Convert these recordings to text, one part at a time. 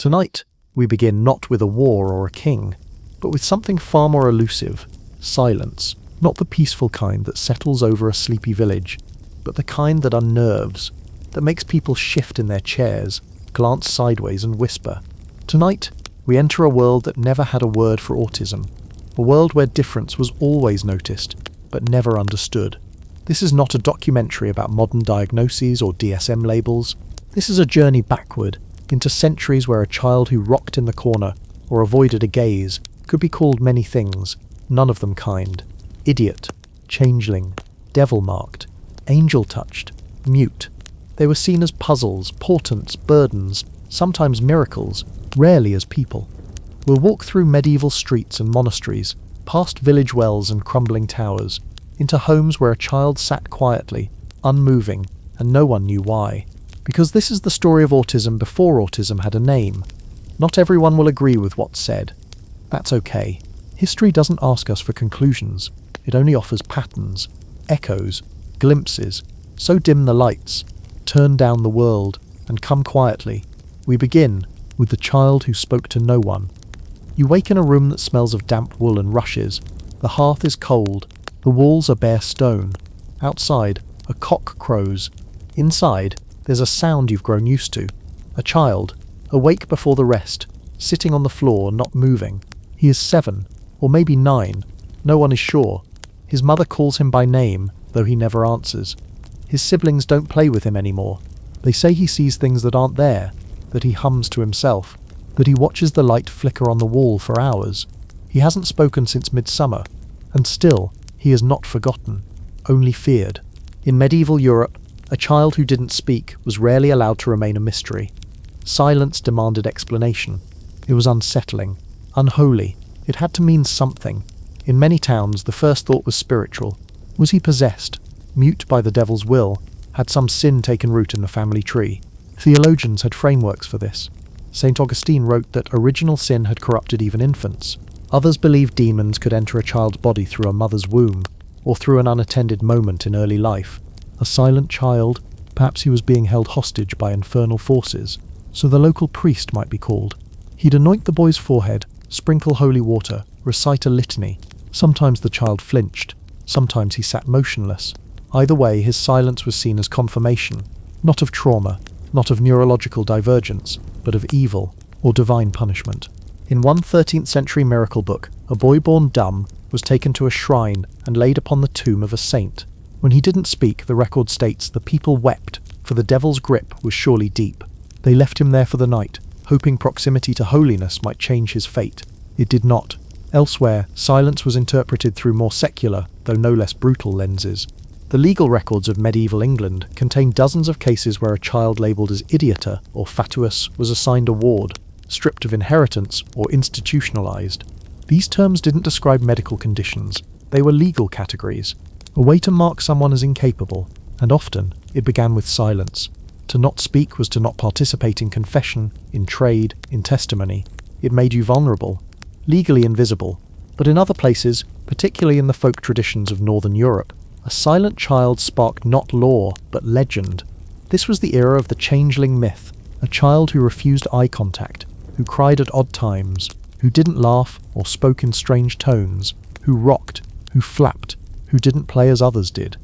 Tonight, we begin not with a war or a king, but with something far more elusive: silence. Not the peaceful kind that settles over a sleepy village, but the kind that unnerves, that makes people shift in their chairs, glance sideways and whisper. Tonight, we enter a world that never had a word for autism, a world where difference was always noticed, but never understood. This is not a documentary about modern diagnoses or DSM labels. This is a journey backward, into centuries where a child who rocked in the corner or avoided a gaze could be called many things, none of them kind. Idiot, changeling, devil-marked, angel-touched, mute. They were seen as puzzles, portents, burdens, sometimes miracles, rarely as people. We'll walk through medieval streets and monasteries, past village wells and crumbling towers, into homes where a child sat quietly, unmoving, and no one knew why. Because this is the story of autism before autism had a name. Not everyone will agree with what's said. That's okay. History doesn't ask us for conclusions. It only offers patterns, echoes, glimpses. So dim the lights, turn down the world, and come quietly. We begin with the child who spoke to no one. You wake in a room that smells of damp wool and rushes. The hearth is cold. The walls are bare stone. Outside, a cock crows. Inside, there's a sound you've grown used to. A child, awake before the rest, sitting on the floor, not moving. He is 7, or maybe 9. No one is sure. His mother calls him by name, though he never answers. His siblings don't play with him anymore. They say he sees things that aren't there, that he hums to himself, that he watches the light flicker on the wall for hours. He hasn't spoken since midsummer, and still, he is not forgotten, only feared. In medieval Europe, a child who didn't speak was rarely allowed to remain a mystery. Silence demanded explanation. It was unsettling, unholy. It had to mean something. In many towns, the first thought was spiritual. Was he possessed? Mute by the devil's will? Had some sin taken root in the family tree? Theologians had frameworks for this. St. Augustine wrote that original sin had corrupted even infants. Others believed demons could enter a child's body through a mother's womb, or through an unattended moment in early life. A silent child, perhaps he was being held hostage by infernal forces, so the local priest might be called. He'd anoint the boy's forehead, sprinkle holy water, recite a litany. Sometimes the child flinched, sometimes he sat motionless. Either way, his silence was seen as confirmation, not of trauma, not of neurological divergence, but of evil or divine punishment. In one 13th century miracle book, a boy born dumb was taken to a shrine and laid upon the tomb of a saint. When he didn't speak, the record states the people wept, for the devil's grip was surely deep. They left him there for the night, hoping proximity to holiness might change his fate. It did not. Elsewhere, silence was interpreted through more secular, though no less brutal lenses. The legal records of medieval England contain dozens of cases where a child labelled as idiota or fatuous was assigned a ward, stripped of inheritance or institutionalised. These terms didn't describe medical conditions, they were legal categories, a way to mark someone as incapable, and often it began with silence. To not speak was to not participate in confession, in trade, in testimony. It made you vulnerable, legally invisible. But in other places, particularly in the folk traditions of Northern Europe, a silent child sparked not law, but legend. This was the era of the changeling myth, a child who refused eye contact, who cried at odd times, who didn't laugh or spoke in strange tones, who rocked, who flapped, who didn't play as others did.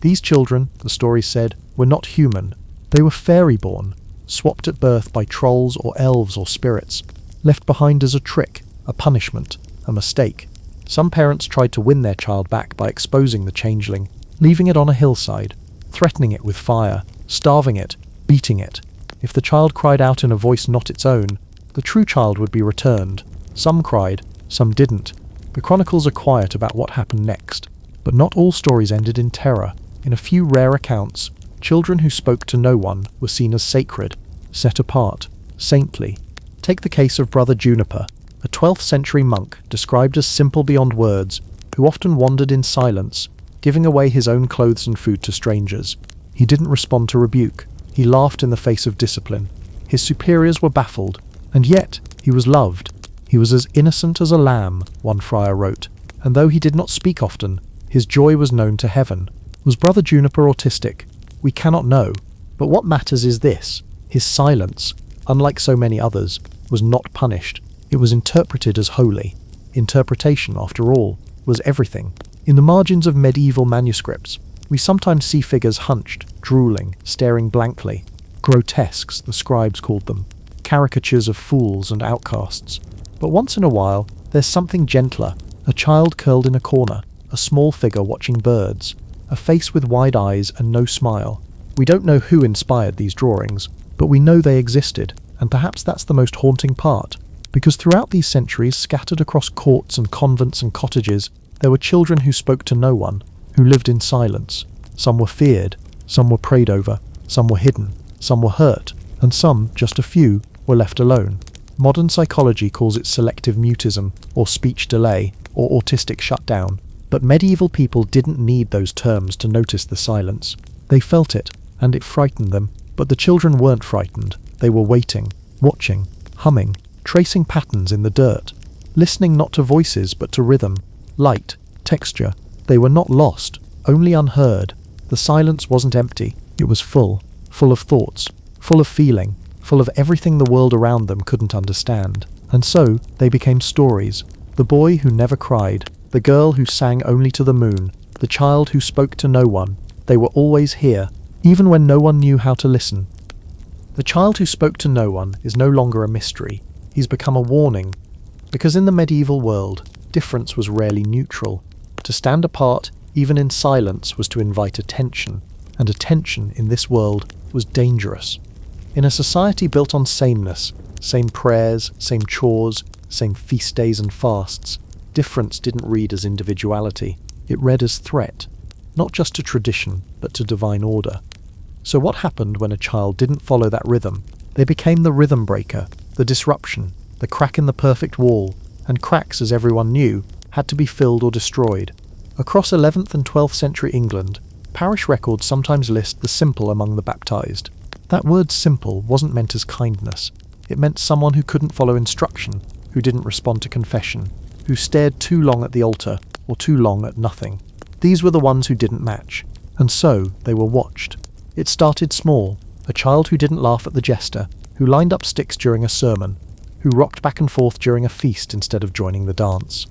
These children, the story said, were not human. They were fairy-born, swapped at birth by trolls or elves or spirits, left behind as a trick, a punishment, a mistake. Some parents tried to win their child back by exposing the changeling, leaving it on a hillside, threatening it with fire, starving it, beating it. If the child cried out in a voice not its own, the true child would be returned. Some cried, some didn't. The chronicles are quiet about what happened next. But not all stories ended in terror. In a few rare accounts, children who spoke to no one were seen as sacred, set apart, saintly. Take the case of Brother Juniper, a 12th century monk described as simple beyond words, who often wandered in silence, giving away his own clothes and food to strangers. He didn't respond to rebuke. He laughed in the face of discipline. His superiors were baffled, and yet he was loved. He was as innocent as a lamb, one friar wrote, and though he did not speak often, his joy was known to heaven. Was Brother Juniper autistic? We cannot know, but what matters is this: his silence, unlike so many others, was not punished. It was interpreted as holy. Interpretation, after all, was everything. In the margins of medieval manuscripts, we sometimes see figures hunched, drooling, staring blankly. Grotesques, the scribes called them. Caricatures of fools and outcasts. But once in a while, there's something gentler. A child curled in a corner, a small figure watching birds, a face with wide eyes and no smile. We don't know who inspired these drawings, but we know they existed, and perhaps that's the most haunting part. Because throughout these centuries, scattered across courts and convents and cottages, there were children who spoke to no one, who lived in silence. Some were feared, some were prayed over, some were hidden, some were hurt, and some, just a few, were left alone. Modern psychology calls it selective mutism, or speech delay, or autistic shutdown. But medieval people didn't need those terms to notice the silence. They felt it, and it frightened them. But the children weren't frightened. They were waiting, watching, humming, tracing patterns in the dirt, listening not to voices but to rhythm, light, texture. They were not lost, only unheard. The silence wasn't empty. It was full of thoughts, full of feeling, full of everything the world around them couldn't understand. And so, they became stories. The boy who never cried, the girl who sang only to the moon, the child who spoke to no one. They were always here, even when no one knew how to listen. The child who spoke to no one is no longer a mystery. He's become a warning. Because in the medieval world, difference was rarely neutral. To stand apart, even in silence, was to invite attention. And attention, in this world, was dangerous. In a society built on sameness, same prayers, same chores, same feast days and fasts, difference didn't read as individuality. It read as threat, not just to tradition, but to divine order. So what happened when a child didn't follow that rhythm? They became the rhythm breaker, the disruption, the crack in the perfect wall, and cracks, as everyone knew, had to be filled or destroyed. Across 11th and 12th century England, parish records sometimes list the simple among the baptized. That word simple wasn't meant as kindness. It meant someone who couldn't follow instruction, who didn't respond to confession, who stared too long at the altar, or too long at nothing. These were the ones who didn't match, and so they were watched. It started small, a child who didn't laugh at the jester, who lined up sticks during a sermon, who rocked back and forth during a feast instead of joining the dance.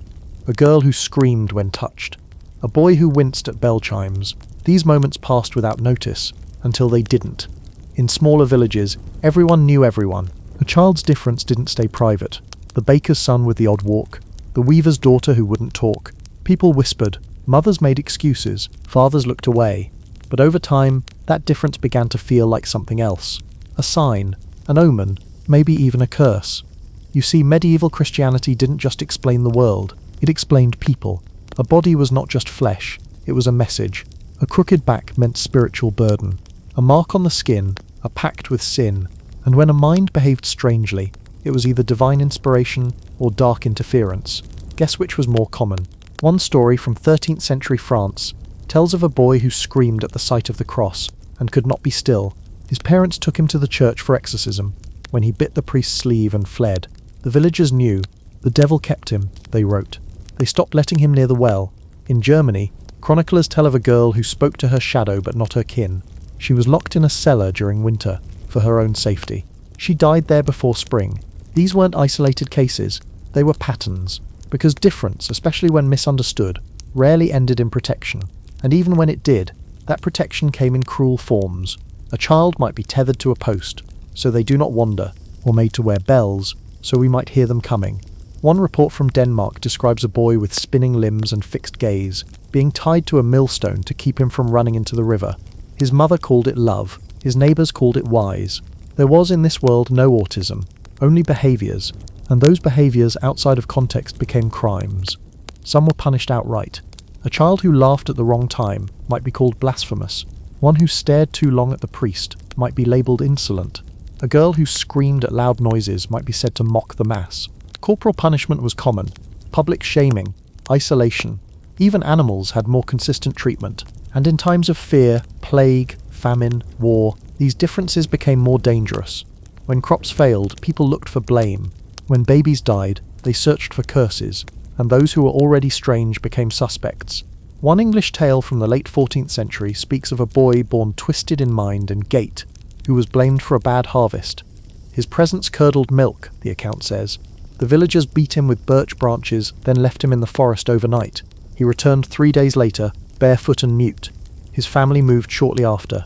A girl who screamed when touched, a boy who winced at bell chimes. These moments passed without notice, until they didn't. In smaller villages, everyone knew everyone. A child's difference didn't stay private. The baker's son with the odd walk, the weaver's daughter who wouldn't talk. People whispered, mothers made excuses, fathers looked away. But over time, that difference began to feel like something else. A sign, an omen, maybe even a curse. You see, medieval Christianity didn't just explain the world, it explained people. A body was not just flesh, it was a message. A crooked back meant spiritual burden. A mark on the skin, a pact with sin. And when a mind behaved strangely, it was either divine inspiration or dark interference. Guess which was more common? One story from 13th century France tells of a boy who screamed at the sight of the cross and could not be still. His parents took him to the church for exorcism. When he bit the priest's sleeve and fled, the villagers knew. The devil kept him, they wrote. They stopped letting him near the well. In Germany, chroniclers tell of a girl who spoke to her shadow but not her kin. She was locked in a cellar during winter, for her own safety. She died there before spring. These weren't isolated cases, they were patterns, because difference, especially when misunderstood, rarely ended in protection. And even when it did, that protection came in cruel forms. A child might be tethered to a post, so they do not wander, or made to wear bells, so we might hear them coming. One report from Denmark describes a boy with spinning limbs and fixed gaze, being tied to a millstone to keep him from running into the river. His mother called it love, his neighbours called it wise. There was in this world no autism, only behaviours, and those behaviours outside of context became crimes. Some were punished outright. A child who laughed at the wrong time might be called blasphemous. One who stared too long at the priest might be labelled insolent. A girl who screamed at loud noises might be said to mock the mass. Corporal punishment was common. Public shaming, isolation. Even animals had more consistent treatment. And in times of fear, plague, famine, war, these differences became more dangerous. When crops failed, people looked for blame. When babies died, they searched for curses, and those who were already strange became suspects. One English tale from the late 14th century speaks of a boy born twisted in mind and gait, who was blamed for a bad harvest. His presence curdled milk, the account says. The villagers beat him with birch branches, then left him in the forest overnight. He returned 3 days later, barefoot and mute. His family moved shortly after.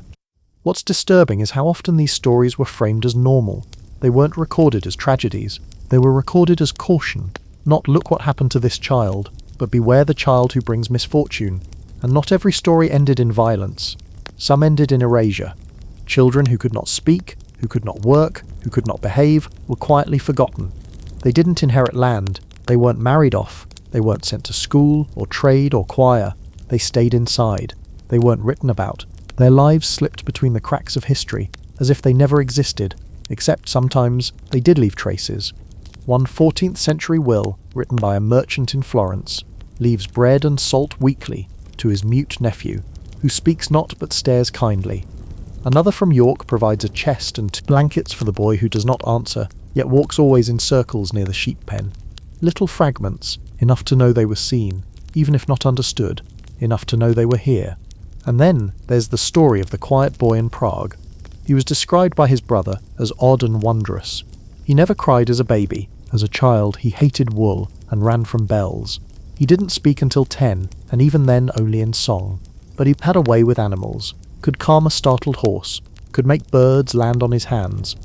What's disturbing is how often these stories were framed as normal. They weren't recorded as tragedies. They were recorded as caution. Not "look what happened to this child," but "beware the child who brings misfortune." And not every story ended in violence. Some ended in erasure. Children who could not speak, who could not work, who could not behave, were quietly forgotten. They didn't inherit land. They weren't married off. They weren't sent to school, or trade, or choir. They stayed inside. They weren't written about. Their lives slipped between the cracks of history, as if they never existed, except sometimes they did leave traces. One 14th century will, written by a merchant in Florence, leaves bread and salt weekly to his mute nephew, who speaks not but stares kindly. Another from York provides a chest and 2 blankets for the boy who does not answer, yet walks always in circles near the sheep pen. Little fragments, enough to know they were seen, even if not understood, enough to know they were here. And then there's the story of the quiet boy in Prague. He was described by his brother as odd and wondrous. He never cried as a baby. As a child, he hated wool and ran from bells. He didn't speak until 10, and even then only in song. But he had a way with animals, could calm a startled horse, could make birds land on his hands.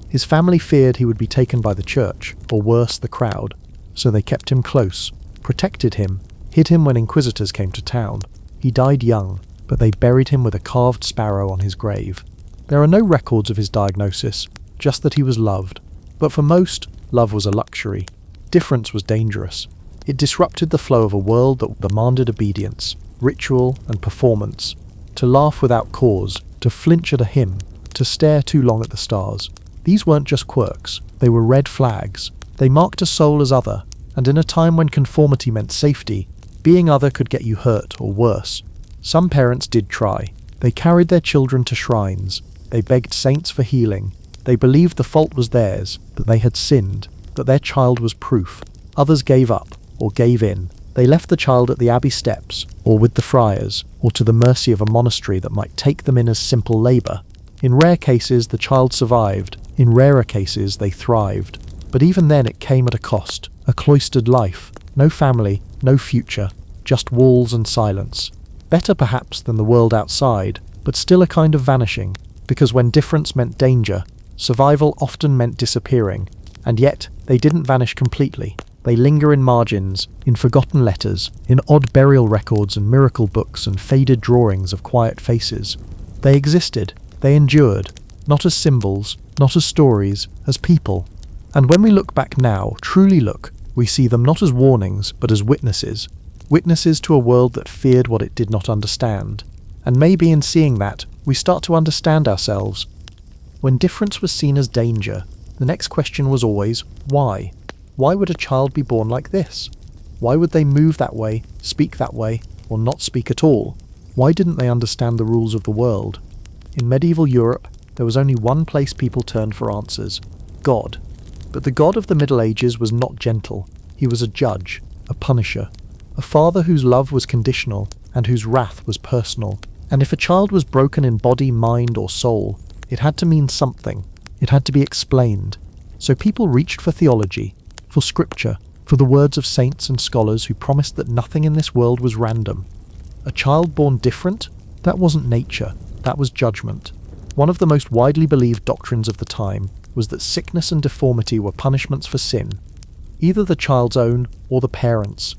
His family feared he would be taken by the church, or worse, the crowd, so they kept him close, protected him, hid him when inquisitors came to town. He died young, but they buried him with a carved sparrow on his grave. There are no records of his diagnosis, just that he was loved. But for most, love was a luxury. Difference was dangerous. It disrupted the flow of a world that demanded obedience, ritual, and performance. To laugh without cause, to flinch at a hymn, to stare too long at the stars. These weren't just quirks, they were red flags. They marked a soul as other, and in a time when conformity meant safety, being other could get you hurt or worse. Some parents did try. They carried their children to shrines. They begged saints for healing. They believed the fault was theirs, that they had sinned, that their child was proof. Others gave up, or gave in. They left the child at the abbey steps, or with the friars, or to the mercy of a monastery that might take them in as simple labour. In rare cases, the child survived. In rarer cases, they thrived. But even then it came at a cost, a cloistered life. No family, no future, just walls and silence. Better perhaps than the world outside, but still a kind of vanishing, because when difference meant danger, survival often meant disappearing, and yet they didn't vanish completely. They linger in margins, in forgotten letters, in odd burial records and miracle books and faded drawings of quiet faces. They existed, they endured, not as symbols, not as stories, as people. And when we look back now, truly look, we see them not as warnings, but as witnesses. Witnesses to a world that feared what it did not understand. And maybe in seeing that, we start to understand ourselves. When difference was seen as danger, the next question was always, why? Why would a child be born like this? Why would they move that way, speak that way, or not speak at all? Why didn't they understand the rules of the world? In medieval Europe, there was only one place people turned for answers: God. But the God of the Middle Ages was not gentle. He was a judge, a punisher, a father whose love was conditional and whose wrath was personal. And if a child was broken in body, mind, or soul, it had to mean something. It had to be explained. So people reached for theology, for scripture, for the words of saints and scholars who promised that nothing in this world was random. A child born different? That wasn't nature, that was judgment. One of the most widely believed doctrines of the time was that sickness and deformity were punishments for sin, either the child's own or the parents'.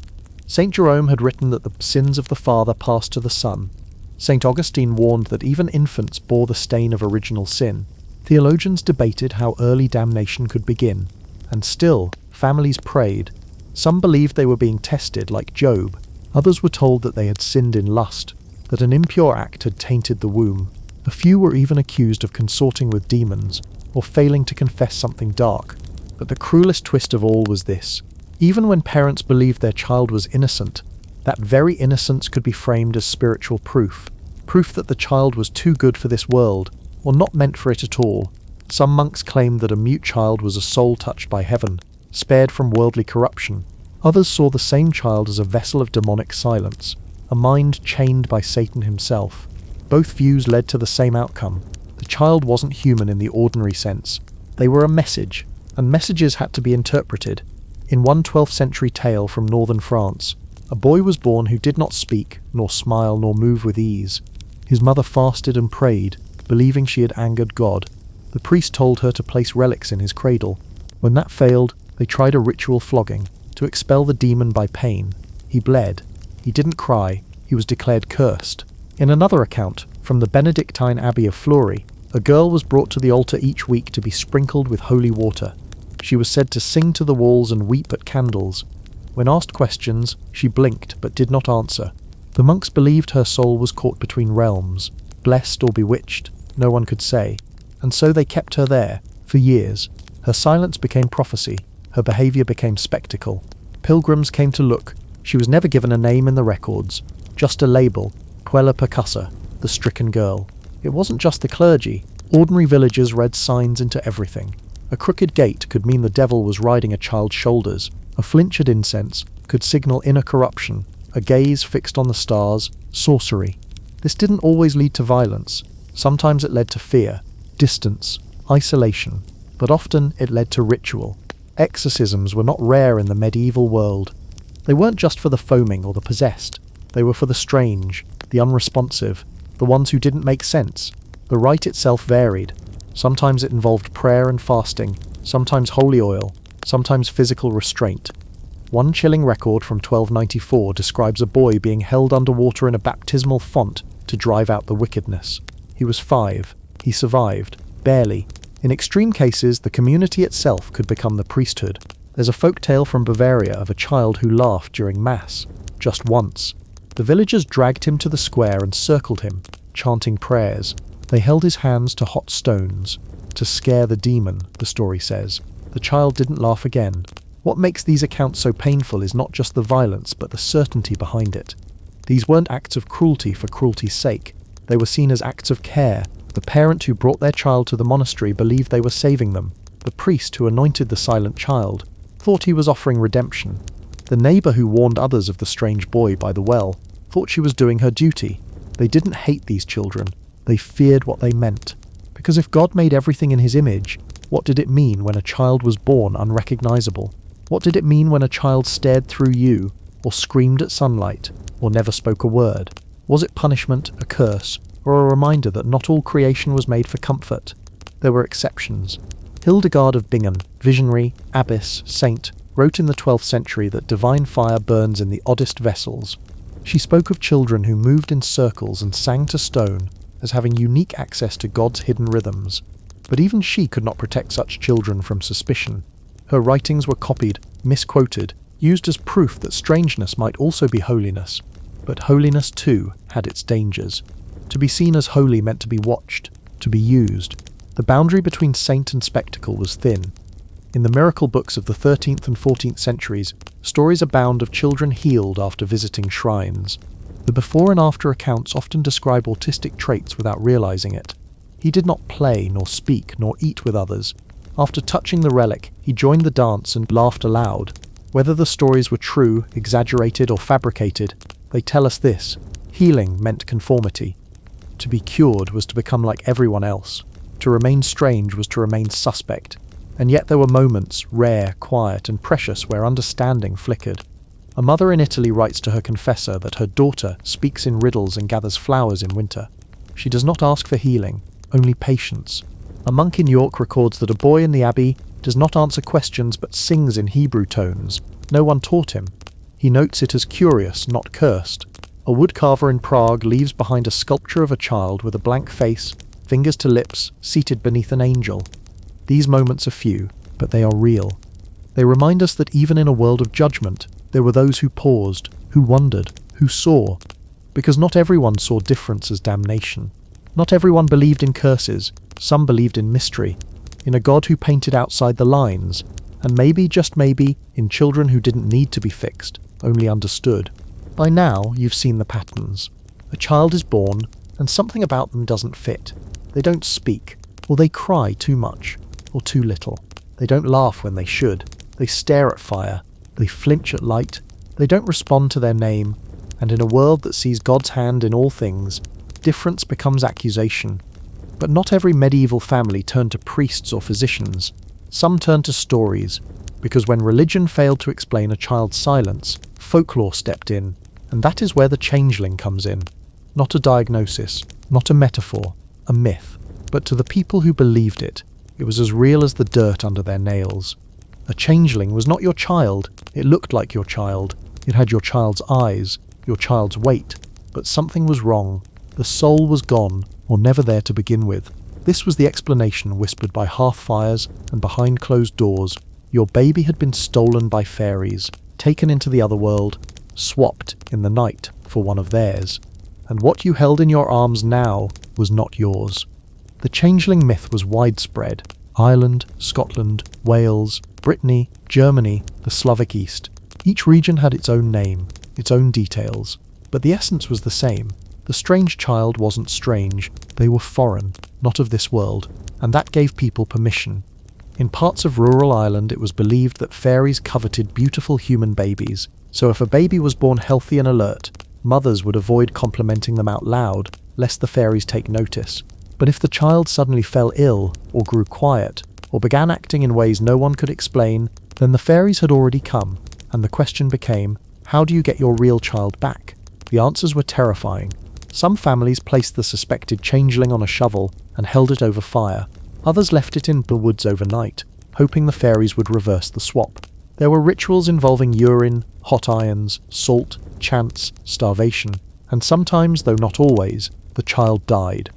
St. Jerome had written that the sins of the father passed to the son. St. Augustine warned that even infants bore the stain of original sin. Theologians debated how early damnation could begin, and still, families prayed. Some believed they were being tested, like Job. Others were told that they had sinned in lust, that an impure act had tainted the womb. A few were even accused of consorting with demons, or failing to confess something dark. But the cruelest twist of all was this. Even when parents believed their child was innocent, that very innocence could be framed as spiritual proof that the child was too good for this world, or not meant for it at all. Some monks claimed that a mute child was a soul touched by heaven, spared from worldly corruption. Others saw the same child as a vessel of demonic silence, a mind chained by Satan himself. Both views led to the same outcome. The child wasn't human in the ordinary sense. They were a message, and messages had to be interpreted. In one 12th century tale from northern France, a boy was born who did not speak, nor smile, nor move with ease. His mother fasted and prayed, believing she had angered God. The priest told her to place relics in his cradle. When that failed, they tried a ritual flogging, to expel the demon by pain. He bled. He didn't cry. He was declared cursed. In another account, from the Benedictine Abbey of Fleury, a girl was brought to the altar each week to be sprinkled with holy water. She was said to sing to the walls and weep at candles. When asked questions, she blinked but did not answer. The monks believed her soul was caught between realms, blessed or bewitched, no one could say, and so they kept her there, for years. Her silence became prophecy, her behaviour became spectacle. Pilgrims came to look. She was never given a name in the records, just a label, Quella Percussa, the stricken girl. It wasn't just the clergy. Ordinary villagers read signs into everything. A crooked gait could mean the devil was riding a child's shoulders. A flinch at incense could signal inner corruption. A gaze fixed on the stars, sorcery. This didn't always lead to violence. Sometimes it led to fear, distance, isolation, but often it led to ritual. Exorcisms were not rare in the medieval world. They weren't just for the foaming or the possessed. They were for the strange, the unresponsive, the ones who didn't make sense. The rite itself varied. Sometimes it involved prayer and fasting, sometimes holy oil, sometimes physical restraint. One chilling record from 1294 describes a boy being held underwater in a baptismal font to drive out the wickedness. He was 5. He survived, barely. In extreme cases, the community itself could become the priesthood. There's a folk tale from Bavaria of a child who laughed during Mass, just once. The villagers dragged him to the square and circled him, chanting prayers. They held his hands to hot stones, to scare the demon, the story says. The child didn't laugh again. What makes these accounts so painful is not just the violence, but the certainty behind it. These weren't acts of cruelty for cruelty's sake. They were seen as acts of care. The parent who brought their child to the monastery believed they were saving them. The priest who anointed the silent child thought he was offering redemption. The neighbour who warned others of the strange boy by the well thought she was doing her duty. They didn't hate these children. They feared what they meant. Because if God made everything in his image, what did it mean when a child was born unrecognizable? What did it mean when a child stared through you, or screamed at sunlight, or never spoke a word? Was it punishment, a curse, or a reminder that not all creation was made for comfort? There were exceptions. Hildegard of Bingen, visionary, abbess, saint, wrote in the 12th century that divine fire burns in the oddest vessels. She spoke of children who moved in circles and sang to stone as having unique access to God's hidden rhythms. But even she could not protect such children from suspicion. Her writings were copied, misquoted, used as proof that strangeness might also be holiness. But holiness too had its dangers. To be seen as holy meant to be watched, to be used. The boundary between saint and spectacle was thin. In the miracle books of the 13th and 14th centuries, stories abound of children healed after visiting shrines. The before and after accounts often describe autistic traits without realizing it. He did not play, nor speak, nor eat with others. After touching the relic, he joined the dance and laughed aloud. Whether the stories were true, exaggerated, or fabricated, they tell us this: healing meant conformity. To be cured was to become like everyone else. To remain strange was to remain suspect. And yet there were moments, rare, quiet, and precious, where understanding flickered. A mother in Italy writes to her confessor that her daughter speaks in riddles and gathers flowers in winter. She does not ask for healing, only patience. A monk in York records that a boy in the abbey does not answer questions but sings in Hebrew tones. No one taught him. He notes it as curious, not cursed. A woodcarver in Prague leaves behind a sculpture of a child with a blank face, fingers to lips, seated beneath an angel. These moments are few, but they are real. They remind us that even in a world of judgment, there were those who paused, who wondered, who saw. Because not everyone saw difference as damnation. Not everyone believed in curses. Some believed in mystery, in a God who painted outside the lines, and maybe, just maybe, in children who didn't need to be fixed, only understood. By now, you've seen the patterns. A child is born, and something about them doesn't fit. They don't speak, or they cry too much, or too little. They don't laugh when they should. They stare at fire. They flinch at light. They don't respond to their name. And in a world that sees God's hand in all things, difference becomes accusation. But not every medieval family turned to priests or physicians. Some turned to stories, because when religion failed to explain a child's silence, folklore stepped in, and that is where the changeling comes in. Not a diagnosis, not a metaphor, a myth, but to the people who believed it, it was as real as the dirt under their nails. A changeling was not your child, it looked like your child, it had your child's eyes, your child's weight, but something was wrong. The soul was gone, or never there to begin with. This was the explanation whispered by hearth fires and behind closed doors. Your baby had been stolen by fairies, taken into the other world, swapped in the night for one of theirs. And what you held in your arms now was not yours. The changeling myth was widespread. Ireland, Scotland, Wales, Brittany, Germany, the Slavic East. Each region had its own name, its own details. But the essence was the same. The strange child wasn't strange. They were foreign, not of this world. And that gave people permission. In parts of rural Ireland, it was believed that fairies coveted beautiful human babies. So if a baby was born healthy and alert, mothers would avoid complimenting them out loud, lest the fairies take notice. But if the child suddenly fell ill, or grew quiet, or began acting in ways no one could explain, then the fairies had already come, and the question became, how do you get your real child back? The answers were terrifying. Some families placed the suspected changeling on a shovel and held it over fire. Others left it in the woods overnight, hoping the fairies would reverse the swap. There were rituals involving urine, hot irons, salt, chants, starvation, and sometimes, though not always, the child died.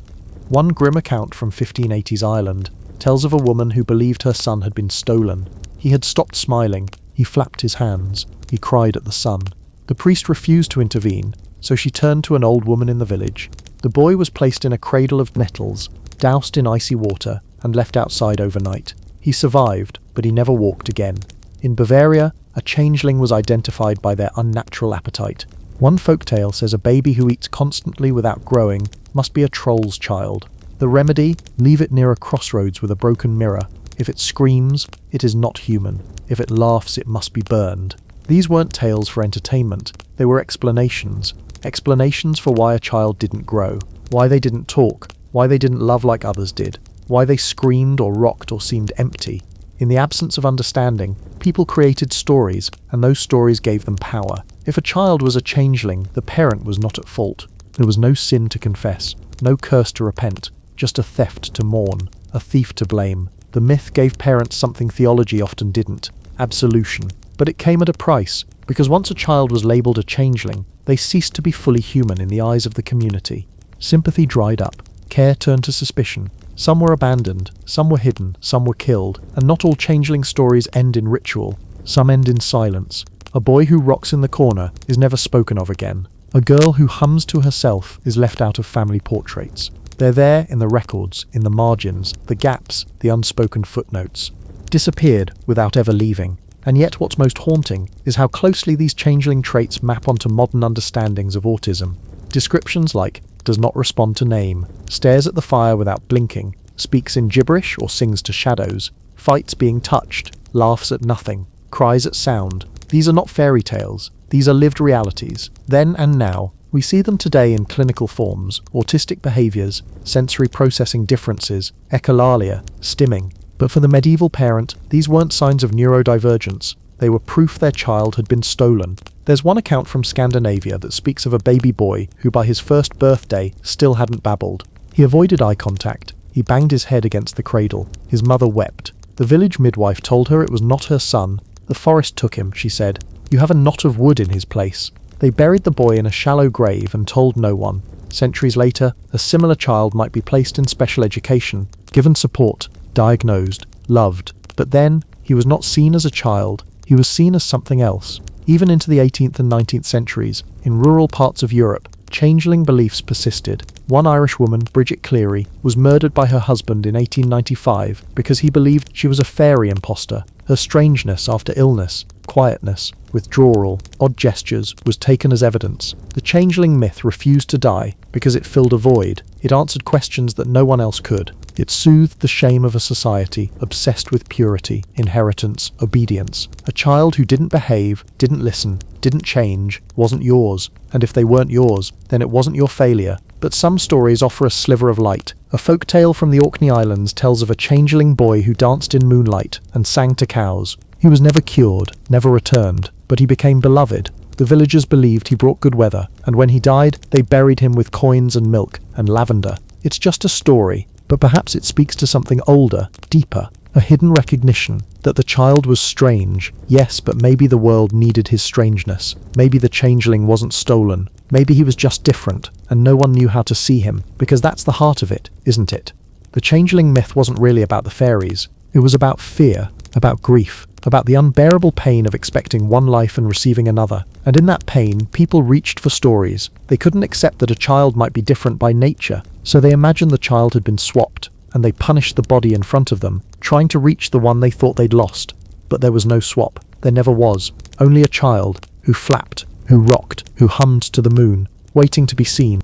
One grim account from 1580s Ireland tells of a woman who believed her son had been stolen. He had stopped smiling, he flapped his hands, he cried at the sun. The priest refused to intervene, so she turned to an old woman in the village. The boy was placed in a cradle of nettles, doused in icy water, and left outside overnight. He survived, but he never walked again. In Bavaria, a changeling was identified by their unnatural appetite. One folktale says a baby who eats constantly without growing must be a troll's child. The remedy? Leave it near a crossroads with a broken mirror. If it screams, it is not human. If it laughs, it must be burned. These weren't tales for entertainment. They were explanations. Explanations for why a child didn't grow, why they didn't talk, why they didn't love like others did, why they screamed or rocked or seemed empty. In the absence of understanding, people created stories, and those stories gave them power. If a child was a changeling, the parent was not at fault. There was no sin to confess, no curse to repent, just a theft to mourn, a thief to blame. The myth gave parents something theology often didn't: absolution. But it came at a price, because once a child was labelled a changeling, they ceased to be fully human in the eyes of the community. Sympathy dried up, care turned to suspicion. Some were abandoned, some were hidden, some were killed, and not all changeling stories end in ritual. Some end in silence. A boy who rocks in the corner is never spoken of again. A girl who hums to herself is left out of family portraits. They're there in the records, in the margins, the gaps, the unspoken footnotes. Disappeared without ever leaving. And yet what's most haunting is how closely these changeling traits map onto modern understandings of autism. Descriptions like does not respond to name, stares at the fire without blinking, speaks in gibberish or sings to shadows, fights being touched, laughs at nothing, cries at sound. These are not fairy tales. These are lived realities. Then and now, we see them today in clinical forms: autistic behaviours, sensory processing differences, echolalia, stimming. But for the medieval parent, these weren't signs of neurodivergence. They were proof their child had been stolen. There's one account from Scandinavia that speaks of a baby boy who by his first birthday still hadn't babbled. He avoided eye contact. He banged his head against the cradle. His mother wept. The village midwife told her it was not her son. The forest took him, she said. You have a knot of wood in his place. They buried the boy in a shallow grave and told no one. Centuries later, a similar child might be placed in special education, given support, diagnosed, loved. But then, he was not seen as a child. He was seen as something else. Even into the 18th and 19th centuries, in rural parts of Europe, changeling beliefs persisted. One Irish woman, Bridget Cleary, was murdered by her husband in 1895 because he believed she was a fairy imposter. Her strangeness after illness, quietness, withdrawal, odd gestures was taken as evidence. The changeling myth refused to die because it filled a void. It answered questions that no one else could. It soothed the shame of a society obsessed with purity, inheritance, obedience. A child who didn't behave, didn't listen, didn't change, wasn't yours. And if they weren't yours, then it wasn't your failure. But some stories offer a sliver of light. A folk tale from the Orkney Islands tells of a changeling boy who danced in moonlight and sang to cows. He was never cured, never returned, but he became beloved. The villagers believed he brought good weather, and when he died, they buried him with coins and milk and lavender. It's just a story, but perhaps it speaks to something older, deeper, a hidden recognition that the child was strange, yes, but maybe the world needed his strangeness. Maybe the changeling wasn't stolen. Maybe he was just different, and no one knew how to see him, because that's the heart of it, isn't it? The changeling myth wasn't really about the fairies. It was about fear, about grief, about the unbearable pain of expecting one life and receiving another. And in that pain, people reached for stories. They couldn't accept that a child might be different by nature, so they imagined the child had been swapped, and they punished the body in front of them, trying to reach the one they thought they'd lost. But there was no swap. There never was. Only a child who flapped, who rocked, who hummed to the moon, waiting to be seen.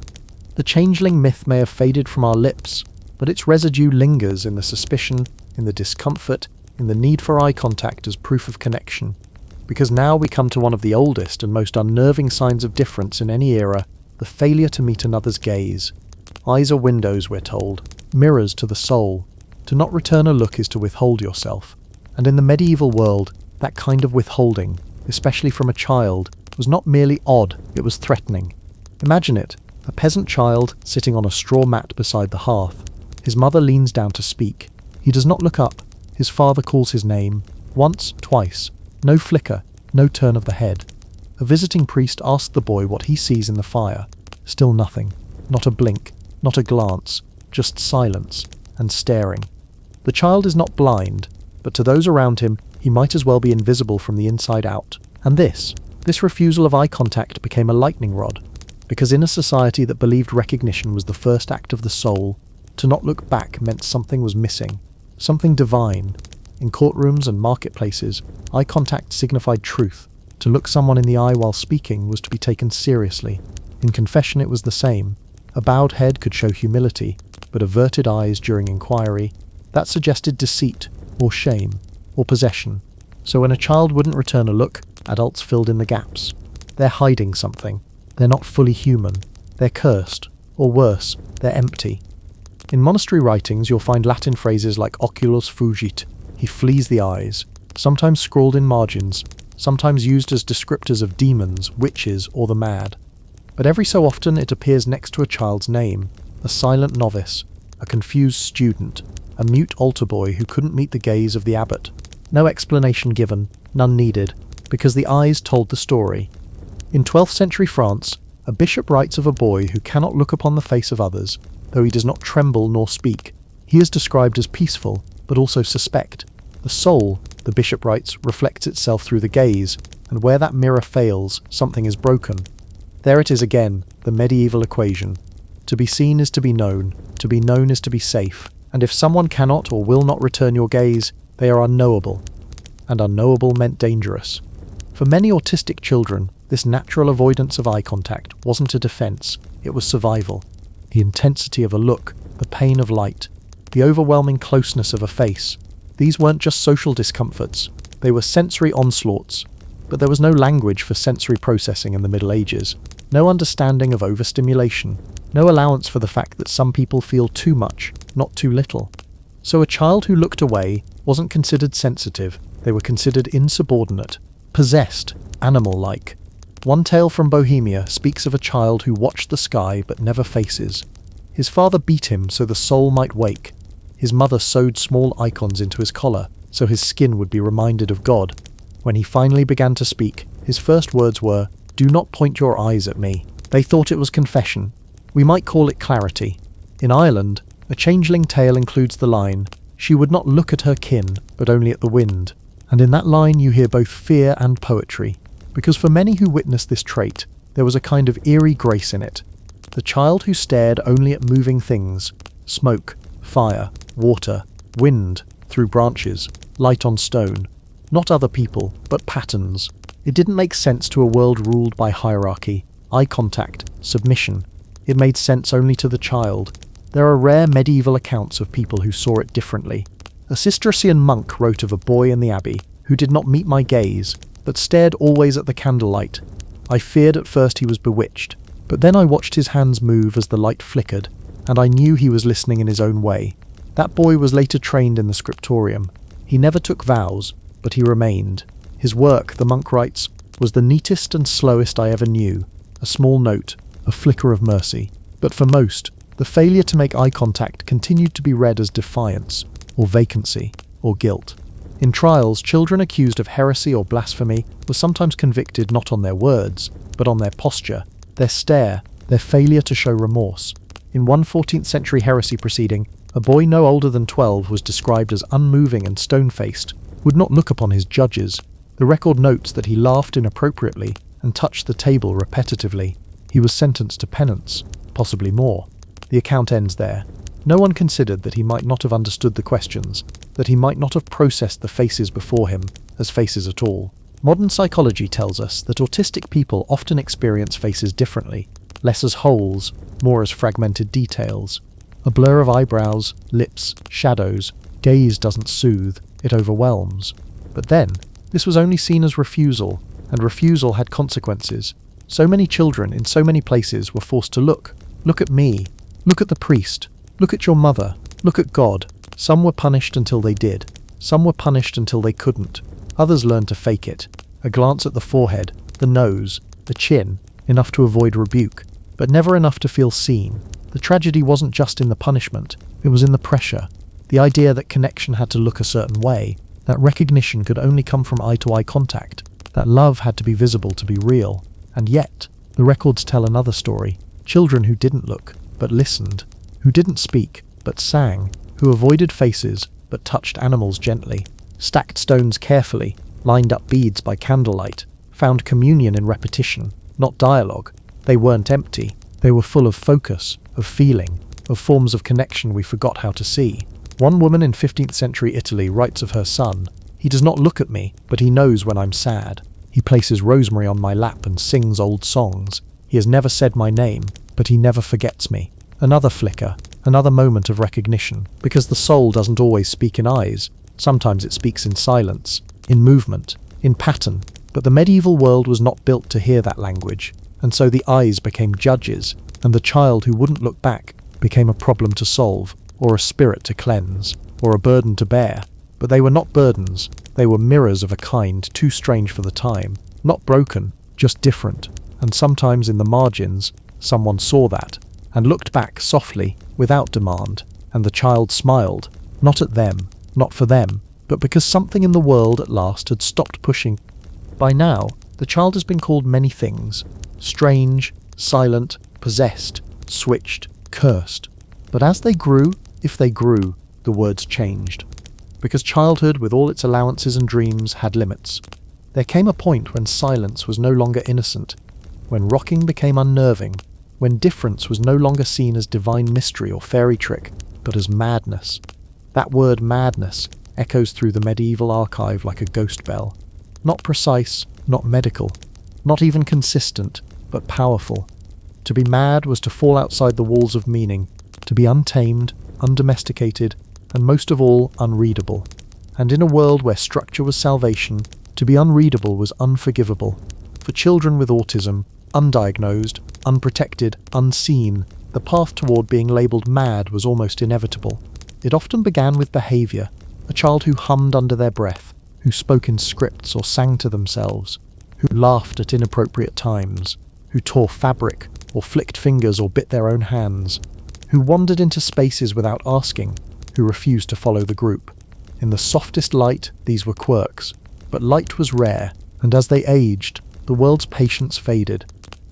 The changeling myth may have faded from our lips, but its residue lingers in the suspicion, in the discomfort, in the need for eye contact as proof of connection. Because now we come to one of the oldest and most unnerving signs of difference in any era, the failure to meet another's gaze. Eyes are windows, we're told, mirrors to the soul. To not return a look is to withhold yourself. And in the medieval world, that kind of withholding, especially from a child, was not merely odd, it was threatening. Imagine it, a peasant child sitting on a straw mat beside the hearth. His mother leans down to speak. He does not look up. His father calls his name, once, twice. No flicker, no turn of the head. A visiting priest asks the boy what he sees in the fire. Still nothing. Not a blink, not a glance, just silence and staring. The child is not blind, but to those around him, he might as well be invisible from the inside out. And this refusal of eye contact became a lightning rod, because in a society that believed recognition was the first act of the soul, to not look back meant something was missing, something divine. In courtrooms and marketplaces, eye contact signified truth. To look someone in the eye while speaking was to be taken seriously. In confession it was the same. A bowed head could show humility, but averted eyes during inquiry, that suggested deceit, or shame, or possession. So when a child wouldn't return a look, adults filled in the gaps. They're hiding something. They're not fully human. They're cursed, or worse, they're empty. In monastery writings you'll find Latin phrases like oculos fugit, he flees the eyes, sometimes scrawled in margins, sometimes used as descriptors of demons, witches, or the mad. But every so often it appears next to a child's name, a silent novice, a confused student, a mute altar boy who couldn't meet the gaze of the abbot. No explanation given, none needed, because the eyes told the story. In 12th century France, a bishop writes of a boy who cannot look upon the face of others, though he does not tremble nor speak. He is described as peaceful, but also suspect. The soul, the bishop writes, reflects itself through the gaze, and where that mirror fails, something is broken. There it is again, the medieval equation. To be seen is to be known is to be safe, and if someone cannot or will not return your gaze, they are unknowable. And unknowable meant dangerous. For many autistic children, this natural avoidance of eye contact wasn't a defense, it was survival. The intensity of a look, the pain of light, the overwhelming closeness of a face. These weren't just social discomforts, they were sensory onslaughts. But there was no language for sensory processing in the Middle Ages, no understanding of overstimulation, no allowance for the fact that some people feel too much, not too little. So a child who looked away wasn't considered sensitive, they were considered insubordinate, possessed, animal-like. One tale from Bohemia speaks of a child who watched the sky but never faces. His father beat him so the soul might wake. His mother sewed small icons into his collar so his skin would be reminded of God. When he finally began to speak, his first words were, "Do not point your eyes at me." They thought it was confession. We might call it clarity. In Ireland, a changeling tale includes the line, "She would not look at her kin, but only at the wind." And in that line you hear both fear and poetry. Because for many who witnessed this trait, there was a kind of eerie grace in it. The child who stared only at moving things, smoke, fire, water, wind, through branches, light on stone, not other people, but patterns. It didn't make sense to a world ruled by hierarchy, eye contact, submission. It made sense only to the child, There are rare medieval accounts of people who saw it differently. A Cistercian monk wrote of a boy in the abbey who did not meet my gaze, but stared always at the candlelight. I feared at first he was bewitched, but then I watched his hands move as the light flickered, and I knew he was listening in his own way. That boy was later trained in the scriptorium. He never took vows, but he remained. His work, the monk writes, was the neatest and slowest I ever knew. A small note, a flicker of mercy. But for most, the failure to make eye contact continued to be read as defiance, or vacancy, or guilt. In trials, children accused of heresy or blasphemy were sometimes convicted not on their words, but on their posture, their stare, their failure to show remorse. In one 14th century heresy proceeding, a boy no older than 12 was described as unmoving and stone-faced, would not look upon his judges. The record notes that he laughed inappropriately and touched the table repetitively. He was sentenced to penance, possibly more. The account ends there. No one considered that he might not have understood the questions, that he might not have processed the faces before him as faces at all. Modern psychology tells us that autistic people often experience faces differently, less as wholes, more as fragmented details. A blur of eyebrows, lips, shadows. Gaze doesn't soothe, it overwhelms. But then, this was only seen as refusal, and refusal had consequences. So many children in so many places were forced to look. Look at me. Look at the priest. Look at your mother. Look at God. Some were punished until they did. Some were punished until they couldn't. Others learned to fake it. A glance at the forehead, the nose, the chin, enough to avoid rebuke, but never enough to feel seen. The tragedy wasn't just in the punishment, it was in the pressure. The idea that connection had to look a certain way, that recognition could only come from eye-to-eye contact, that love had to be visible to be real. And yet, the records tell another story. Children who didn't look, but listened, who didn't speak, but sang, who avoided faces, but touched animals gently, stacked stones carefully, lined up beads by candlelight, found communion in repetition, not dialogue. They weren't empty. They were full of focus, of feeling, of forms of connection we forgot how to see. One woman in 15th century Italy writes of her son, "He does not look at me, but he knows when I'm sad. He places rosemary on my lap and sings old songs. He has never said my name, but he never forgets me." Another flicker, another moment of recognition, because the soul doesn't always speak in eyes. Sometimes it speaks in silence, in movement, in pattern. But the medieval world was not built to hear that language, and so the eyes became judges, and the child who wouldn't look back became a problem to solve, or a spirit to cleanse, or a burden to bear. But they were not burdens, they were mirrors of a kind too strange for the time, not broken, just different. And sometimes in the margins, someone saw that, and looked back softly, without demand, and the child smiled, not at them, not for them, but because something in the world at last had stopped pushing. By now, the child has been called many things: strange, silent, possessed, switched, cursed. But as they grew, if they grew, the words changed. Because childhood, with all its allowances and dreams, had limits. There came a point when silence was no longer innocent, when rocking became unnerving, when difference was no longer seen as divine mystery or fairy trick, but as madness. That word madness echoes through the medieval archive like a ghost bell. Not precise, not medical, not even consistent, but powerful. To be mad was to fall outside the walls of meaning, to be untamed, undomesticated, and most of all, unreadable. And in a world where structure was salvation, to be unreadable was unforgivable. For children with autism, undiagnosed, unprotected, unseen, the path toward being labelled mad was almost inevitable. It often began with behaviour, a child who hummed under their breath, who spoke in scripts or sang to themselves, who laughed at inappropriate times, who tore fabric, or flicked fingers or bit their own hands, who wandered into spaces without asking, who refused to follow the group. In the softest light, these were quirks, but light was rare, and as they aged, the world's patience faded.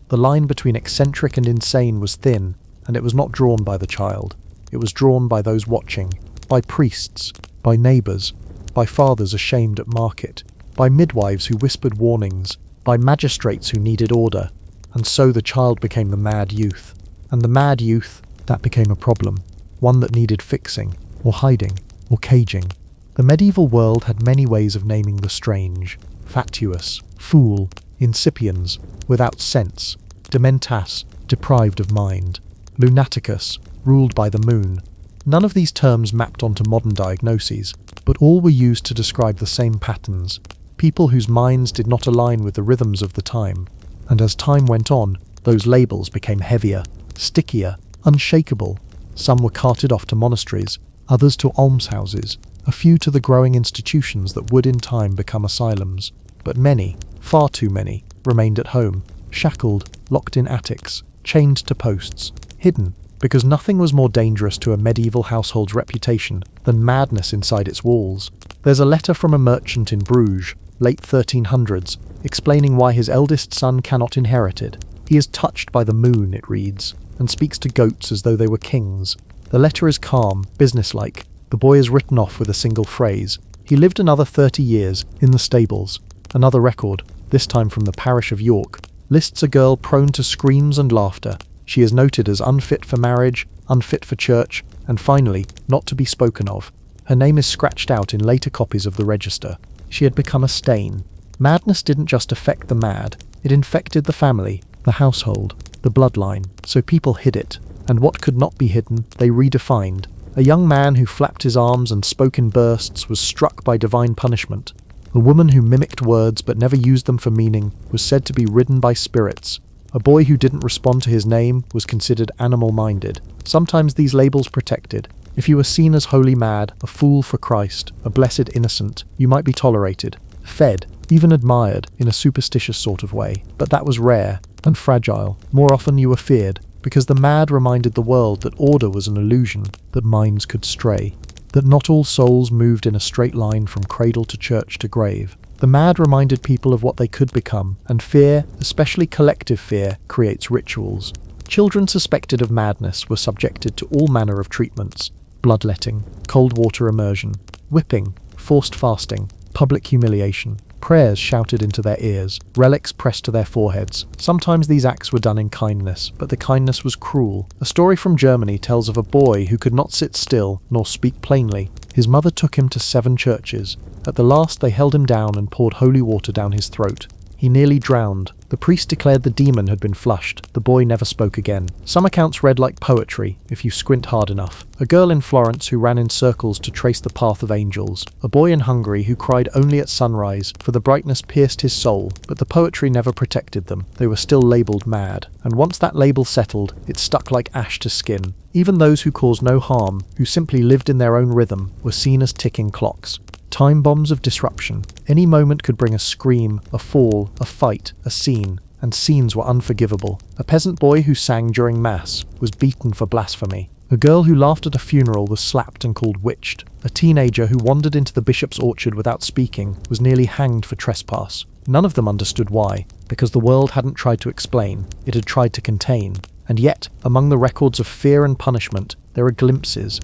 The line between eccentric and insane was thin, and it was not drawn by the child. It was drawn by those watching, by priests, by neighbours, by fathers ashamed at market, by midwives who whispered warnings, by magistrates who needed order. And so the child became the mad youth. And the mad youth, that became a problem, one that needed fixing, or hiding, or caging. The medieval world had many ways of naming the strange: fatuous, fool, incipiens, without sense, dementas, deprived of mind, lunaticus, ruled by the moon. None of these terms mapped onto modern diagnoses, but all were used to describe the same patterns, people whose minds did not align with the rhythms of the time. And as time went on, those labels became heavier, stickier, unshakable. Some were carted off to monasteries, others to almshouses, a few to the growing institutions that would in time become asylums. But many, far too many, remained at home, shackled, locked in attics, chained to posts, hidden, because nothing was more dangerous to a medieval household's reputation than madness inside its walls. There's a letter from a merchant in Bruges, late 1300s, explaining why his eldest son cannot inherit it. He is touched by the moon, it reads, and speaks to goats as though they were kings. The letter is calm, businesslike. The boy is written off with a single phrase. He lived another 30 years, in the stables. Another record, this time from the parish of York, lists a girl prone to screams and laughter. She is noted as unfit for marriage, unfit for church, and finally, not to be spoken of. Her name is scratched out in later copies of the register. She had become a stain. Madness didn't just affect the mad, it infected the family, the household, the bloodline, so people hid it. And what could not be hidden, they redefined. A young man who flapped his arms and spoke in bursts was struck by divine punishment. A woman who mimicked words but never used them for meaning was said to be ridden by spirits. A boy who didn't respond to his name was considered animal-minded. Sometimes these labels protected. If you were seen as wholly mad, a fool for Christ, a blessed innocent, you might be tolerated, fed, even admired in a superstitious sort of way. But that was rare and fragile. More often you were feared, because the mad reminded the world that order was an illusion, that minds could stray, that not all souls moved in a straight line from cradle to church to grave. The mad reminded people of what they could become, and fear, especially collective fear, creates rituals. Children suspected of madness were subjected to all manner of treatments: bloodletting, cold water immersion, whipping, forced fasting, public humiliation, prayers shouted into their ears, relics pressed to their foreheads. Sometimes these acts were done in kindness, but the kindness was cruel. A story from Germany tells of a boy who could not sit still nor speak plainly. His mother took him to 7 churches. At the last they held him down and poured holy water down his throat. He nearly drowned. The priest declared the demon had been flushed. The boy never spoke again. Some accounts read like poetry, if you squint hard enough. A girl in Florence who ran in circles to trace the path of angels. A boy in Hungary who cried only at sunrise, for the brightness pierced his soul, but the poetry never protected them. They were still labelled mad. And once that label settled, it stuck like ash to skin. Even those who caused no harm, who simply lived in their own rhythm, were seen as ticking clocks. Time bombs of disruption. Any moment could bring a scream, a fall, a fight, a scene, and scenes were unforgivable. A peasant boy who sang during mass was beaten for blasphemy. A girl who laughed at a funeral was slapped and called witched. A teenager who wandered into the bishop's orchard without speaking was nearly hanged for trespass. None of them understood why, because the world hadn't tried to explain, it had tried to contain. And yet, among the records of fear and punishment, there are glimpses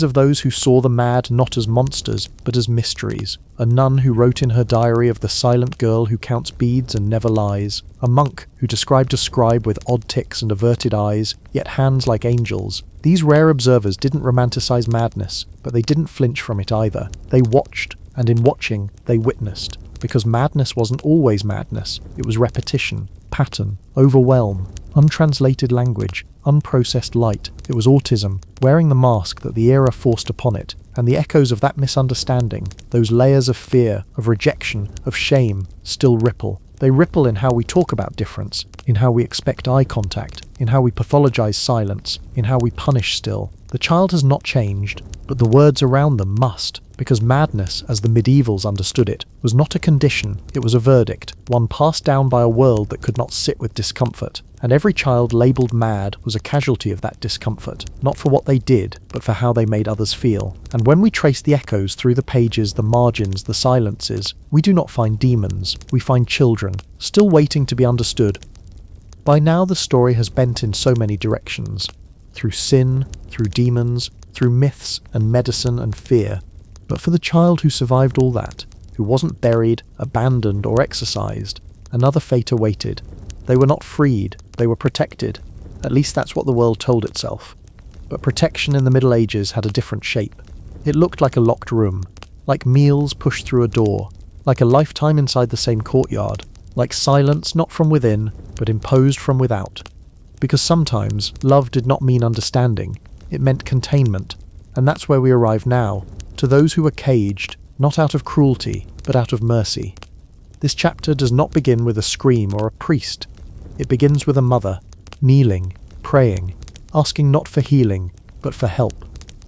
of those who saw the mad not as monsters, but as mysteries. A nun who wrote in her diary of the silent girl who counts beads and never lies. A monk who described a scribe with odd tics and averted eyes, yet hands like angels. These rare observers didn't romanticize madness, but they didn't flinch from it either. They watched, and in watching, they witnessed. Because madness wasn't always madness. It was repetition, pattern, overwhelm, untranslated language, unprocessed light. It was autism, wearing the mask that the era forced upon it, and the echoes of that misunderstanding, those layers of fear, of rejection, of shame, still ripple. They ripple in how we talk about difference, in how we expect eye contact, in how we pathologize silence, in how we punish still. The child has not changed, but the words around them must, because madness, as the medievals understood it, was not a condition, it was a verdict, one passed down by a world that could not sit with discomfort. And every child labelled mad was a casualty of that discomfort, not for what they did, but for how they made others feel. And when we trace the echoes through the pages, the margins, the silences, we do not find demons, we find children, still waiting to be understood. By now the story has bent in so many directions. Through sin, through demons, through myths and medicine and fear. But for the child who survived all that, who wasn't buried, abandoned or exorcised, another fate awaited. They were not freed, they were protected. At least that's what the world told itself. But protection in the Middle Ages had a different shape. It looked like a locked room, like meals pushed through a door, like a lifetime inside the same courtyard, like silence not from within, but imposed from without. Because sometimes love did not mean understanding, It meant containment. And that's where we arrive now, to those who were caged, not out of cruelty, but out of mercy. This chapter does not begin with a scream or a priest. It begins with a mother, kneeling, praying, asking not for healing, but for help.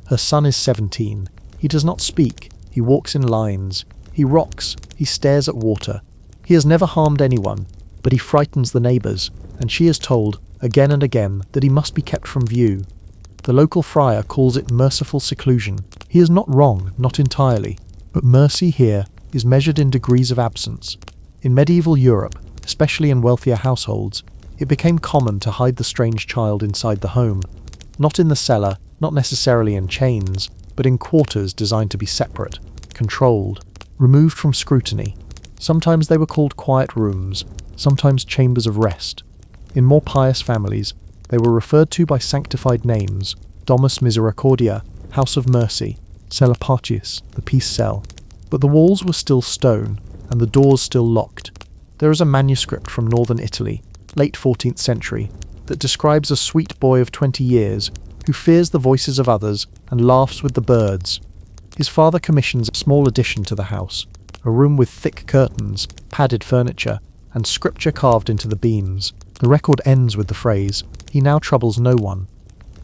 Her son is 17. He does not speak. He walks in lines. He rocks. He stares at water. He has never harmed anyone, but he frightens the neighbours, and she is told, again and again, that he must be kept from view. The local friar calls it merciful seclusion. He is not wrong, not entirely, but mercy here is measured in degrees of absence. In medieval Europe, especially in wealthier households, it became common to hide the strange child inside the home. Not in the cellar, not necessarily in chains, but in quarters designed to be separate, controlled, removed from scrutiny. Sometimes they were called quiet rooms, sometimes chambers of rest. In more pious families, they were referred to by sanctified names: Domus Misericordia, House of Mercy, Cella Pacis, the Peace Cell. But the walls were still stone, and the doors still locked. There is a manuscript from northern Italy, late 14th century, that describes a sweet boy of 20 years who fears the voices of others and laughs with the birds. His father commissions a small addition to the house, a room with thick curtains, padded furniture, and scripture carved into the beams. The record ends with the phrase, "He now troubles no one."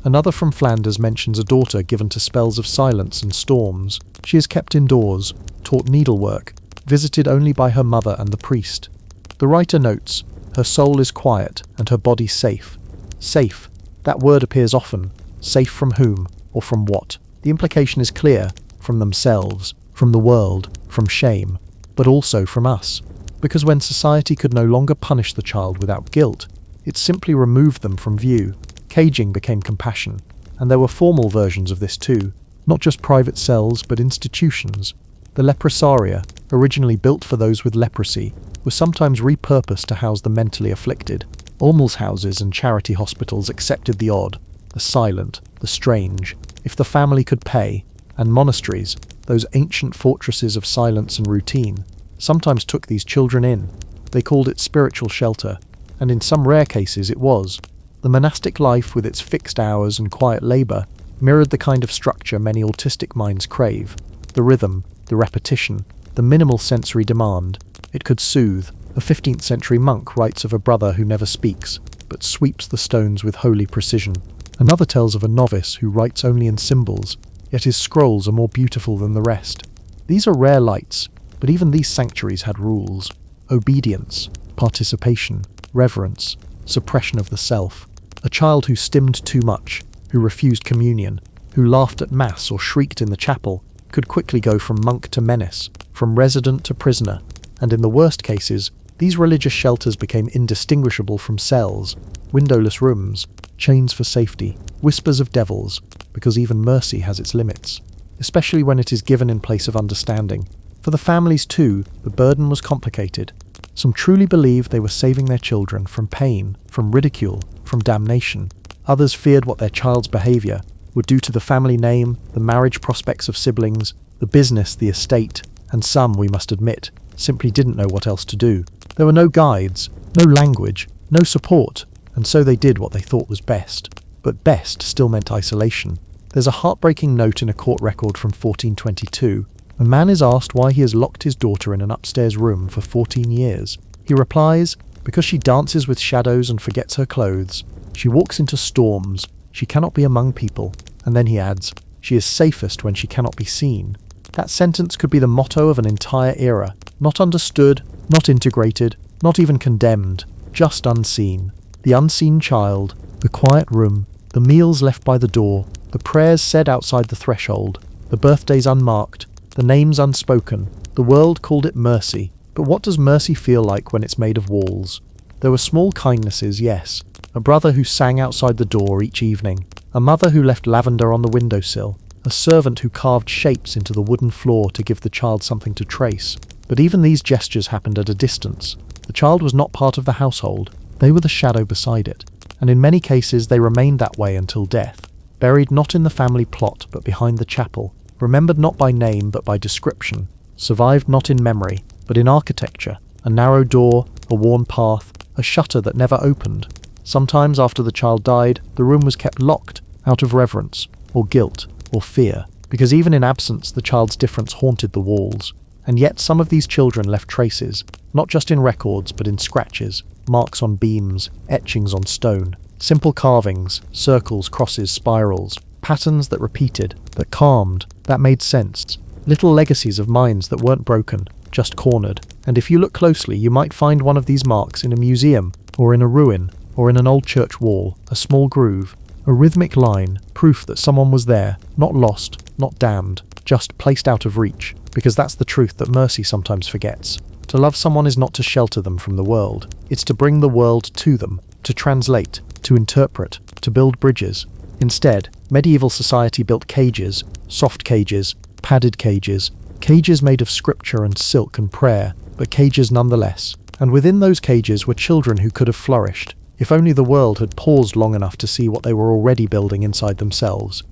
Another from Flanders mentions a daughter given to spells of silence and storms. She is kept indoors, taught needlework, visited only by her mother and the priest. The writer notes, her soul is quiet and her body safe. Safe. That word appears often. Safe from whom, or from what? The implication is clear. From themselves, from the world, from shame, but also from us. Because when society could no longer punish the child without guilt, it simply removed them from view. Caging became compassion, and there were formal versions of this too, not just private cells but institutions. The leprosaria, originally built for those with leprosy, were sometimes repurposed to house the mentally afflicted. Almshouses and charity hospitals accepted the odd, the silent, the strange, if the family could pay, and monasteries, those ancient fortresses of silence and routine, sometimes took these children in. They called it spiritual shelter, and in some rare cases it was. The monastic life, with its fixed hours and quiet labour, mirrored the kind of structure many autistic minds crave. The rhythm, the repetition, the minimal sensory demand. It could soothe. A 15th century monk writes of a brother who never speaks, but sweeps the stones with holy precision. Another tells of a novice who writes only in symbols, yet his scrolls are more beautiful than the rest. These are rare lights, but even these sanctuaries had rules. Obedience, participation, reverence, suppression of the self. A child who stimmed too much, who refused communion, who laughed at mass or shrieked in the chapel, could quickly go from monk to menace, from resident to prisoner, and in the worst cases, these religious shelters became indistinguishable from cells, windowless rooms, chains for safety, whispers of devils, because even mercy has its limits, especially when it is given in place of understanding. For the families too, the burden was complicated. Some truly believed they were saving their children from pain, from ridicule, from damnation. Others feared what their child's behaviour would do to the family name, the marriage prospects of siblings, the business, the estate, and some, we must admit, simply didn't know what else to do. There were no guides, no language, no support, and so they did what they thought was best. But best still meant isolation. There's a heartbreaking note in a court record from 1422. A man is asked why he has locked his daughter in an upstairs room for 14 years. He replies, because she dances with shadows and forgets her clothes. She walks into storms. She cannot be among people. And then he adds, she is safest when she cannot be seen. That sentence could be the motto of an entire era. Not understood, not integrated, not even condemned, just unseen. The unseen child, the quiet room, the meals left by the door, the prayers said outside the threshold, the birthdays unmarked, the names unspoken. The world called it mercy, but what does mercy feel like when it's made of walls? There were small kindnesses, yes. A brother who sang outside the door each evening, a mother who left lavender on the windowsill, a servant who carved shapes into the wooden floor to give the child something to trace. But even these gestures happened at a distance. The child was not part of the household. They were the shadow beside it, and in many cases they remained that way until death, buried not in the family plot but behind the chapel, remembered not by name but by description, survived not in memory but in architecture, a narrow door, a worn path, a shutter that never opened. Sometimes after the child died, the room was kept locked out of reverence, or guilt, or fear, because even in absence the child's difference haunted the walls. And yet some of these children left traces, not just in records but in scratches, marks on beams, etchings on stone, simple carvings, circles, crosses, spirals, patterns that repeated, that calmed, that made sense, little legacies of minds that weren't broken, just cornered. And if you look closely, you might find one of these marks in a museum, or in a ruin, or in an old church wall, a small groove, a rhythmic line, proof that someone was there, not lost, not damned, just placed out of reach, because that's the truth that mercy sometimes forgets. To love someone is not to shelter them from the world, it's to bring the world to them, to translate, to interpret, to build bridges. Instead, medieval society built cages, soft cages, padded cages, cages made of scripture and silk and prayer, but cages nonetheless. And within those cages were children who could have flourished, if only the world had paused long enough to see what they were already building inside themselves.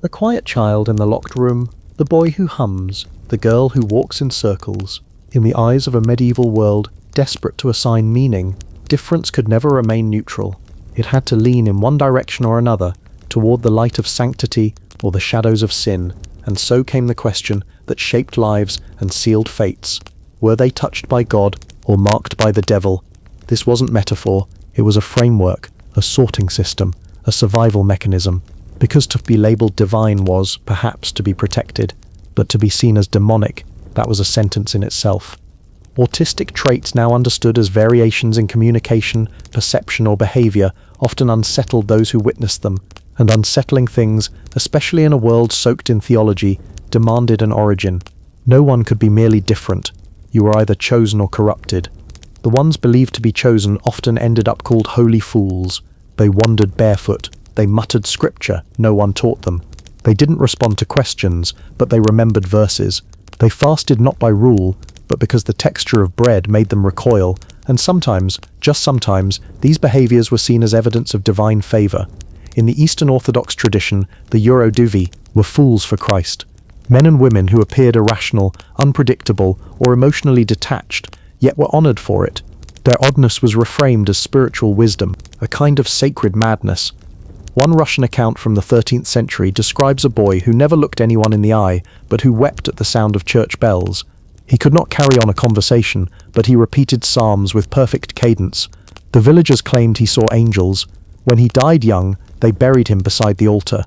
The quiet child in the locked room, the boy who hums, the girl who walks in circles. In the eyes of a medieval world, desperate to assign meaning, difference could never remain neutral. It had to lean in one direction or another, toward the light of sanctity or the shadows of sin, and so came the question that shaped lives and sealed fates. Were they touched by God or marked by the devil? This wasn't metaphor, it was a framework, a sorting system, a survival mechanism, because to be labelled divine was, perhaps, to be protected, but to be seen as demonic, that was a sentence in itself. Autistic traits, now understood as variations in communication, perception or behaviour, often unsettled those who witnessed them, and unsettling things, especially in a world soaked in theology, demanded an origin. No one could be merely different. You were either chosen or corrupted. The ones believed to be chosen often ended up called holy fools. They wandered barefoot. They muttered scripture no one taught them. They didn't respond to questions, but they remembered verses. They fasted not by rule, but because the texture of bread made them recoil, and sometimes, just sometimes, these behaviours were seen as evidence of divine favour. In the Eastern Orthodox tradition, the Euroduvi were fools for Christ. Men and women who appeared irrational, unpredictable, or emotionally detached, yet were honoured for it. Their oddness was reframed as spiritual wisdom, a kind of sacred madness. One Russian account from the 13th century describes a boy who never looked anyone in the eye, but who wept at the sound of church bells. He could not carry on a conversation, but he repeated psalms with perfect cadence. The villagers claimed he saw angels. When he died young, they buried him beside the altar.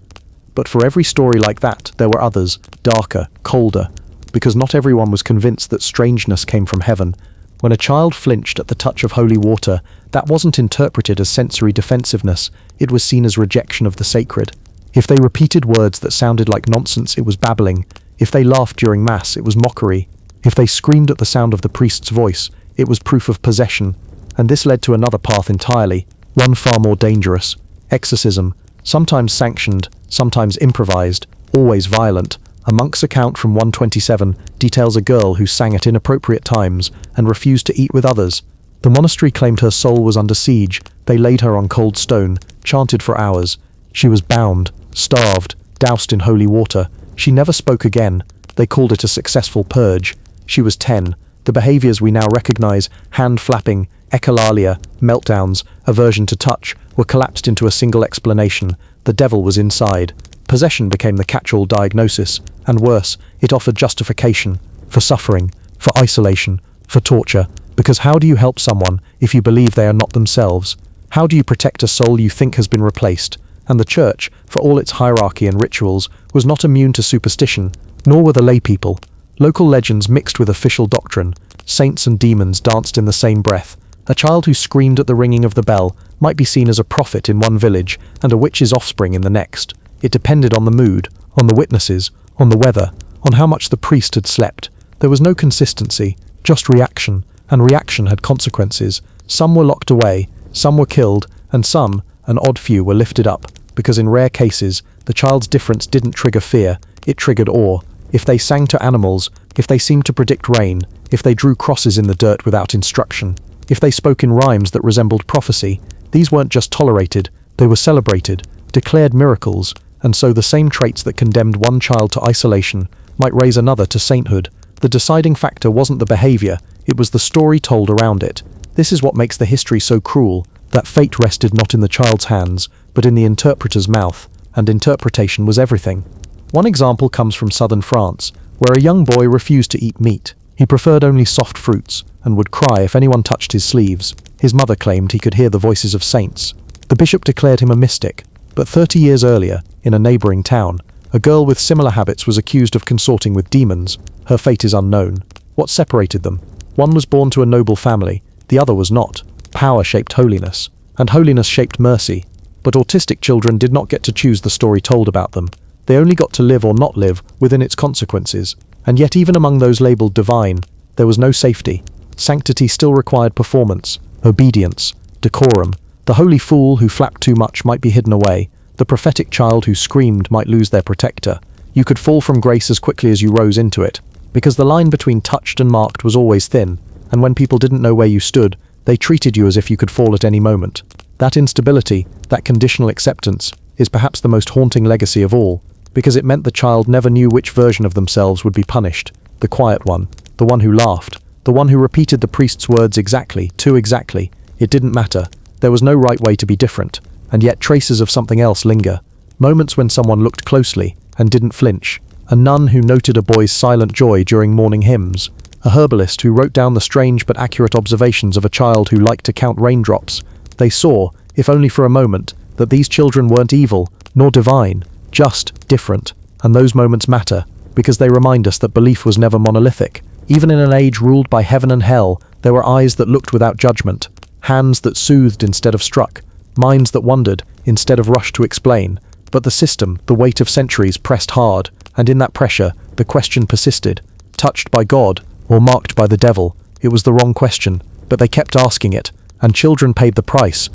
But for every story like that, there were others, darker, colder, because not everyone was convinced that strangeness came from heaven. When a child flinched at the touch of holy water, that wasn't interpreted as sensory defensiveness, it was seen as rejection of the sacred. If they repeated words that sounded like nonsense, it was babbling. If they laughed during Mass, it was mockery. If they screamed at the sound of the priest's voice, it was proof of possession. And this led to another path entirely, one far more dangerous: exorcism, sometimes sanctioned, sometimes improvised, always violent. A monk's account from 127 details a girl who sang at inappropriate times and refused to eat with others. The monastery claimed her soul was under siege. They laid her on cold stone, chanted for hours. She was bound, starved, doused in holy water. She never spoke again. They called it a successful purge. She was 10. The behaviours we now recognise, hand flapping, echolalia, meltdowns, aversion to touch, were collapsed into a single explanation: the devil was inside. Possession became the catch-all diagnosis, and worse, it offered justification for suffering, for isolation, for torture. Because how do you help someone if you believe they are not themselves? How do you protect a soul you think has been replaced? And the Church, for all its hierarchy and rituals, was not immune to superstition, nor were the lay people. Local legends mixed with official doctrine. Saints and demons danced in the same breath. A child who screamed at the ringing of the bell might be seen as a prophet in one village and a witch's offspring in the next. It depended on the mood, on the witnesses, on the weather, on how much the priest had slept. There was no consistency, just reaction, and reaction had consequences. Some were locked away, some were killed, and some, an odd few, were lifted up, because in rare cases, the child's difference didn't trigger fear, it triggered awe. If they sang to animals, if they seemed to predict rain, if they drew crosses in the dirt without instruction, if they spoke in rhymes that resembled prophecy, these weren't just tolerated, they were celebrated, declared miracles. And so the same traits that condemned one child to isolation might raise another to sainthood. The deciding factor wasn't the behaviour, it was the story told around it. This is what makes the history so cruel, that fate rested not in the child's hands, but in the interpreter's mouth. and interpretation was everything. One example comes from southern France, where a young boy refused to eat meat. He preferred only soft fruits, and would cry if anyone touched his sleeves. His mother claimed he could hear the voices of saints. The bishop declared him a mystic, but 30 years earlier, in a neighboring town, a girl with similar habits was accused of consorting with demons. Her fate is unknown. What separated them? One was born to a noble family, the other was not. Power shaped holiness, and holiness shaped mercy. But autistic children did not get to choose the story told about them. They only got to live or not live within its consequences. And yet even among those labelled divine, there was no safety. Sanctity still required performance, obedience, decorum. The holy fool who flapped too much might be hidden away. The prophetic child who screamed might lose their protector. You could fall from grace as quickly as you rose into it, because the line between touched and marked was always thin, and when people didn't know where you stood, they treated you as if you could fall at any moment. That instability, that conditional acceptance, is perhaps the most haunting legacy of all, because it meant the child never knew which version of themselves would be punished. The quiet one, the one who laughed, the one who repeated the priest's words exactly, too exactly. It didn't matter. There was no right way to be different, and yet traces of something else linger. Moments when someone looked closely and didn't flinch. A nun who noted a boy's silent joy during morning hymns. A herbalist who wrote down the strange but accurate observations of a child who liked to count raindrops. They saw, if only for a moment, that these children weren't evil, nor divine, just different. And those moments matter, because they remind us that belief was never monolithic. Even in an age ruled by heaven and hell, there were eyes that looked without judgment, hands that soothed instead of struck, minds that wondered instead of rushed to explain. But the system, the weight of centuries, pressed hard, and in that pressure, the question persisted. Touched by God, or marked by the devil, it was the wrong question, but they kept asking it, and children paid the price.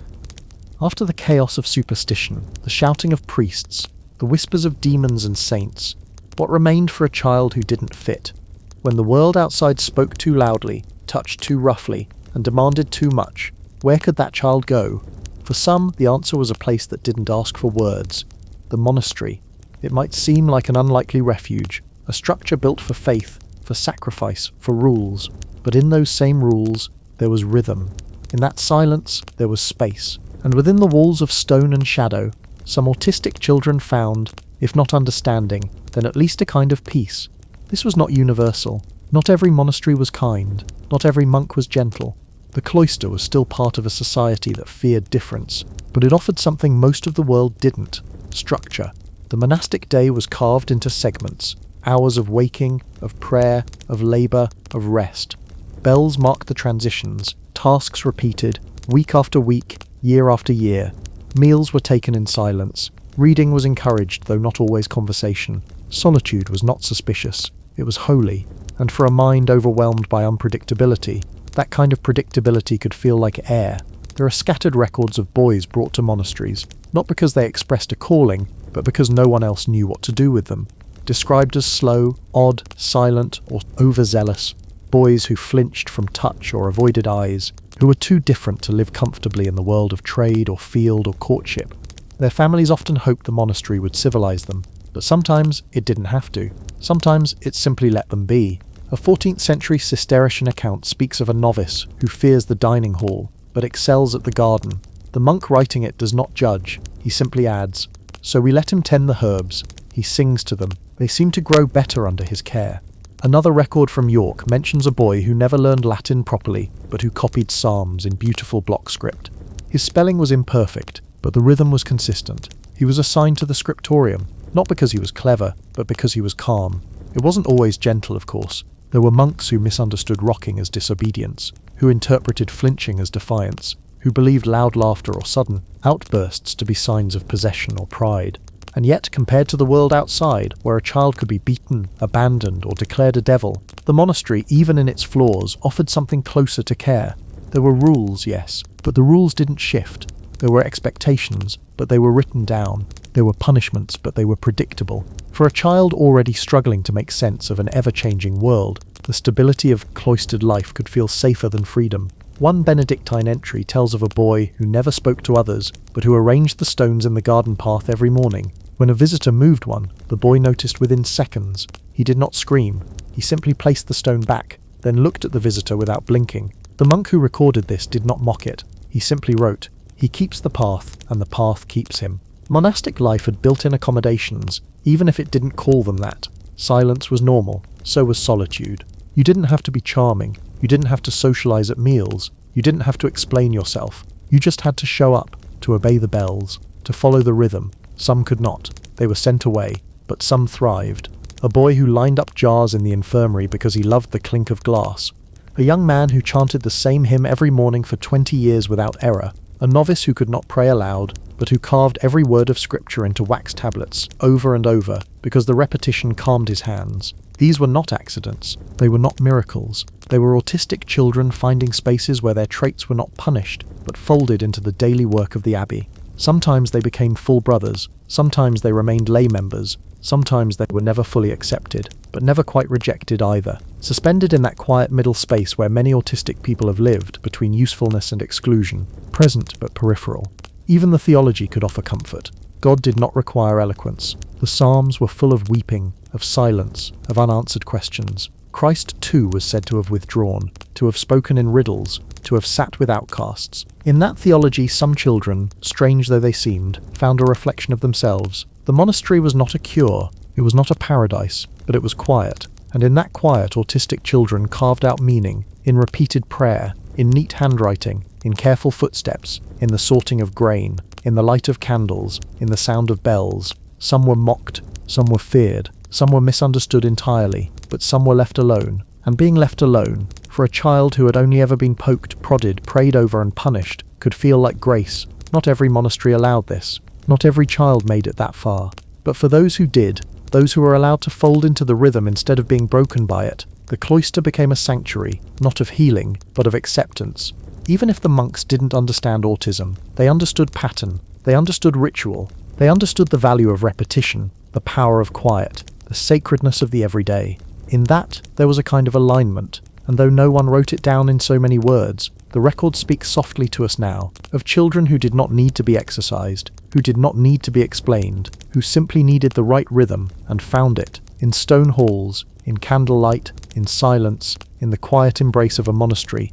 After the chaos of superstition, the shouting of priests, the whispers of demons and saints, what remained for a child who didn't fit? When the world outside spoke too loudly, touched too roughly, and demanded too much, where could that child go? For some, the answer was a place that didn't ask for words. The monastery. It might seem like an unlikely refuge, a structure built for faith, for sacrifice, for rules. But in those same rules, there was rhythm. In that silence, there was space. And within the walls of stone and shadow, some autistic children found, if not understanding, then at least a kind of peace. This was not universal. Not every monastery was kind. Not every monk was gentle. The cloister was still part of a society that feared difference, but it offered something most of the world didn't: structure. The monastic day was carved into segments, hours of waking, of prayer, of labour, of rest. Bells marked the transitions, tasks repeated, week after week, year after year. Meals were taken in silence. Reading was encouraged, though not always conversation. Solitude was not suspicious. It was holy, and for a mind overwhelmed by unpredictability, that kind of predictability could feel like air. There are scattered records of boys brought to monasteries, not because they expressed a calling, but because no one else knew what to do with them. Described as slow, odd, silent, or overzealous. Boys who flinched from touch or avoided eyes, who were too different to live comfortably in the world of trade or field or courtship. Their families often hoped the monastery would civilize them, but sometimes it didn't have to. Sometimes it simply let them be. A 14th century Cistercian account speaks of a novice who fears the dining hall, but excels at the garden. The monk writing it does not judge, he simply adds, "So we let him tend the herbs. He sings to them. They seem to grow better under his care." Another record from York mentions a boy who never learned Latin properly, but who copied psalms in beautiful block script. His spelling was imperfect, but the rhythm was consistent. He was assigned to the scriptorium, not because he was clever, but because he was calm. It wasn't always gentle, of course. There were monks who misunderstood rocking as disobedience, who interpreted flinching as defiance, who believed loud laughter or sudden outbursts to be signs of possession or pride. And yet, compared to the world outside, where a child could be beaten, abandoned, or declared a devil, the monastery, even in its flaws, offered something closer to care. There were rules, yes, but the rules didn't shift. There were expectations, but they were written down. There were punishments, but they were predictable. For a child already struggling to make sense of an ever-changing world, the stability of cloistered life could feel safer than freedom. One Benedictine entry tells of a boy who never spoke to others, but who arranged the stones in the garden path every morning. When a visitor moved one, the boy noticed within seconds. He did not scream. He simply placed the stone back, then looked at the visitor without blinking. The monk who recorded this did not mock it. He simply wrote, "He keeps the path, and the path keeps him." Monastic life had built-in accommodations, even if it didn't call them that. Silence was normal, so was solitude. You didn't have to be charming, you didn't have to socialize at meals, you didn't have to explain yourself. You just had to show up, to obey the bells, to follow the rhythm. Some could not. They were sent away, but some thrived. A boy who lined up jars in the infirmary because he loved the clink of glass. A young man who chanted the same hymn every morning for 20 years without error. A novice who could not pray aloud, but who carved every word of scripture into wax tablets, over and over, because the repetition calmed his hands. These were not accidents. They were not miracles. They were autistic children finding spaces where their traits were not punished, but folded into the daily work of the abbey. Sometimes they became full brothers. Sometimes they remained lay members. Sometimes they were never fully accepted, but never quite rejected either. Suspended in that quiet middle space where many autistic people have lived, between usefulness and exclusion, present but peripheral. Even the theology could offer comfort. God did not require eloquence. The Psalms were full of weeping, of silence, of unanswered questions. Christ too was said to have withdrawn, to have spoken in riddles, to have sat with outcasts. In that theology, some children, strange though they seemed, found a reflection of themselves. The monastery was not a cure, it was not a paradise, but it was quiet. And in that quiet, autistic children carved out meaning, in repeated prayer, in neat handwriting, in careful footsteps, in the sorting of grain, in the light of candles, in the sound of bells. Some were mocked, some were feared, some were misunderstood entirely, but some were left alone. And being left alone, for a child who had only ever been poked, prodded, prayed over and punished, could feel like grace. Not every monastery allowed this. Not every child made it that far. But for those who did, those who were allowed to fold into the rhythm instead of being broken by it, the cloister became a sanctuary, not of healing, but of acceptance. Even if the monks didn't understand autism, they understood pattern, they understood ritual, they understood the value of repetition, the power of quiet, the sacredness of the everyday. In that, there was a kind of alignment, and though no one wrote it down in so many words, the record speaks softly to us now, of children who did not need to be exercised, who did not need to be explained, who simply needed the right rhythm and found it, in stone halls, in candlelight, in silence, in the quiet embrace of a monastery.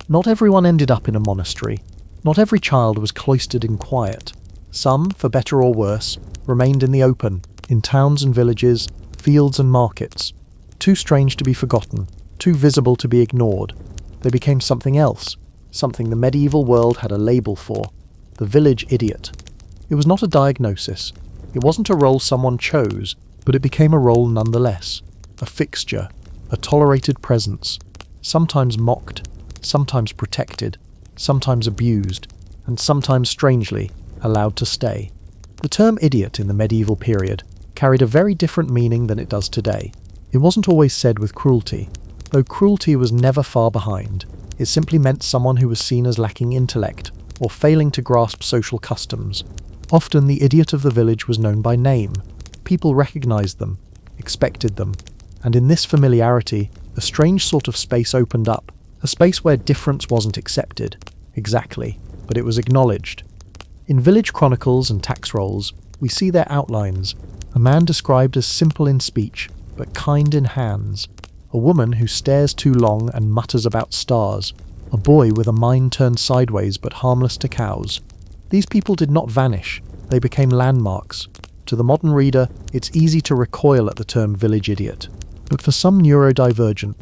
Not everyone ended up in a monastery. Not every child was cloistered in quiet. Some, for better or worse, remained in the open, in towns and villages, fields and markets. Too strange to be forgotten, too visible to be ignored. They became something else, something the medieval world had a label for, the village idiot. It was not a diagnosis. It wasn't a role someone chose, but it became a role nonetheless. A fixture, a tolerated presence, sometimes mocked, sometimes protected, sometimes abused, and sometimes, strangely, allowed to stay. The term idiot in the medieval period carried a very different meaning than it does today. It wasn't always said with cruelty, though cruelty was never far behind. It simply meant someone who was seen as lacking intellect, or failing to grasp social customs. Often the idiot of the village was known by name. People recognized them, expected them, and in this familiarity, a strange sort of space opened up, a space where difference wasn't accepted, exactly, but it was acknowledged. In village chronicles and tax rolls, we see their outlines, a man described as simple in speech, but kind in hands, a woman who stares too long and mutters about stars, a boy with a mind turned sideways but harmless to cows. These people did not vanish, they became landmarks. To the modern reader, it's easy to recoil at the term village idiot. But for some neurodivergent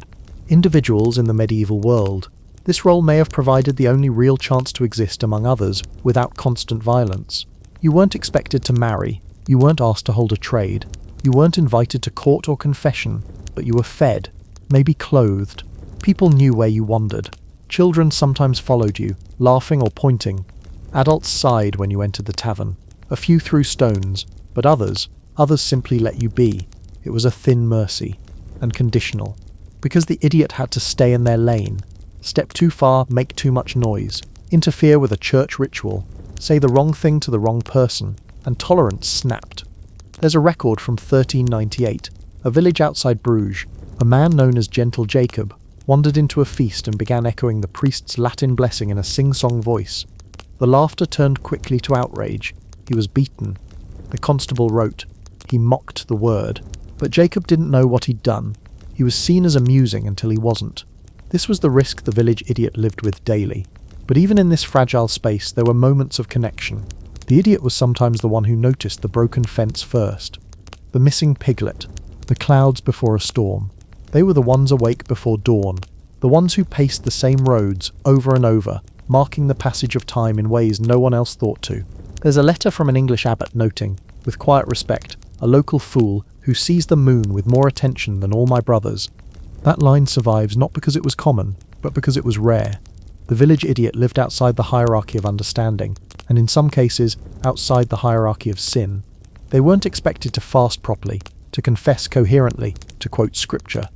individuals in the medieval world, this role may have provided the only real chance to exist among others without constant violence. You weren't expected to marry, you weren't asked to hold a trade, you weren't invited to court or confession, but you were fed, maybe clothed. People knew where you wandered. Children sometimes followed you, laughing or pointing. Adults sighed when you entered the tavern. A few threw stones, but others simply let you be. It was a thin mercy, and conditional. Because the idiot had to stay in their lane, step too far, make too much noise, interfere with a church ritual, say the wrong thing to the wrong person, and tolerance snapped. There's a record from 1398, a village outside Bruges. A man known as Gentle Jacob wandered into a feast and began echoing the priest's Latin blessing in a sing-song voice. The laughter turned quickly to outrage. He was beaten. The constable wrote, he mocked the word. But Jacob didn't know what he'd done. He was seen as amusing until he wasn't. This was the risk the village idiot lived with daily. But even in this fragile space, there were moments of connection. The idiot was sometimes the one who noticed the broken fence first, the missing piglet, the clouds before a storm. They were the ones awake before dawn, the ones who paced the same roads over and over, marking the passage of time in ways no one else thought to. There's a letter from an English abbot noting, with quiet respect, a local fool who sees the moon with more attention than all my brothers. That line survives not because it was common, but because it was rare. The village idiot lived outside the hierarchy of understanding, and in some cases, outside the hierarchy of sin. They weren't expected to fast properly, to confess coherently, to quote scripture.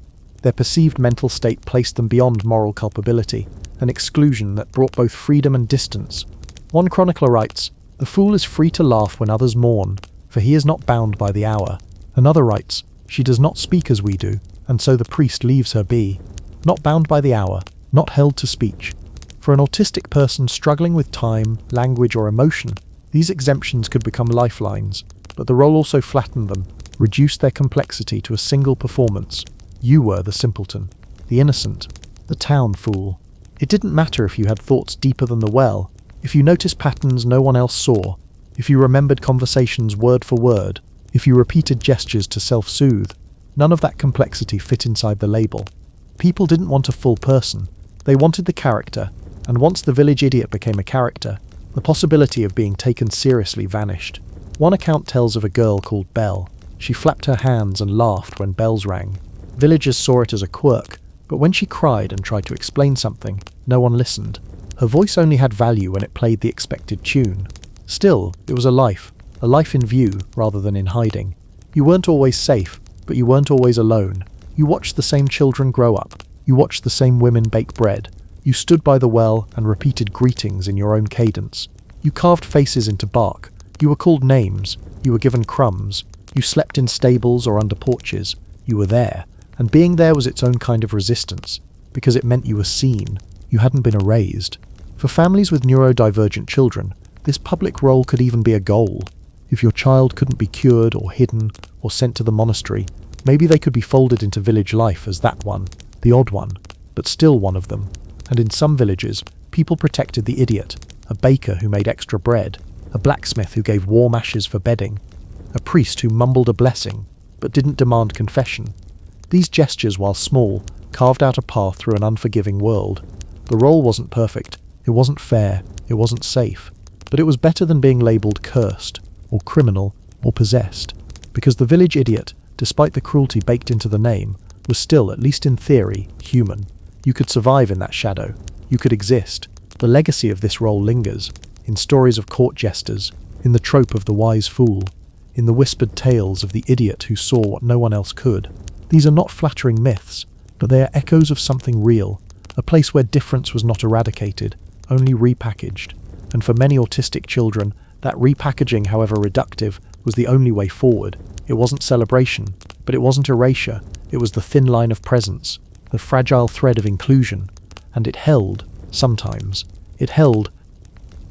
Their perceived mental state placed them beyond moral culpability, an exclusion that brought both freedom and distance. One chronicler writes, "The fool is free to laugh when others mourn, for he is not bound by the hour." Another writes, "She does not speak as we do, and so the priest leaves her be. Not bound by the hour, not held to speech." For an autistic person struggling with time, language, or emotion, these exemptions could become lifelines, but the role also flattened them, reduced their complexity to a single performance. You were the simpleton, the innocent, the town fool. It didn't matter if you had thoughts deeper than the well, if you noticed patterns no one else saw, if you remembered conversations word for word, if you repeated gestures to self-soothe. None of that complexity fit inside the label. People didn't want a full person, they wanted the character, and once the village idiot became a character, the possibility of being taken seriously vanished. One account tells of a girl called Belle. She flapped her hands and laughed when bells rang. Villagers saw it as a quirk, but when she cried and tried to explain something, no one listened. Her voice only had value when it played the expected tune. Still, it was a life in view rather than in hiding. You weren't always safe, but you weren't always alone. You watched the same children grow up. You watched the same women bake bread. You stood by the well and repeated greetings in your own cadence. You carved faces into bark. You were called names. You were given crumbs. You slept in stables or under porches. You were there. And being there was its own kind of resistance, because it meant you were seen. You hadn't been erased. For families with neurodivergent children, this public role could even be a goal. If your child couldn't be cured or hidden or sent to the monastery, maybe they could be folded into village life as that one, the odd one, but still one of them. And in some villages, people protected the idiot, a baker who made extra bread, a blacksmith who gave warm ashes for bedding, a priest who mumbled a blessing, but didn't demand confession. These gestures, while small, carved out a path through an unforgiving world. The role wasn't perfect, it wasn't fair, it wasn't safe, but it was better than being labelled cursed, or criminal, or possessed, because the village idiot, despite the cruelty baked into the name, was still, at least in theory, human. You could survive in that shadow. You could exist. The legacy of this role lingers, in stories of court jesters, in the trope of the wise fool, in the whispered tales of the idiot who saw what no one else could. These are not flattering myths, but they are echoes of something real, a place where difference was not eradicated, only repackaged. And for many autistic children, that repackaging, however reductive, was the only way forward. It wasn't celebration, but it wasn't erasure. It was the thin line of presence, the fragile thread of inclusion. And it held, sometimes. It held.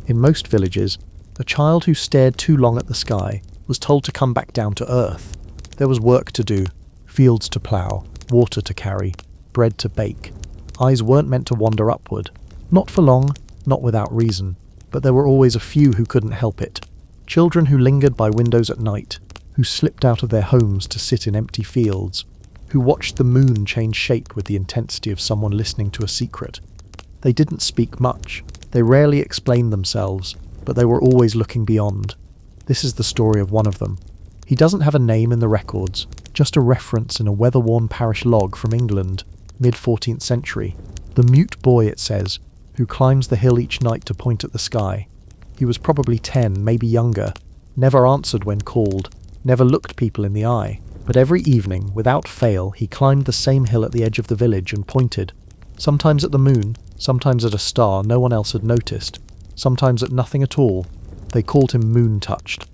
In most villages, a child who stared too long at the sky was told to come back down to earth. There was work to do, fields to plough, water to carry, bread to bake. Eyes weren't meant to wander upward. Not for long, not without reason, but there were always a few who couldn't help it. Children who lingered by windows at night, who slipped out of their homes to sit in empty fields, who watched the moon change shape with the intensity of someone listening to a secret. They didn't speak much, they rarely explained themselves, but they were always looking beyond. This is the story of one of them. He doesn't have a name in the records, just a reference in a weather-worn parish log from England, mid-14th century. The mute boy, it says, who climbs the hill each night to point at the sky. He was probably 10, maybe younger, never answered when called, never looked people in the eye, but every evening, without fail, he climbed the same hill at the edge of the village and pointed, sometimes at the moon, sometimes at a star no one else had noticed, sometimes at nothing at all. They called him moon-touched.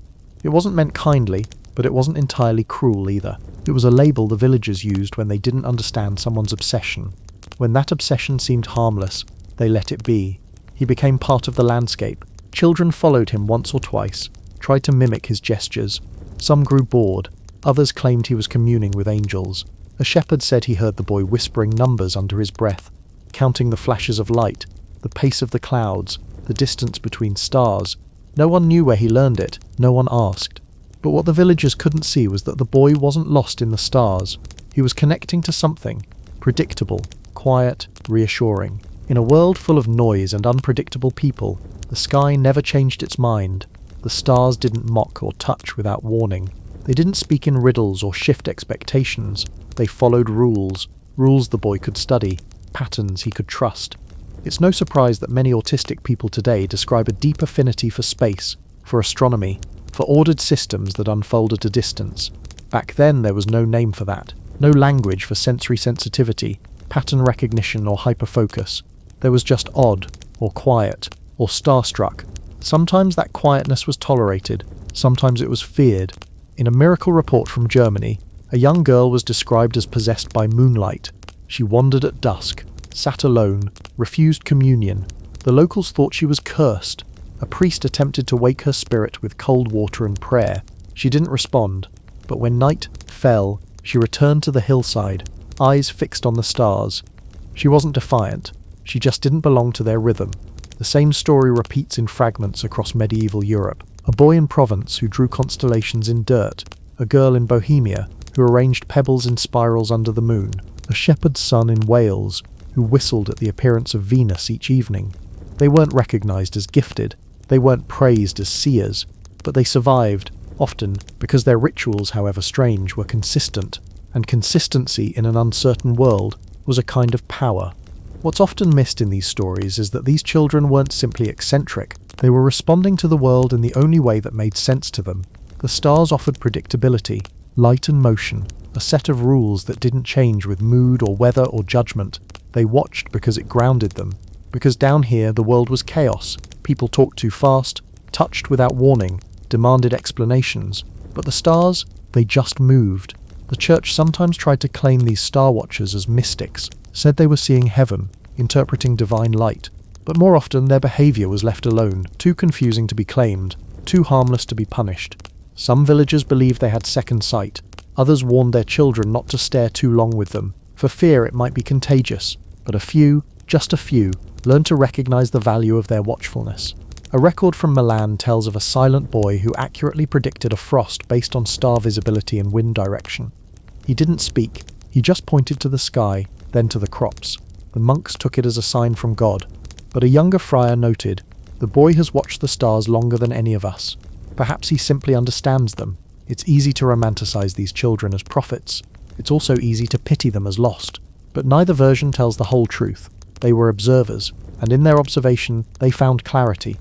It wasn't meant kindly, but it wasn't entirely cruel either. It was a label the villagers used when they didn't understand someone's obsession. When that obsession seemed harmless, they let it be. He became part of the landscape. Children followed him once or twice, tried to mimic his gestures. Some grew bored, others claimed he was communing with angels. A shepherd said he heard the boy whispering numbers under his breath, counting the flashes of light, the pace of the clouds, the distance between stars. No one knew where he learned it, no one asked. But what the villagers couldn't see was that the boy wasn't lost in the stars. He was connecting to something predictable, quiet, reassuring. In a world full of noise and unpredictable people, the sky never changed its mind. The stars didn't mock or touch without warning. They didn't speak in riddles or shift expectations. They followed rules the boy could study, patterns he could trust. It's no surprise that many autistic people today describe a deep affinity for space, for astronomy, for ordered systems that unfold at a distance. Back then there was no name for that, no language for sensory sensitivity, pattern recognition or hyperfocus. There was just odd, or quiet, or starstruck. Sometimes that quietness was tolerated, sometimes it was feared. In a miracle report from Germany, a young girl was described as possessed by moonlight. She wandered at dusk, sat alone, refused communion. The locals thought she was cursed. A priest attempted to wake her spirit with cold water and prayer. She didn't respond, but when night fell, she returned to the hillside, eyes fixed on the stars. She wasn't defiant, she just didn't belong to their rhythm. The same story repeats in fragments across medieval Europe. A boy in Provence who drew constellations in dirt, a girl in Bohemia who arranged pebbles in spirals under the moon, a shepherd's son in Wales who whistled at the appearance of Venus each evening. They weren't recognized as gifted, they weren't praised as seers, but they survived, often because their rituals, however strange, were consistent, and consistency in an uncertain world was a kind of power. What's often missed in these stories is that these children weren't simply eccentric, they were responding to the world in the only way that made sense to them. The stars offered predictability, light and motion, a set of rules that didn't change with mood or weather or judgment. They watched because it grounded them, because down here the world was chaos. People talked too fast, touched without warning, demanded explanations. But the stars, they just moved. The church sometimes tried to claim these star watchers as mystics, said they were seeing heaven, interpreting divine light. But more often their behavior was left alone, too confusing to be claimed, too harmless to be punished. Some villagers believed they had second sight. Others warned their children not to stare too long with them, for fear it might be contagious. But a few, just a few, learned to recognize the value of their watchfulness. A record from Milan tells of a silent boy who accurately predicted a frost based on star visibility and wind direction. He didn't speak, he just pointed to the sky, then to the crops. The monks took it as a sign from God. But a younger friar noted, "The boy has watched the stars longer than any of us. Perhaps he simply understands them. It's easy to romanticize these children as prophets. It's also easy to pity them as lost. But neither version tells the whole truth. They were observers, and in their observation, they found clarity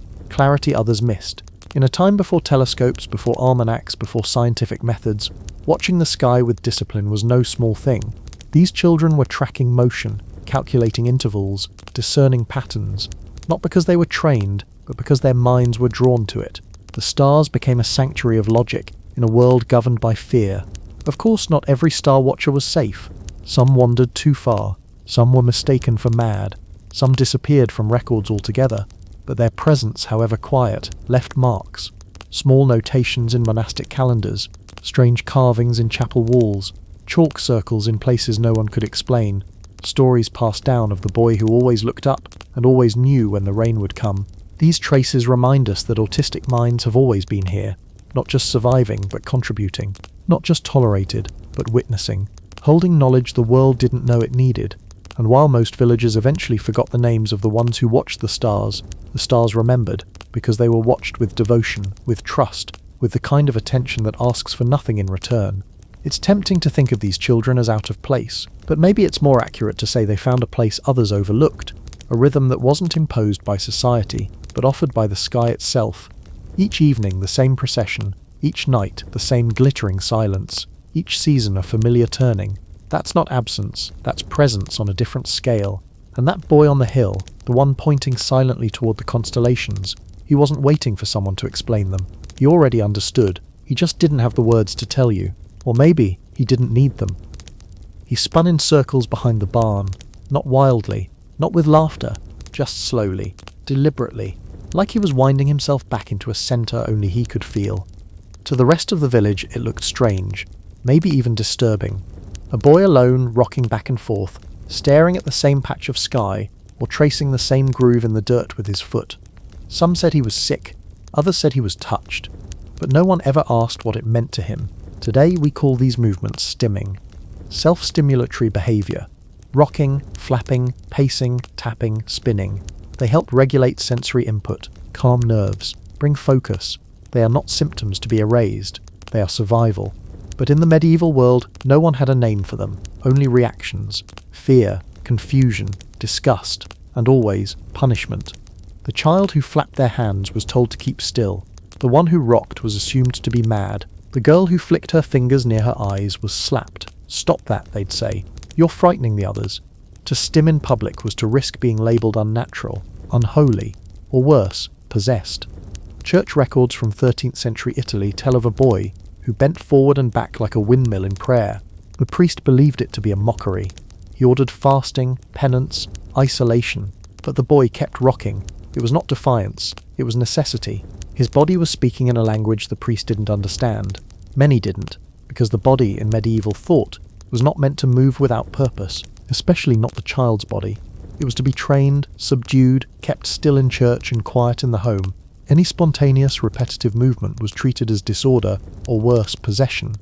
others missed. In a time before telescopes, before almanacs, before scientific methods, watching the sky with discipline was no small thing. These children were tracking motion, calculating intervals, discerning patterns, not because they were trained, but because their minds were drawn to it. The stars became a sanctuary of logic in a world governed by fear. Of course, not every star watcher was safe. Some wandered too far, some were mistaken for mad, some disappeared from records altogether, but their presence, however quiet, left marks. Small notations in monastic calendars, strange carvings in chapel walls, chalk circles in places no one could explain, stories passed down of the boy who always looked up and always knew when the rain would come. These traces remind us that autistic minds have always been here, not just surviving but contributing, not just tolerated but witnessing, holding knowledge the world didn't know it needed. And while most villagers eventually forgot the names of the ones who watched the stars remembered, because they were watched with devotion, with trust, with the kind of attention that asks for nothing in return. It's tempting to think of these children as out of place, but maybe it's more accurate to say they found a place others overlooked, a rhythm that wasn't imposed by society, but offered by the sky itself. Each evening the same procession, each night the same glittering silence, each season a familiar turning. That's not absence, that's presence on a different scale. And that boy on the hill, the one pointing silently toward the constellations, he wasn't waiting for someone to explain them. He already understood, he just didn't have the words to tell you. Or maybe he didn't need them. He spun in circles behind the barn, not wildly, not with laughter, just slowly, deliberately, like he was winding himself back into a center only he could feel. To the rest of the village it looked strange, maybe even disturbing. A boy alone, rocking back and forth, staring at the same patch of sky, or tracing the same groove in the dirt with his foot. Some said he was sick, Others said he was touched, but no one ever asked what it meant to him. Today we call these movements stimming. Self-stimulatory behavior. Rocking, flapping, pacing, tapping, spinning. They help regulate sensory input, calm nerves, bring focus. They are not symptoms to be erased. They are survival. But in the medieval world, no one had a name for them, only reactions. Fear, confusion, disgust, and always punishment. The child who flapped their hands was told to keep still. The one who rocked was assumed to be mad. The girl who flicked her fingers near her eyes was slapped. Stop that, they'd say. You're frightening the others. To stim in public was to risk being labelled unnatural, unholy, or worse, possessed. Church records from 13th century Italy tell of a boy who bent forward and back like a windmill in prayer. The priest believed it to be a mockery. He ordered fasting, penance, isolation, but the boy kept rocking. It was not defiance, it was necessity. His body was speaking in a language the priest didn't understand. Many didn't, because the body in medieval thought was not meant to move without purpose, especially not the child's body. It was to be trained, subdued, kept still in church and quiet in the home. Any spontaneous, repetitive movement was treated as disorder, or worse, possession.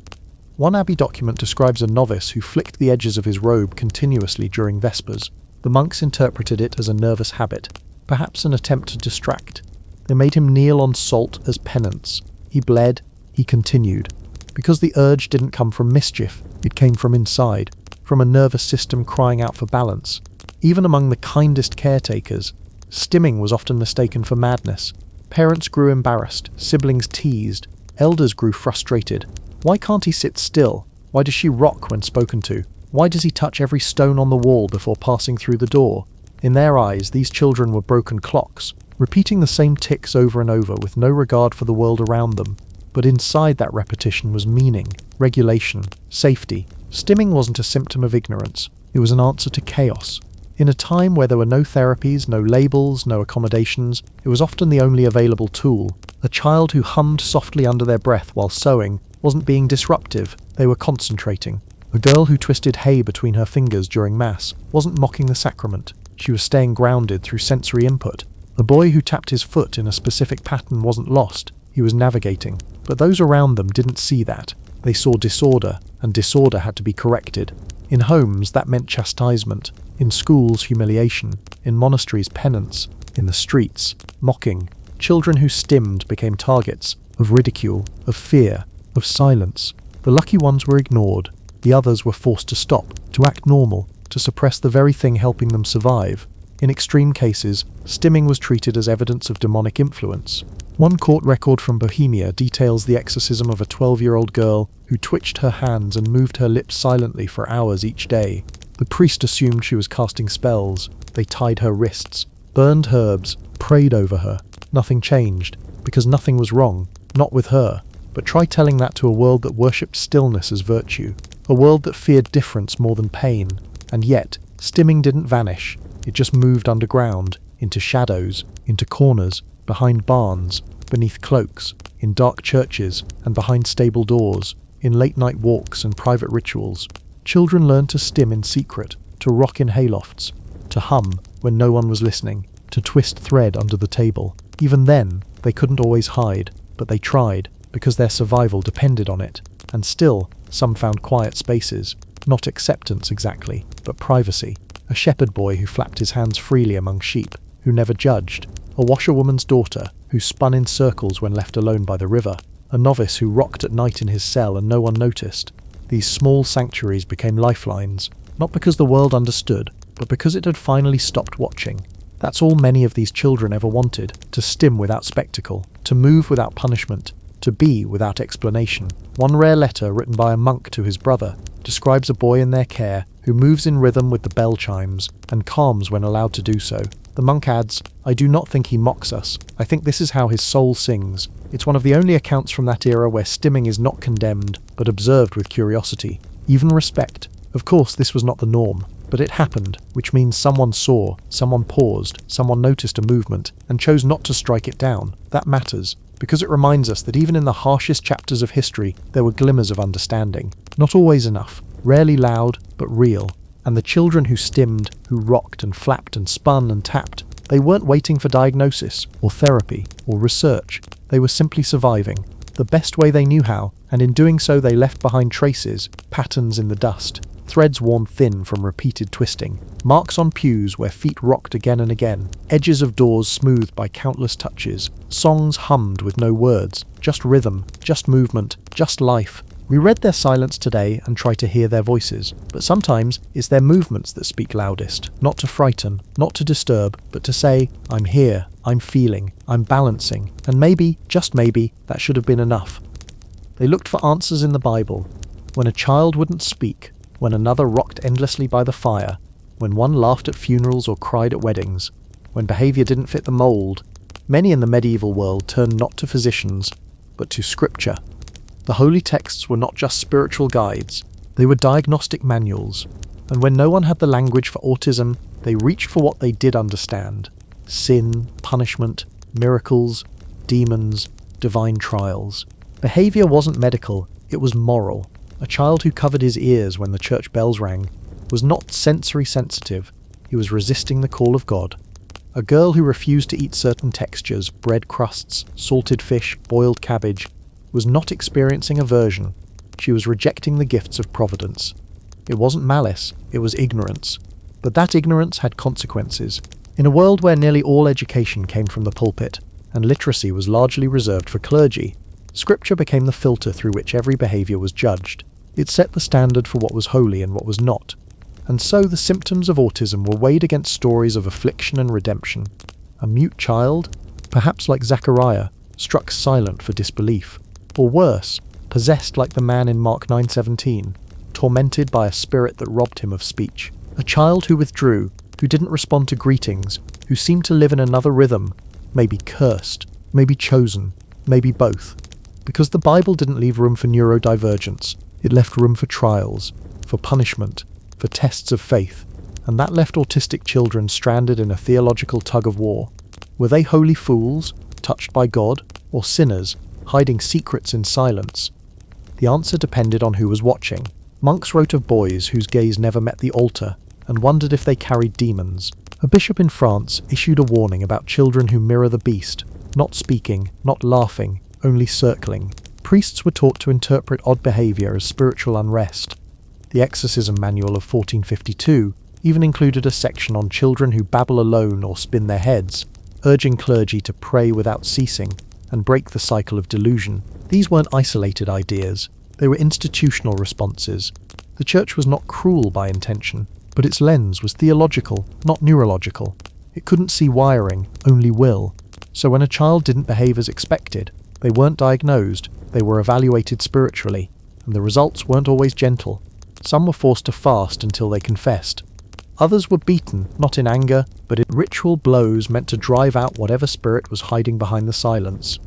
One abbey document describes a novice who flicked the edges of his robe continuously during Vespers. The monks interpreted it as a nervous habit, perhaps an attempt to distract. They made him kneel on salt as penance. He bled, he continued. Because the urge didn't come from mischief, it came from inside, from a nervous system crying out for balance. Even among the kindest caretakers, stimming was often mistaken for madness. Parents grew embarrassed, siblings teased, elders grew frustrated. Why can't he sit still? Why does she rock when spoken to? Why does he touch every stone on the wall before passing through the door? In their eyes, these children were broken clocks, repeating the same ticks over and over with no regard for the world around them. But inside that repetition was meaning, regulation, safety. Stimming wasn't a symptom of ignorance. It was an answer to chaos. In a time where there were no therapies, no labels, no accommodations, it was often the only available tool. A child who hummed softly under their breath while sewing wasn't being disruptive, they were concentrating. A girl who twisted hay between her fingers during Mass wasn't mocking the sacrament, she was staying grounded through sensory input. The boy who tapped his foot in a specific pattern wasn't lost, he was navigating. But those around them didn't see that. They saw disorder, and disorder had to be corrected. In homes, that meant chastisement. In schools, humiliation. In monasteries, penance. In the streets, mocking. Children who stimmed became targets of ridicule, of fear, of silence. The lucky ones were ignored. The others were forced to stop, to act normal, to suppress the very thing helping them survive. In extreme cases, stimming was treated as evidence of demonic influence. One court record from Bohemia details the exorcism of a 12-year-old girl who twitched her hands and moved her lips silently for hours each day. The priest assumed she was casting spells. They tied her wrists, burned herbs, prayed over her. Nothing changed, because nothing was wrong, not with her. But try telling that to a world that worshipped stillness as virtue, a world that feared difference more than pain. And yet, stimming didn't vanish. It just moved underground, into shadows, into corners, behind barns, beneath cloaks, in dark churches and behind stable doors, in late-night walks and private rituals. Children learned to stim in secret, to rock in haylofts, to hum when no one was listening, to twist thread under the table. Even then, they couldn't always hide, but they tried, because their survival depended on it. And still, some found quiet spaces, not acceptance exactly, but privacy. A shepherd boy who flapped his hands freely among sheep, who never judged. A washerwoman's daughter who spun in circles when left alone by the river. A novice who rocked at night in his cell and no one noticed. These small sanctuaries became lifelines, not because the world understood, but because it had finally stopped watching. That's all many of these children ever wanted, to stim without spectacle, to move without punishment, to be without explanation. One rare letter written by a monk to his brother describes a boy in their care who moves in rhythm with the bell chimes and calms when allowed to do so. The monk adds, "I do not think he mocks us. I think this is how his soul sings." It's one of the only accounts from that era where stimming is not condemned, but observed with curiosity, even respect. Of course, this was not the norm, but it happened, which means someone saw, someone paused, someone noticed a movement, and chose not to strike it down. That matters, because it reminds us that even in the harshest chapters of history, there were glimmers of understanding. Not always enough, rarely loud, but real. And the children who stimmed, who rocked and flapped and spun and tapped, they weren't waiting for diagnosis, or therapy, or research. They were simply surviving, the best way they knew how, and in doing so they left behind traces, patterns in the dust, threads worn thin from repeated twisting, marks on pews where feet rocked again and again, edges of doors smoothed by countless touches, songs hummed with no words, just rhythm, just movement, just life. We read their silence today and try to hear their voices, but sometimes it's their movements that speak loudest, not to frighten, not to disturb, but to say, I'm here, I'm feeling, I'm balancing, and maybe, just maybe, that should have been enough. They looked for answers in the Bible. When a child wouldn't speak, when another rocked endlessly by the fire, when one laughed at funerals or cried at weddings, when behaviour didn't fit the mould, many in the medieval world turned not to physicians, but to Scripture. The holy texts were not just spiritual guides, they were diagnostic manuals, and when no one had the language for autism, they reached for what they did understand: sin, punishment, miracles, demons, divine trials. Behaviour wasn't medical, it was moral. A child who covered his ears when the church bells rang was not sensory sensitive, he was resisting the call of God. A girl who refused to eat certain textures, bread crusts, salted fish, boiled cabbage, was not experiencing aversion, she was rejecting the gifts of providence. It wasn't malice, it was ignorance. But that ignorance had consequences. In a world where nearly all education came from the pulpit, and literacy was largely reserved for clergy, Scripture became the filter through which every behaviour was judged. It set the standard for what was holy and what was not. And so the symptoms of autism were weighed against stories of affliction and redemption. A mute child, perhaps like Zechariah, struck silent for disbelief. Or worse, possessed like the man in Mark 9:17, tormented by a spirit that robbed him of speech. A child who withdrew, who didn't respond to greetings, who seemed to live in another rhythm, maybe cursed, maybe chosen, maybe both. Because the Bible didn't leave room for neurodivergence, it left room for trials, for punishment, for tests of faith, and that left autistic children stranded in a theological tug-of-war. Were they holy fools, touched by God, or sinners, hiding secrets in silence? The answer depended on who was watching. Monks wrote of boys whose gaze never met the altar, and wondered if they carried demons. A bishop in France issued a warning about children who mirror the beast, not speaking, not laughing, only circling. Priests were taught to interpret odd behaviour as spiritual unrest. The exorcism manual of 1452 even included a section on children who babble alone or spin their heads, urging clergy to pray without ceasing and break the cycle of delusion. These weren't isolated ideas, they were institutional responses. The church was not cruel by intention, but its lens was theological, not neurological. It couldn't see wiring, only will. So when a child didn't behave as expected, they weren't diagnosed, they were evaluated spiritually, and the results weren't always gentle. Some were forced to fast until they confessed. Others were beaten, not in anger, but in ritual blows meant to drive out whatever spirit was hiding behind the silence.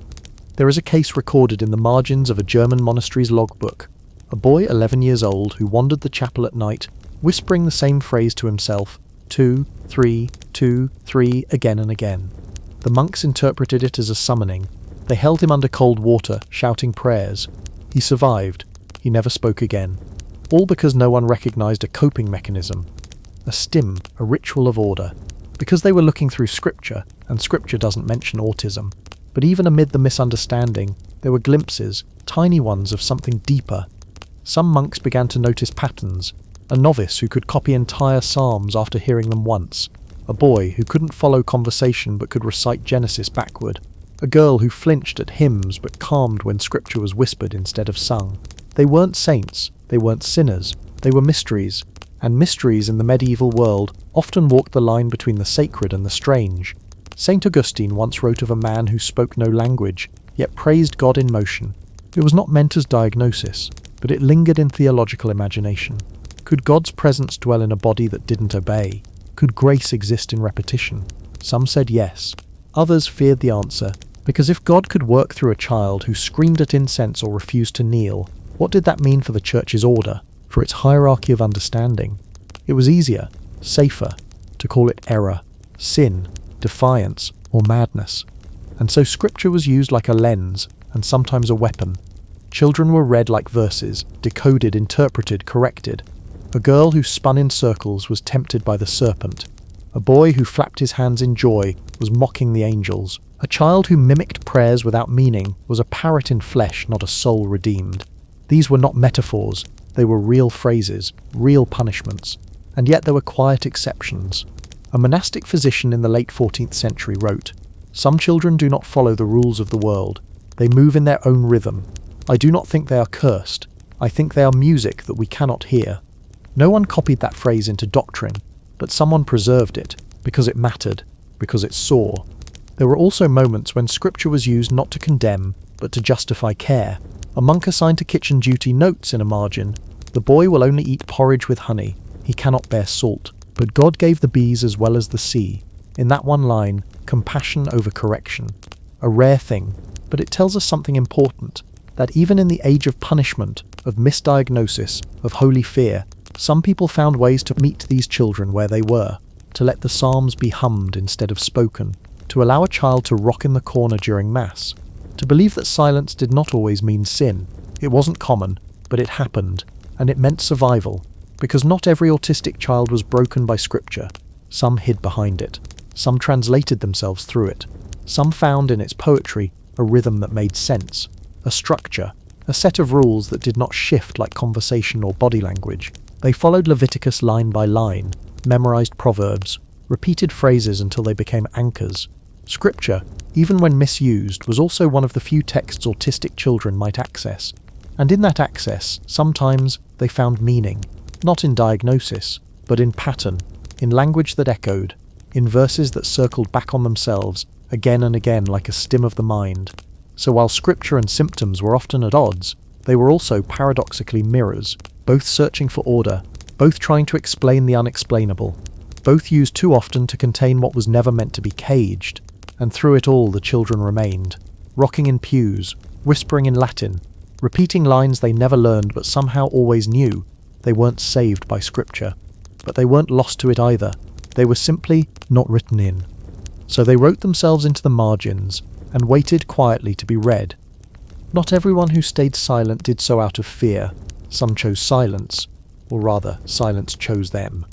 There is a case recorded in the margins of a German monastery's logbook. A boy 11 years old who wandered the chapel at night, whispering the same phrase to himself, 2, 3, 2, 3, again and again. The monks interpreted it as a summoning. They held him under cold water, shouting prayers. He survived. He never spoke again. All because no one recognized a coping mechanism. A stim, a ritual of order. Because they were looking through Scripture, and Scripture doesn't mention autism. But even amid the misunderstanding, there were glimpses, tiny ones, of something deeper. Some monks began to notice patterns. A novice who could copy entire psalms after hearing them once. A boy who couldn't follow conversation but could recite Genesis backward. A girl who flinched at hymns but calmed when Scripture was whispered instead of sung. They weren't saints, they weren't sinners, they were mysteries. And mysteries in the medieval world often walked the line between the sacred and the strange. St. Augustine once wrote of a man who spoke no language, yet praised God in motion. It was not meant as diagnosis, but it lingered in theological imagination. Could God's presence dwell in a body that didn't obey? Could grace exist in repetition? Some said yes. Others feared the answer, because if God could work through a child who screamed at incense or refused to kneel, what did that mean for the church's order, for its hierarchy of understanding? It was easier, safer, to call it error, sin, defiance, or madness. And so Scripture was used like a lens, and sometimes a weapon. Children were read like verses, decoded, interpreted, corrected. A girl who spun in circles was tempted by the serpent. A boy who flapped his hands in joy was mocking the angels. A child who mimicked prayers without meaning was a parrot in flesh, not a soul redeemed. These were not metaphors, they were real phrases, real punishments. And yet there were quiet exceptions. A monastic physician in the late 14th century wrote, "Some children do not follow the rules of the world. They move in their own rhythm. I do not think they are cursed. I think they are music that we cannot hear." No one copied that phrase into doctrine, but someone preserved it, because it mattered, because it saw. There were also moments when scripture was used not to condemn, but to justify care. A monk assigned to kitchen duty notes in a margin, "The boy will only eat porridge with honey. He cannot bear salt. But God gave the bees as well as the sea." In that one line, compassion over correction. A rare thing, but it tells us something important, that even in the age of punishment, of misdiagnosis, of holy fear, some people found ways to meet these children where they were, to let the psalms be hummed instead of spoken, to allow a child to rock in the corner during Mass, to believe that silence did not always mean sin. It wasn't common, but it happened, and it meant survival, because not every autistic child was broken by scripture. Some hid behind it. Some translated themselves through it. Some found in its poetry a rhythm that made sense, a structure, a set of rules that did not shift like conversation or body language. They followed Leviticus line by line, memorized proverbs, repeated phrases until they became anchors. Scripture, even when misused, was also one of the few texts autistic children might access. And in that access, sometimes they found meaning, not in diagnosis, but in pattern, in language that echoed, in verses that circled back on themselves again and again like a stim of the mind. So while scripture and symptoms were often at odds, they were also paradoxically mirrors, both searching for order, both trying to explain the unexplainable, both used too often to contain what was never meant to be caged. And through it all the children remained, rocking in pews, whispering in Latin, repeating lines they never learned but somehow always knew. They weren't saved by scripture, but they weren't lost to it either. They were simply not written in. So they wrote themselves into the margins and waited quietly to be read. Not everyone who stayed silent did so out of fear. Some chose silence, or rather, silence chose them.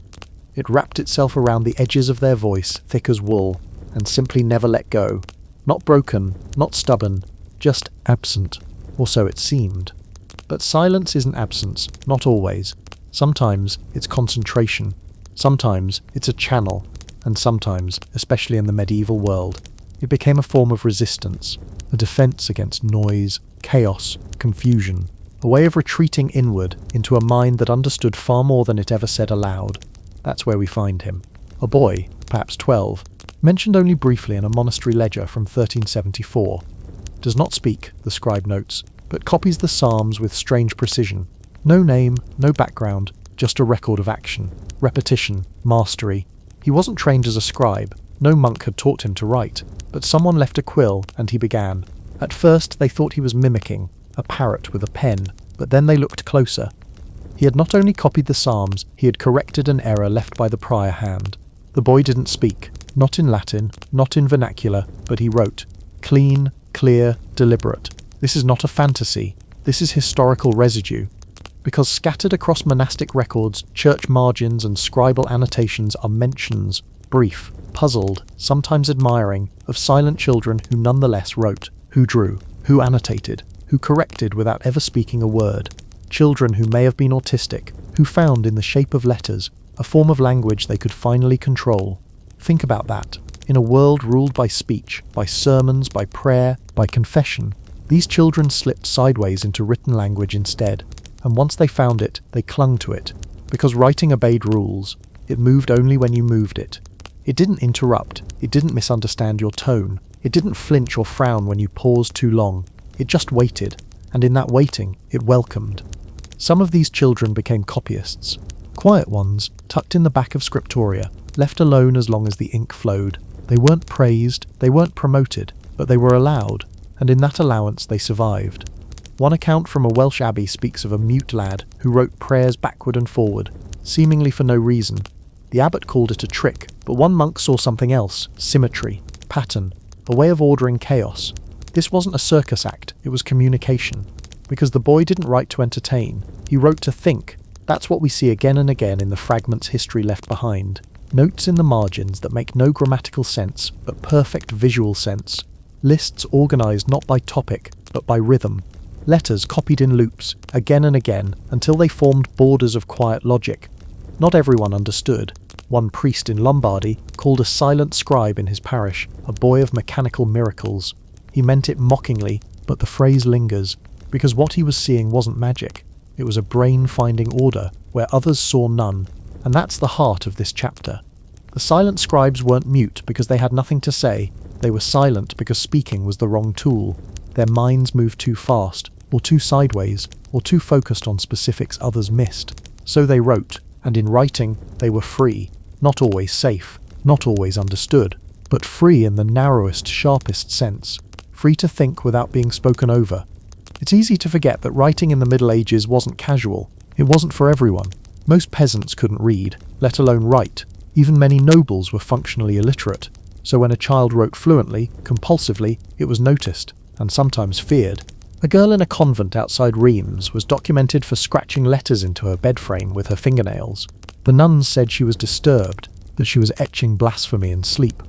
It wrapped itself around the edges of their voice, thick as wool, and simply never let go. Not broken, not stubborn, just absent, or so it seemed. But silence isn't absence, not always. Sometimes it's concentration, sometimes it's a channel, and sometimes, especially in the medieval world, it became a form of resistance, a defense against noise, chaos, confusion, a way of retreating inward into a mind that understood far more than it ever said aloud. That's where we find him. A boy, perhaps 12, mentioned only briefly in a monastery ledger from 1374. Does not speak, the scribe notes, but copies the Psalms with strange precision. No name, no background, just a record of action, repetition, mastery. He wasn't trained as a scribe, no monk had taught him to write, but someone left a quill and he began. At first they thought he was mimicking, a parrot with a pen, but then they looked closer. He had not only copied the Psalms, he had corrected an error left by the prior hand. The boy didn't speak, not in Latin, not in vernacular, but he wrote. Clean, clear, deliberate. This is not a fantasy, this is historical residue. Because scattered across monastic records, church margins and scribal annotations are mentions, brief, puzzled, sometimes admiring, of silent children who nonetheless wrote, who drew, who annotated, who corrected without ever speaking a word. Children who may have been autistic, who found in the shape of letters a form of language they could finally control. Think about that. In a world ruled by speech, by sermons, by prayer, by confession, these children slipped sideways into written language instead. And once they found it, they clung to it. Because writing obeyed rules. It moved only when you moved it. It didn't interrupt. It didn't misunderstand your tone. It didn't flinch or frown when you paused too long. It just waited. And in that waiting, it welcomed. Some of these children became copyists. Quiet ones, tucked in the back of scriptoria, left alone as long as the ink flowed. They weren't praised, they weren't promoted, but they were allowed. And in that allowance they survived. One account from a Welsh abbey speaks of a mute lad who wrote prayers backward and forward, seemingly for no reason. The abbot called it a trick, but one monk saw something else, symmetry, pattern, a way of ordering chaos. This wasn't a circus act, it was communication. Because the boy didn't write to entertain, he wrote to think. That's what we see again and again in the fragments history left behind. Notes in the margins that make no grammatical sense, but perfect visual sense. Lists organized not by topic, but by rhythm. Letters copied in loops, again and again, until they formed borders of quiet logic. Not everyone understood. One priest in Lombardy called a silent scribe in his parish a boy of mechanical miracles. He meant it mockingly, but the phrase lingers, because what he was seeing wasn't magic. It was a brain finding order where others saw none, and that's the heart of this chapter. The silent scribes weren't mute because they had nothing to say. They were silent because speaking was the wrong tool. Their minds moved too fast, or too sideways, or too focused on specifics others missed. So they wrote, and in writing they were free, not always safe, not always understood, but free in the narrowest, sharpest sense, free to think without being spoken over. It's easy to forget that writing in the Middle Ages wasn't casual. It wasn't for everyone. Most peasants couldn't read, let alone write. Even many nobles were functionally illiterate. So when a child wrote fluently, compulsively, it was noticed, and sometimes feared. A girl in a convent outside Reims was documented for scratching letters into her bed frame with her fingernails. The nuns said she was disturbed, that she was etching blasphemy in sleep.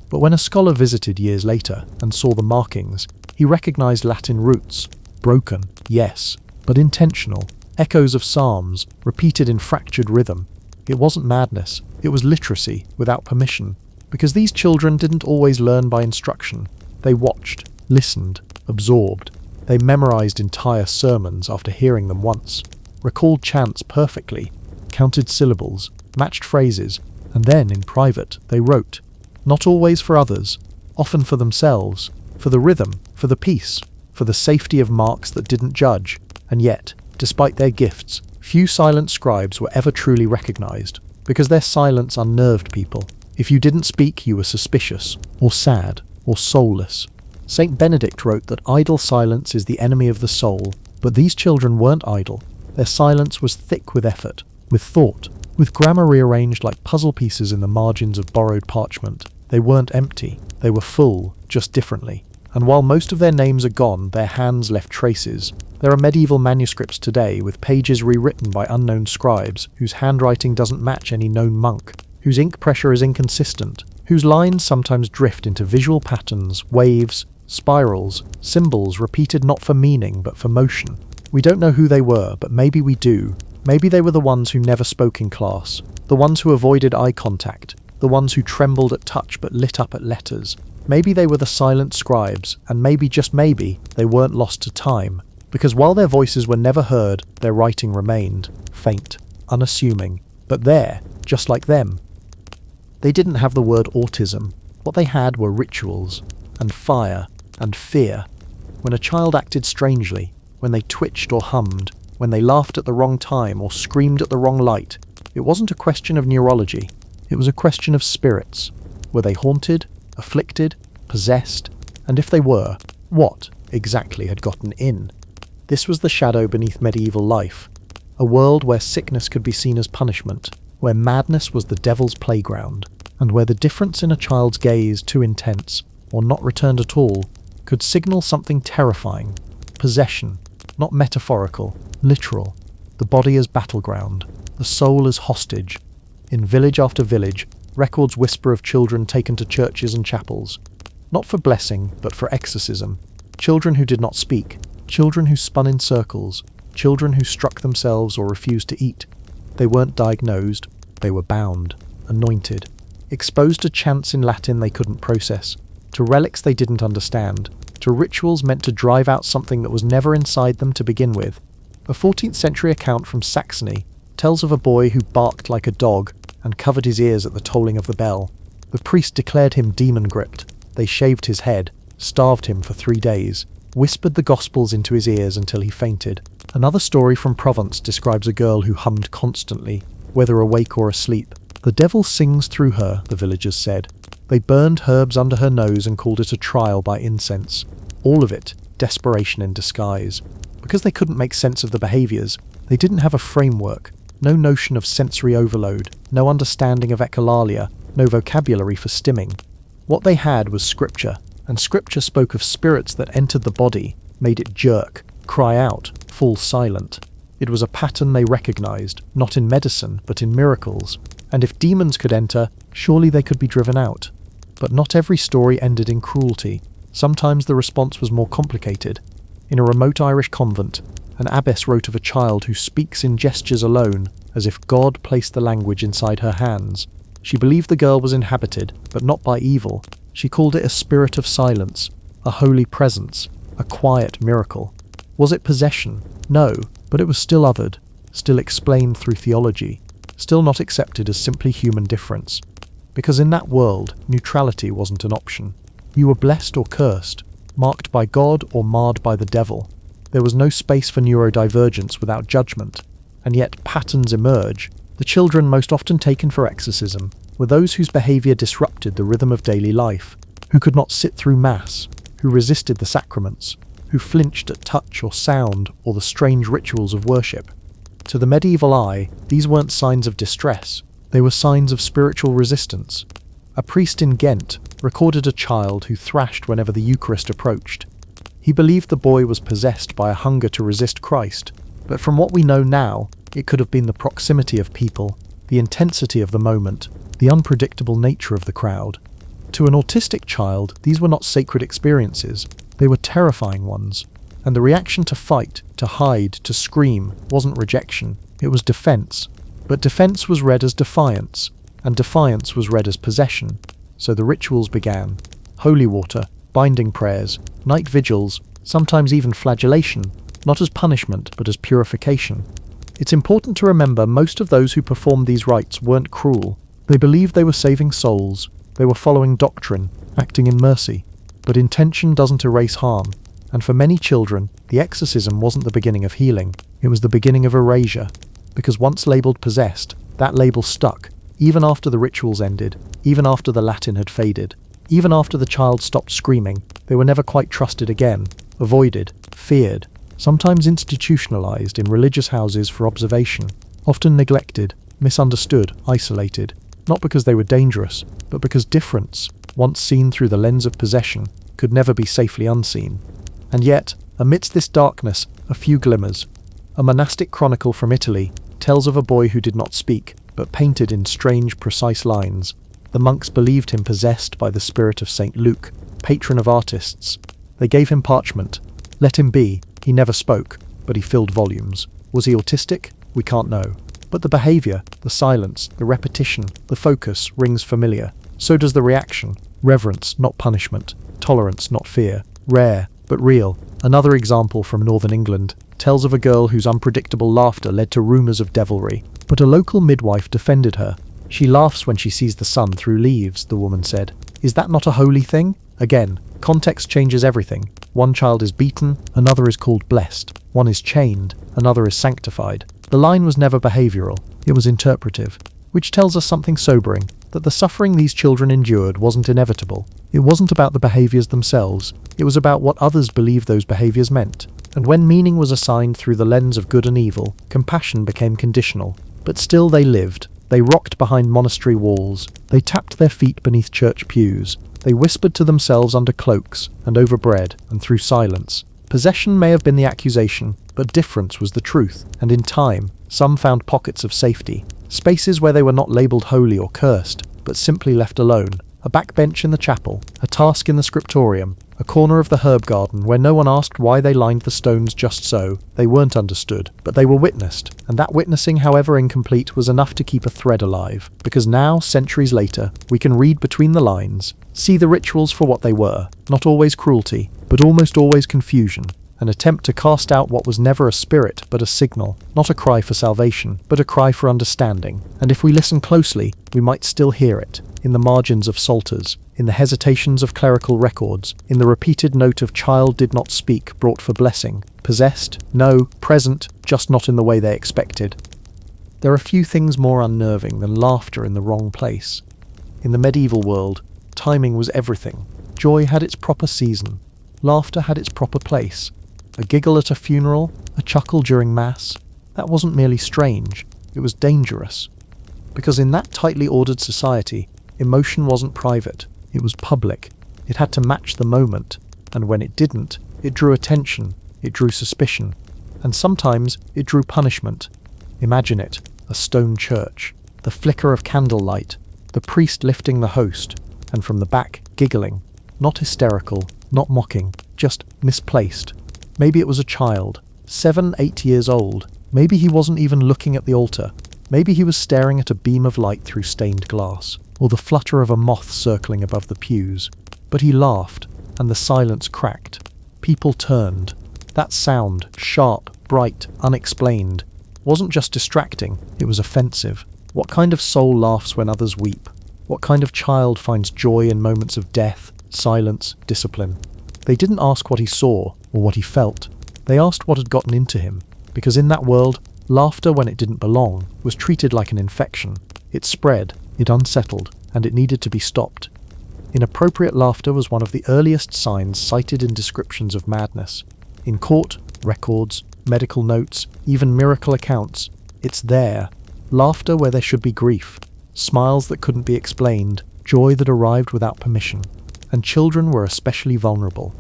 But when a scholar visited years later and saw the markings, he recognized Latin roots. Broken, yes, but intentional. Echoes of psalms, repeated in fractured rhythm. It wasn't madness, it was literacy, without permission. Because these children didn't always learn by instruction. They watched, listened, absorbed. They memorized entire sermons after hearing them once, recalled chants perfectly, counted syllables, matched phrases, and then, in private, they wrote. Not always for others, often for themselves, for the rhythm, for the peace, for the safety of marks that didn't judge. And yet, despite their gifts, few silent scribes were ever truly recognized, because their silence unnerved people. If you didn't speak, you were suspicious, or sad, or soulless. Saint Benedict wrote that idle silence is the enemy of the soul, but these children weren't idle. Their silence was thick with effort, with thought, with grammar rearranged like puzzle pieces in the margins of borrowed parchment. They weren't empty, they were full, just differently. And while most of their names are gone, their hands left traces. There are medieval manuscripts today with pages rewritten by unknown scribes whose handwriting doesn't match any known monk, whose ink pressure is inconsistent, whose lines sometimes drift into visual patterns, waves, spirals, symbols repeated not for meaning but for motion. We don't know who they were, but maybe we do. Maybe they were the ones who never spoke in class, the ones who avoided eye contact, the ones who trembled at touch but lit up at letters. Maybe they were the silent scribes, and maybe, just maybe, they weren't lost to time, because while their voices were never heard, their writing remained, faint, unassuming, but there, just like them. They didn't have the word autism. What they had were rituals, and fire, and fear. When a child acted strangely, when they twitched or hummed, when they laughed at the wrong time or screamed at the wrong light, it wasn't a question of neurology, it was a question of spirits. Were they haunted, afflicted, possessed? And if they were, what exactly had gotten in? This was the shadow beneath medieval life, a world where sickness could be seen as punishment, where madness was the devil's playground, and where the difference in a child's gaze too intense, or not returned at all, could signal something terrifying. Possession, not metaphorical, literal. The body as battleground, the soul as hostage. In village after village, records whisper of children taken to churches and chapels, not for blessing, but for exorcism. Children who did not speak, children who spun in circles, children who struck themselves or refused to eat. They weren't diagnosed, they were bound, anointed, exposed to chants in Latin they couldn't process, to relics they didn't understand, to rituals meant to drive out something that was never inside them to begin with. A 14th century account from Saxony tells of a boy who barked like a dog and covered his ears at the tolling of the bell. The priest declared him demon-gripped. They shaved his head, starved him for 3 days, whispered the Gospels into his ears until he fainted. Another story from Provence describes a girl who hummed constantly, whether awake or asleep. The devil sings through her, the villagers said. They burned herbs under her nose and called it a trial by incense. All of it, desperation in disguise. Because they couldn't make sense of the behaviours, they didn't have a framework, no notion of sensory overload, no understanding of echolalia, no vocabulary for stimming. What they had was scripture, and scripture spoke of spirits that entered the body, made it jerk, cry out, fall silent. It was a pattern they recognized, not in medicine, but in miracles. And if demons could enter, Surely they could be driven out. But not every story ended in cruelty. Sometimes the response was more complicated. In a remote Irish convent, an abbess wrote of a child who speaks in gestures alone, as if God placed the language inside her hands. She believed the girl was inhabited, but not by evil. She called it a spirit of silence, a holy presence, a quiet miracle. Was it possession? No, but it was still othered, still explained through theology, still not accepted as simply human difference. Because in that world, neutrality wasn't an option. You were blessed or cursed, marked by God or marred by the devil. There was no space for neurodivergence without judgment, and yet patterns emerge. The children most often taken for exorcism were those whose behaviour disrupted the rhythm of daily life, who could not sit through Mass, who resisted the sacraments, who flinched at touch or sound or the strange rituals of worship. To the medieval eye, these weren't signs of distress, they were signs of spiritual resistance. A priest in Ghent recorded a child who thrashed whenever the Eucharist approached. He believed the boy was possessed by a hunger to resist Christ, but from what we know now, it could have been the proximity of people, the intensity of the moment, the unpredictable nature of the crowd. To an autistic child, these were not sacred experiences, they were terrifying ones. And the reaction to fight, to hide, to scream, wasn't rejection, it was defense. But defense was read as defiance, and defiance was read as possession. So the rituals began. Holy water, binding prayers, night vigils, sometimes even flagellation, not as punishment but as purification. It's important to remember most of those who performed these rites weren't cruel. They believed they were saving souls, they were following doctrine, acting in mercy. But intention doesn't erase harm, and for many children, the exorcism wasn't the beginning of healing, it was the beginning of erasure. Because once labelled possessed, that label stuck, even after the rituals ended, even after the Latin had faded, even after the child stopped screaming. They were never quite trusted again, avoided, feared, sometimes institutionalized in religious houses for observation, often neglected, misunderstood, isolated, not because they were dangerous, but because difference, once seen through the lens of possession, could never be safely unseen. And yet, amidst this darkness, a few glimmers. A monastic chronicle from Italy tells of a boy who did not speak, but painted in strange, precise lines. The monks believed him possessed by the spirit of Saint Luke, patron of artists. They gave him parchment. Let him be. He never spoke, but he filled volumes. Was he autistic? We can't know. But the behaviour, the silence, the repetition, the focus rings familiar. So does the reaction. Reverence, not punishment. Tolerance, not fear. Rare, but real. Another example from northern England tells of a girl whose unpredictable laughter led to rumours of devilry. But a local midwife defended her. She laughs when she sees the sun through leaves, the woman said. Is that not a holy thing? Again, context changes everything. One child is beaten, another is called blessed. One is chained, another is sanctified. The line was never behavioural, it was interpretive. Which tells us something sobering, that the suffering these children endured wasn't inevitable. It wasn't about the behaviours themselves, it was about what others believed those behaviours meant. And when meaning was assigned through the lens of good and evil, compassion became conditional. But still they lived. They rocked behind monastery walls. They tapped their feet beneath church pews. They whispered to themselves under cloaks, and over bread, and through silence. Possession may have been the accusation, but difference was the truth, and in time, some found pockets of safety. Spaces where they were not labelled holy or cursed, but simply left alone. A backbench in the chapel, a task in the scriptorium, a corner of the herb garden where no one asked why they lined the stones just so. They weren't understood, but they were witnessed, and that witnessing, however incomplete, was enough to keep a thread alive. Because now, centuries later, we can read between the lines, see the rituals for what they were, not always cruelty, but almost always confusion. An attempt to cast out what was never a spirit, but a signal, not a cry for salvation, but a cry for understanding. And if we listen closely, we might still hear it, in the margins of psalters, in the hesitations of clerical records, in the repeated note of child did not speak brought for blessing. Possessed? No. Present, just not in the way they expected. There are few things more unnerving than laughter in the wrong place. In the medieval world, timing was everything. Joy had its proper season. Laughter had its proper place. A giggle at a funeral, a chuckle during Mass, that wasn't merely strange, it was dangerous. Because in that tightly ordered society, emotion wasn't private, it was public. It had to match the moment, and when it didn't, it drew attention, it drew suspicion, and sometimes it drew punishment. Imagine it, a stone church, the flicker of candlelight, the priest lifting the host, and from the back, giggling. Not hysterical, not mocking, just misplaced. Maybe it was a child, 7, 8 years old. Maybe he wasn't even looking at the altar. Maybe he was staring at a beam of light through stained glass, or the flutter of a moth circling above the pews. But he laughed, and the silence cracked. People turned. That sound, sharp, bright, unexplained, wasn't just distracting, it was offensive. What kind of soul laughs when others weep? What kind of child finds joy in moments of death, silence, discipline? They didn't ask what he saw or what he felt. They asked what had gotten into him, because in that world, laughter when it didn't belong was treated like an infection. It spread, it unsettled, and it needed to be stopped. Inappropriate laughter was one of the earliest signs cited in descriptions of madness. In court, records, medical notes, even miracle accounts, it's there. Laughter where there should be grief, smiles that couldn't be explained, joy that arrived without permission. And children were especially vulnerable.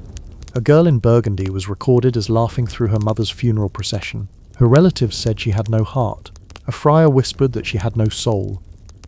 A girl in Burgundy was recorded as laughing through her mother's funeral procession. Her relatives said she had no heart. A friar whispered that she had no soul.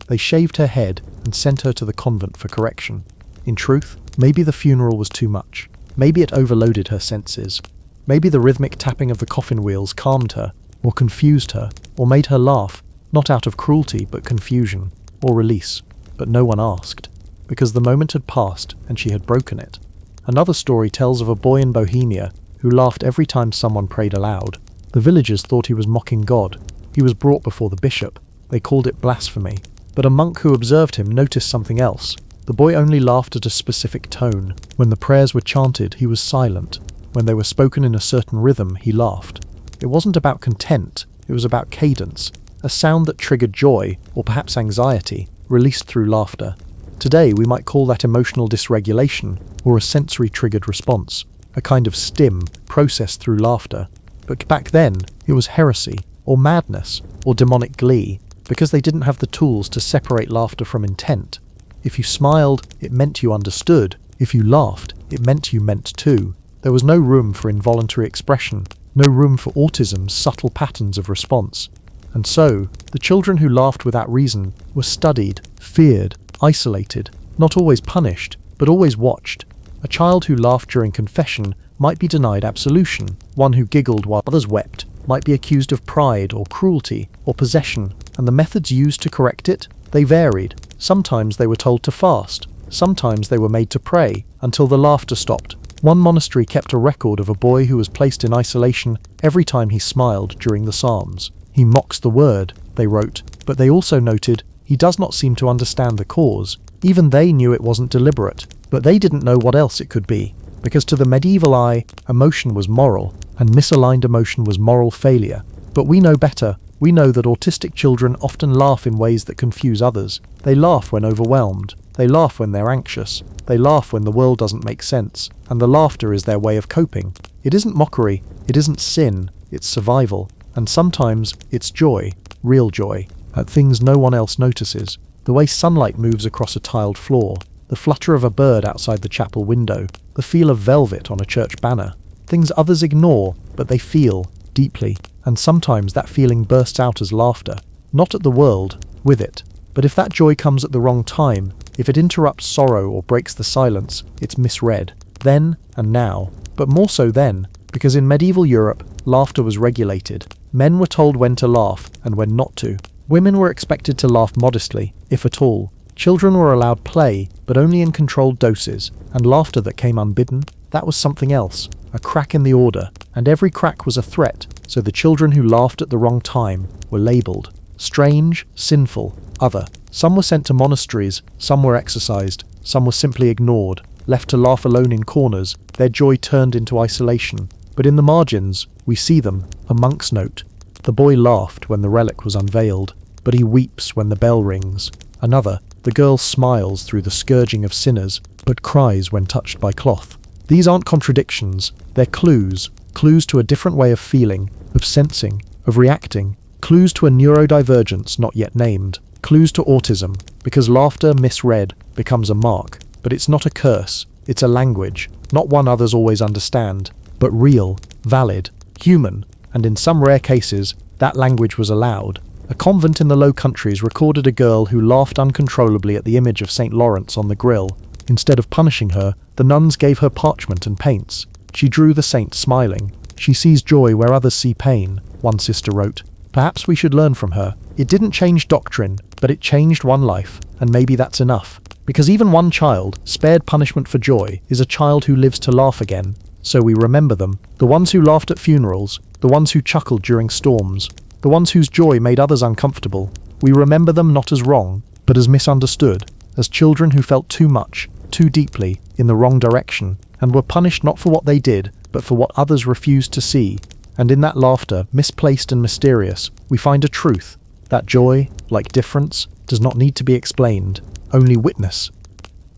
They shaved her head and sent her to the convent for correction. In truth, maybe the funeral was too much. Maybe it overloaded her senses. Maybe the rhythmic tapping of the coffin wheels calmed her, or confused her, or made her laugh, not out of cruelty but confusion, or release. But no one asked, because the moment had passed and she had broken it. Another story tells of a boy in Bohemia who laughed every time someone prayed aloud. The villagers thought he was mocking God. He was brought before the bishop. They called it blasphemy. But a monk who observed him noticed something else. The boy only laughed at a specific tone. When the prayers were chanted, he was silent. When they were spoken in a certain rhythm, he laughed. It wasn't about content, it was about cadence, a sound that triggered joy, or perhaps anxiety, released through laughter. Today we might call that emotional dysregulation, or a sensory-triggered response, a kind of stim processed through laughter. But back then, it was heresy, or madness, or demonic glee, because they didn't have the tools to separate laughter from intent. If you smiled, it meant you understood. If you laughed, it meant you meant too. There was no room for involuntary expression, no room for autism's subtle patterns of response. And so, the children who laughed without reason were studied, feared, isolated, not always punished, but always watched. A child who laughed during confession might be denied absolution. One who giggled while others wept might be accused of pride or cruelty or possession, and the methods used to correct it, they varied. Sometimes they were told to fast, sometimes they were made to pray, until the laughter stopped. One monastery kept a record of a boy who was placed in isolation every time he smiled during the Psalms. He mocks the word, they wrote, but they also noted, he does not seem to understand the cause. Even they knew it wasn't deliberate, but they didn't know what else it could be, because to the medieval eye, emotion was moral, and misaligned emotion was moral failure. But we know better. We know that autistic children often laugh in ways that confuse others. They laugh when overwhelmed. They laugh when they're anxious. They laugh when the world doesn't make sense, and the laughter is their way of coping. It isn't mockery, it isn't sin, it's survival, and sometimes it's joy, real joy, at things no one else notices. The way sunlight moves across a tiled floor, the flutter of a bird outside the chapel window, the feel of velvet on a church banner. Things others ignore, but they feel, deeply, and sometimes that feeling bursts out as laughter, not at the world, with it. But if that joy comes at the wrong time, if it interrupts sorrow or breaks the silence, it's misread. Then and now, but more so then, because in medieval Europe, laughter was regulated. Men were told when to laugh and when not to. Women were expected to laugh modestly, if at all. Children were allowed play, but only in controlled doses, and laughter that came unbidden, that was something else, a crack in the order, and every crack was a threat, so the children who laughed at the wrong time were labelled. Strange, sinful, other. Some were sent to monasteries, some were exorcised, some were simply ignored, left to laugh alone in corners, their joy turned into isolation. But in the margins, we see them, a monk's note. The boy laughed when the relic was unveiled, but he weeps when the bell rings. Another, the girl smiles through the scourging of sinners, but cries when touched by cloth. These aren't contradictions, they're clues, clues to a different way of feeling, of sensing, of reacting, clues to a neurodivergence not yet named, clues to autism, because laughter misread becomes a mark, but it's not a curse, it's a language, not one others always understand, but real, valid, human, and in some rare cases, that language was allowed. A convent in the Low Countries recorded a girl who laughed uncontrollably at the image of St. Lawrence on the grill. Instead of punishing her, the nuns gave her parchment and paints. She drew the saint smiling. She sees joy where others see pain, one sister wrote. Perhaps we should learn from her. It didn't change doctrine, but it changed one life, and maybe that's enough. Because even one child, spared punishment for joy, is a child who lives to laugh again. So we remember them, the ones who laughed at funerals, the ones who chuckled during storms, the ones whose joy made others uncomfortable. We remember them not as wrong, but as misunderstood, as children who felt too much, too deeply, in the wrong direction, and were punished not for what they did, but for what others refused to see. And in that laughter, misplaced and mysterious, we find a truth, that joy, like difference, does not need to be explained, only witness.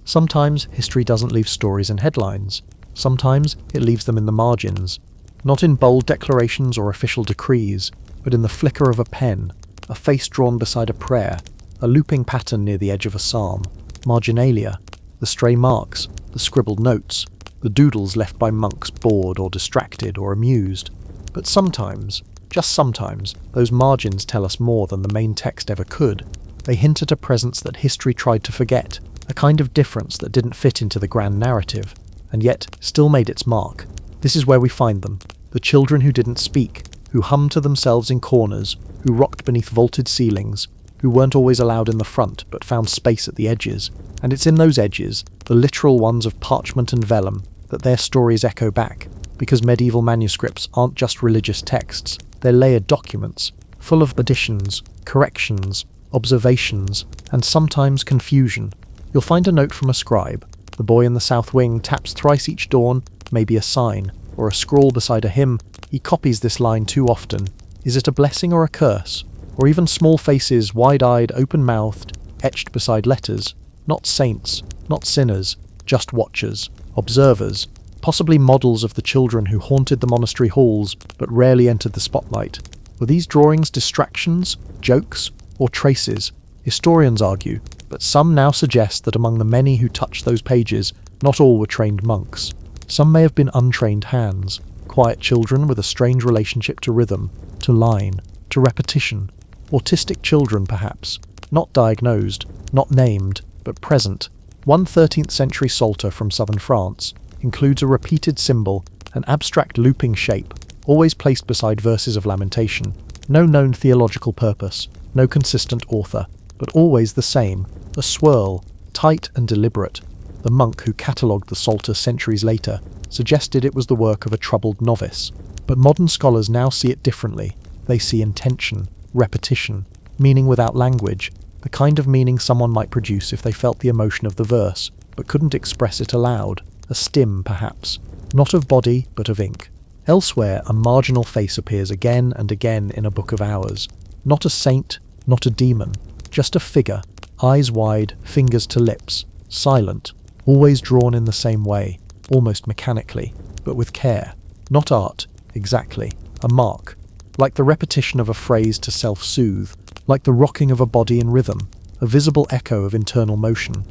Sometimes history doesn't leave stories in headlines. Sometimes it leaves them in the margins, not in bold declarations or official decrees, but in the flicker of a pen, a face drawn beside a prayer, a looping pattern near the edge of a psalm, marginalia, the stray marks, the scribbled notes, the doodles left by monks bored or distracted or amused. But sometimes, just sometimes, those margins tell us more than the main text ever could. They hint at a presence that history tried to forget, a kind of difference that didn't fit into the grand narrative, and yet still made its mark. This is where we find them, the children who didn't speak, who hummed to themselves in corners, who rocked beneath vaulted ceilings, who weren't always allowed in the front but found space at the edges. And it's in those edges, the literal ones of parchment and vellum, that their stories echo back, because medieval manuscripts aren't just religious texts, they're layered documents, full of additions, corrections, observations, and sometimes confusion. You'll find a note from a scribe. The boy in the south wing taps thrice each dawn, maybe a sign, or a scrawl beside a hymn. He copies this line too often. Is it a blessing or a curse? Or even small faces, wide-eyed, open-mouthed, etched beside letters. Not saints, not sinners, just watchers, observers, possibly models of the children who haunted the monastery halls but rarely entered the spotlight. Were these drawings distractions, jokes, or traces? Historians argue, but some now suggest that among the many who touched those pages, not all were trained monks. Some may have been untrained hands, quiet children with a strange relationship to rhythm, to line, to repetition. Autistic children, perhaps, not diagnosed, not named, but present. One 13th century psalter from southern France includes a repeated symbol, an abstract looping shape, always placed beside verses of lamentation. No known theological purpose, no consistent author, but always the same, a swirl, tight and deliberate. The monk who catalogued the psalter centuries later suggested it was the work of a troubled novice. But modern scholars now see it differently. They see intention, repetition, meaning without language, the kind of meaning someone might produce if they felt the emotion of the verse, but couldn't express it aloud. A stim, perhaps, not of body, but of ink. Elsewhere, a marginal face appears again and again in a book of hours. Not a saint, not a demon, just a figure, eyes wide, fingers to lips, silent, always drawn in the same way, almost mechanically, but with care. Not art, exactly, a mark, like the repetition of a phrase to self-soothe, like the rocking of a body in rhythm, a visible echo of internal motion.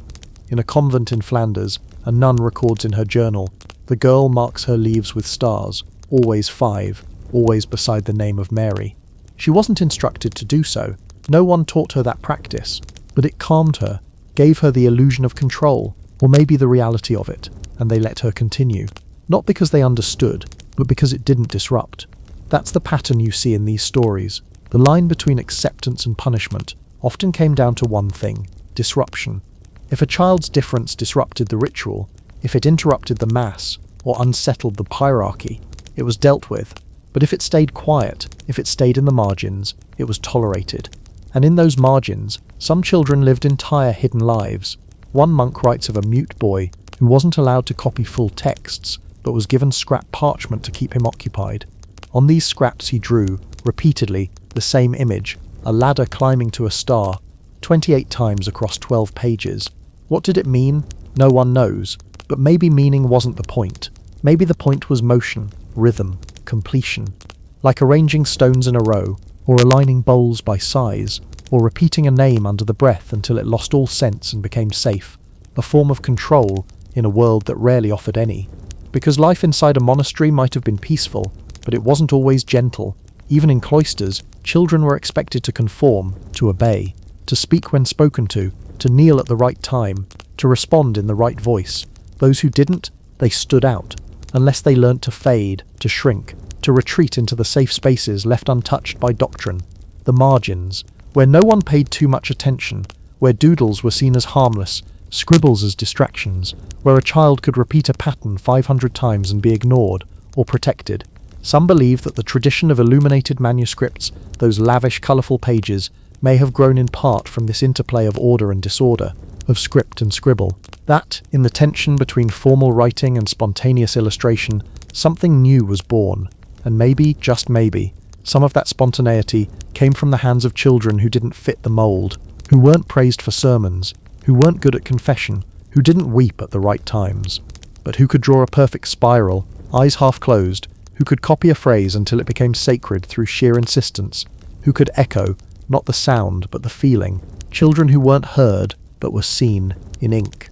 In a convent in Flanders, a nun records in her journal, the girl marks her leaves with stars, always 5, always beside the name of Mary. She wasn't instructed to do so, no one taught her that practice, but it calmed her, gave her the illusion of control, or maybe the reality of it, and they let her continue. Not because they understood, but because it didn't disrupt. That's the pattern you see in these stories. The line between acceptance and punishment often came down to one thing: disruption. If a child's difference disrupted the ritual, if it interrupted the mass, or unsettled the hierarchy, it was dealt with. But if it stayed quiet, if it stayed in the margins, it was tolerated. And in those margins, some children lived entire hidden lives. One monk writes of a mute boy who wasn't allowed to copy full texts, but was given scrap parchment to keep him occupied. On these scraps he drew, repeatedly, the same image, a ladder climbing to a star, 28 times across 12 pages. What did it mean? No one knows. But maybe meaning wasn't the point. Maybe the point was motion, rhythm, completion. Like arranging stones in a row, or aligning bowls by size, or repeating a name under the breath until it lost all sense and became safe. A form of control in a world that rarely offered any. Because life inside a monastery might have been peaceful, but it wasn't always gentle. Even in cloisters, children were expected to conform, to obey, to speak when spoken to kneel at the right time, to respond in the right voice. Those who didn't, they stood out, unless they learnt to fade, to shrink, to retreat into the safe spaces left untouched by doctrine, the margins, where no one paid too much attention, where doodles were seen as harmless, scribbles as distractions, where a child could repeat a pattern 500 times and be ignored or protected. Some believe that the tradition of illuminated manuscripts, those lavish, colourful pages, may have grown in part from this interplay of order and disorder, of script and scribble. That, in the tension between formal writing and spontaneous illustration, something new was born, and maybe, just maybe, some of that spontaneity came from the hands of children who didn't fit the mould, who weren't praised for sermons, who weren't good at confession, who didn't weep at the right times, but who could draw a perfect spiral, eyes half closed, who could copy a phrase until it became sacred through sheer insistence, who could echo, not the sound, but the feeling, children who weren't heard, but were seen in ink.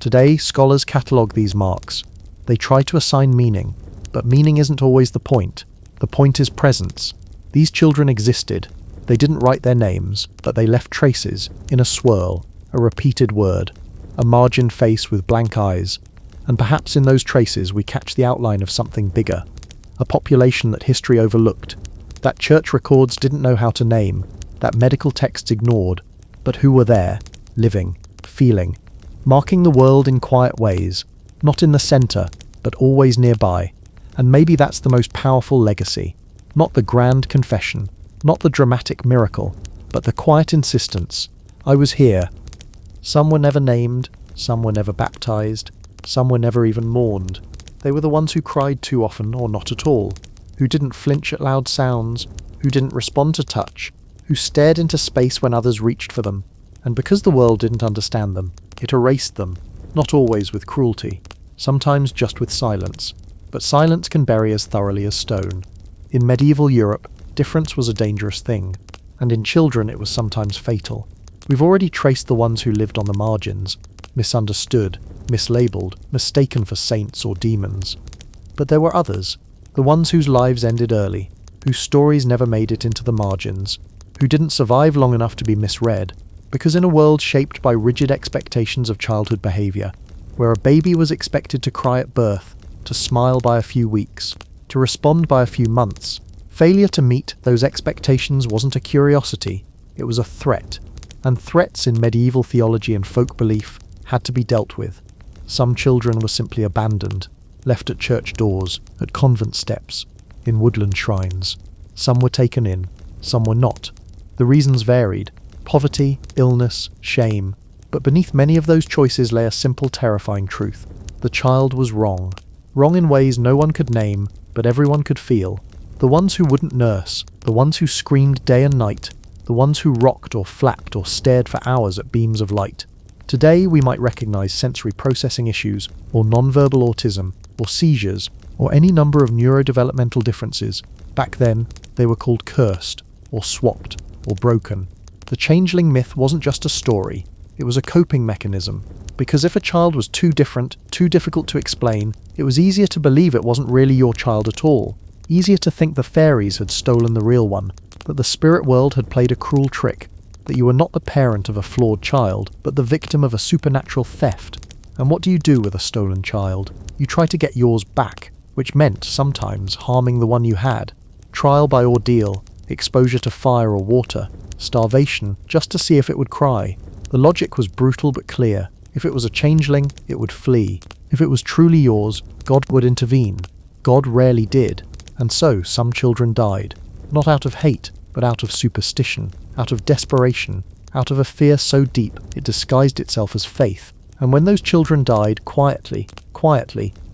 Today, scholars catalogue these marks. They try to assign meaning, but meaning isn't always the point. The point is presence. These children existed. They didn't write their names, but they left traces, in a swirl, a repeated word, a margined face with blank eyes, and perhaps in those traces we catch the outline of something bigger, a population that history overlooked, that church records didn't know how to name, that medical texts ignored, but who were there, living, feeling, marking the world in quiet ways, not in the centre, but always nearby. And maybe that's the most powerful legacy, not the grand confession, not the dramatic miracle, but the quiet insistence. I was here. Some were never named, some were never baptized, some were never even mourned. They were the ones who cried too often or not at all, who didn't flinch at loud sounds, who didn't respond to touch, who stared into space when others reached for them. And because the world didn't understand them, it erased them, not always with cruelty, sometimes just with silence. But silence can bury as thoroughly as stone. In medieval Europe, difference was a dangerous thing, and in children it was sometimes fatal. We've already traced the ones who lived on the margins, misunderstood, mislabeled, mistaken for saints or demons. But there were others, the ones whose lives ended early, whose stories never made it into the margins, who didn't survive long enough to be misread, because in a world shaped by rigid expectations of childhood behaviour, where a baby was expected to cry at birth, to smile by a few weeks, to respond by a few months, failure to meet those expectations wasn't a curiosity, it was a threat, and threats in medieval theology and folk belief had to be dealt with. Some children were simply abandoned, left at church doors, at convent steps, in woodland shrines. Some were taken in, some were not. The reasons varied: poverty, illness, shame. But beneath many of those choices lay a simple, terrifying truth. The child was wrong. Wrong in ways no one could name, but everyone could feel. The ones who wouldn't nurse, the ones who screamed day and night, the ones who rocked or flapped or stared for hours at beams of light. Today we might recognize sensory processing issues, or nonverbal autism, or seizures, or any number of neurodevelopmental differences. Back then, they were called cursed, or swapped, or broken. The changeling myth wasn't just a story, it was a coping mechanism. Because if a child was too different, too difficult to explain, it was easier to believe it wasn't really your child at all. Easier to think the fairies had stolen the real one, that the spirit world had played a cruel trick, that you were not the parent of a flawed child, but the victim of a supernatural theft. And what do you do with a stolen child? You try to get yours back, which meant, sometimes, harming the one you had. Trial by ordeal, exposure to fire or water, starvation, just to see if it would cry. The logic was brutal but clear. If it was a changeling, it would flee. If it was truly yours, God would intervene. God rarely did. And so some children died. Not out of hate, but out of superstition, out of desperation, out of a fear so deep it disguised itself as faith. And when those children died quietly,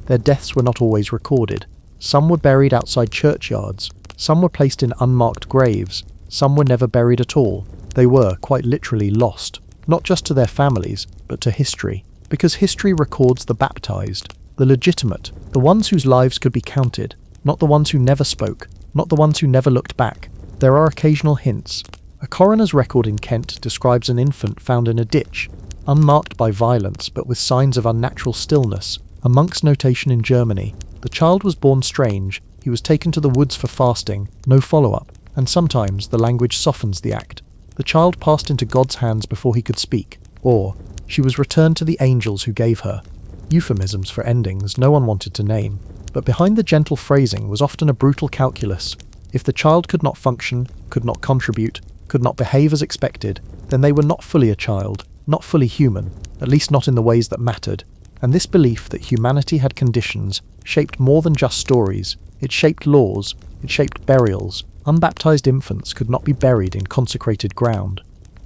their deaths were not always recorded. Some were buried outside churchyards. Some were placed in unmarked graves. Some were never buried at all. They were, quite literally, lost. Not just to their families, but to history. Because history records the baptized, the legitimate, the ones whose lives could be counted, not the ones who never spoke, not the ones who never looked back. There are occasional hints. A coroner's record in Kent describes an infant found in a ditch, unmarked by violence but with signs of unnatural stillness. A monk's notation in Germany: the child was born strange, He was taken to the woods for fasting, no follow-up, and sometimes the language softens the act. The child passed into God's hands before he could speak, or she was returned to the angels who gave her. Euphemisms for endings no one wanted to name, but behind the gentle phrasing was often a brutal calculus. If the child could not function, could not contribute, could not behave as expected, then they were not fully a child, not fully human, at least not in the ways that mattered. And this belief that humanity had conditions shaped more than just stories. It shaped laws, it shaped burials. Unbaptized infants could not be buried in consecrated ground.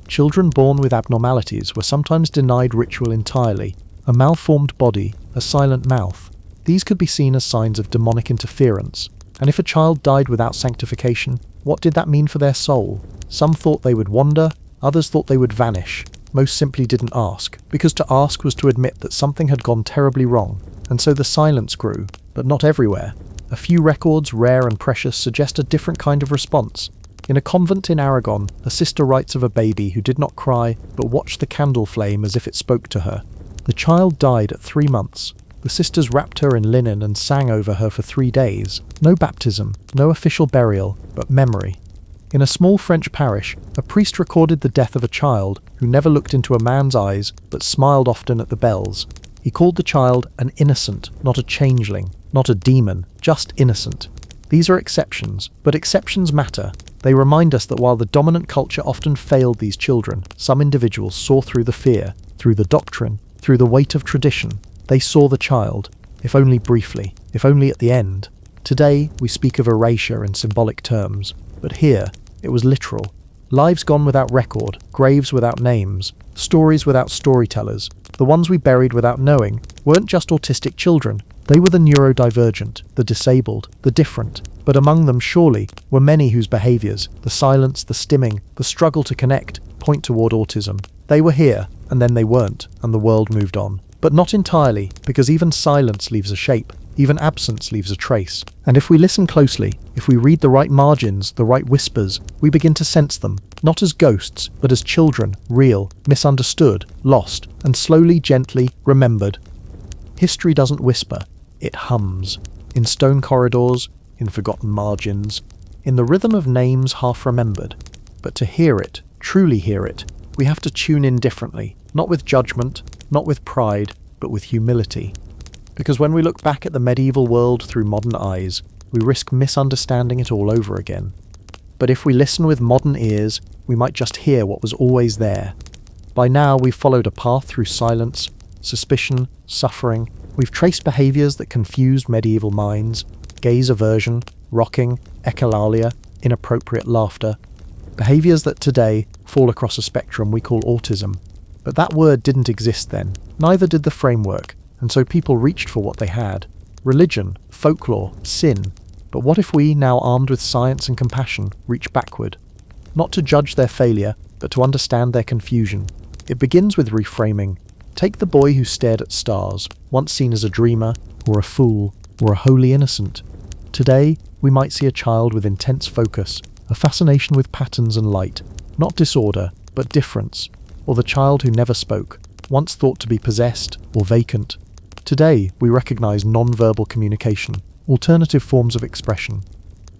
Children born with abnormalities were sometimes denied ritual entirely. A malformed body, a silent mouth. These could be seen as signs of demonic interference. And if a child died without sanctification, what did that mean for their soul? Some thought they would wander, others thought they would vanish. Most simply didn't ask, because to ask was to admit that something had gone terribly wrong, and so the silence grew, but not everywhere. A few records, rare and precious, suggest a different kind of response. In a convent in Aragon, a sister writes of a baby who did not cry, but watched the candle flame as if it spoke to her. The child died at 3 months. The sisters wrapped her in linen and sang over her for 3 days. No baptism, no official burial, but memory. In a small French parish, a priest recorded the death of a child who never looked into a man's eyes but smiled often at the bells. He called the child an innocent, not a changeling, not a demon, just innocent. These are exceptions, but exceptions matter. They remind us that while the dominant culture often failed these children, some individuals saw through the fear, through the doctrine, through the weight of tradition. They saw the child, if only briefly, if only at the end. Today, we speak of erasure in symbolic terms, but here, it was literal. Lives gone without record, graves without names, stories without storytellers. The ones we buried without knowing weren't just autistic children. They were the neurodivergent, the disabled, the different. But among them, surely, were many whose behaviours, the silence, the stimming, the struggle to connect, point toward autism. They were here, and then they weren't, and the world moved on. But not entirely, because even silence leaves a shape. Even absence leaves a trace. And if we listen closely, if we read the right margins, the right whispers, we begin to sense them, not as ghosts, but as children, real, misunderstood, lost, and slowly, gently remembered. History doesn't whisper, it hums. In stone corridors, in forgotten margins, in the rhythm of names half remembered. But to hear it, truly hear it, we have to tune in differently, not with judgment, not with pride, but with humility. Because when we look back at the medieval world through modern eyes, we risk misunderstanding it all over again. But if we listen with modern ears, we might just hear what was always there. By now, we've followed a path through silence, suspicion, suffering. We've traced behaviours that confused medieval minds, gaze aversion, rocking, echolalia, inappropriate laughter. Behaviours that today fall across a spectrum we call autism. But that word didn't exist then, neither did the framework. And so people reached for what they had. Religion, folklore, sin. But what if we, now armed with science and compassion, reach backward? Not to judge their failure, but to understand their confusion. It begins with reframing. Take the boy who stared at stars, once seen as a dreamer, or a fool, or a wholly innocent. Today, we might see a child with intense focus, a fascination with patterns and light. Not disorder, but difference. Or the child who never spoke, once thought to be possessed or vacant. Today, we recognize non-verbal communication, alternative forms of expression.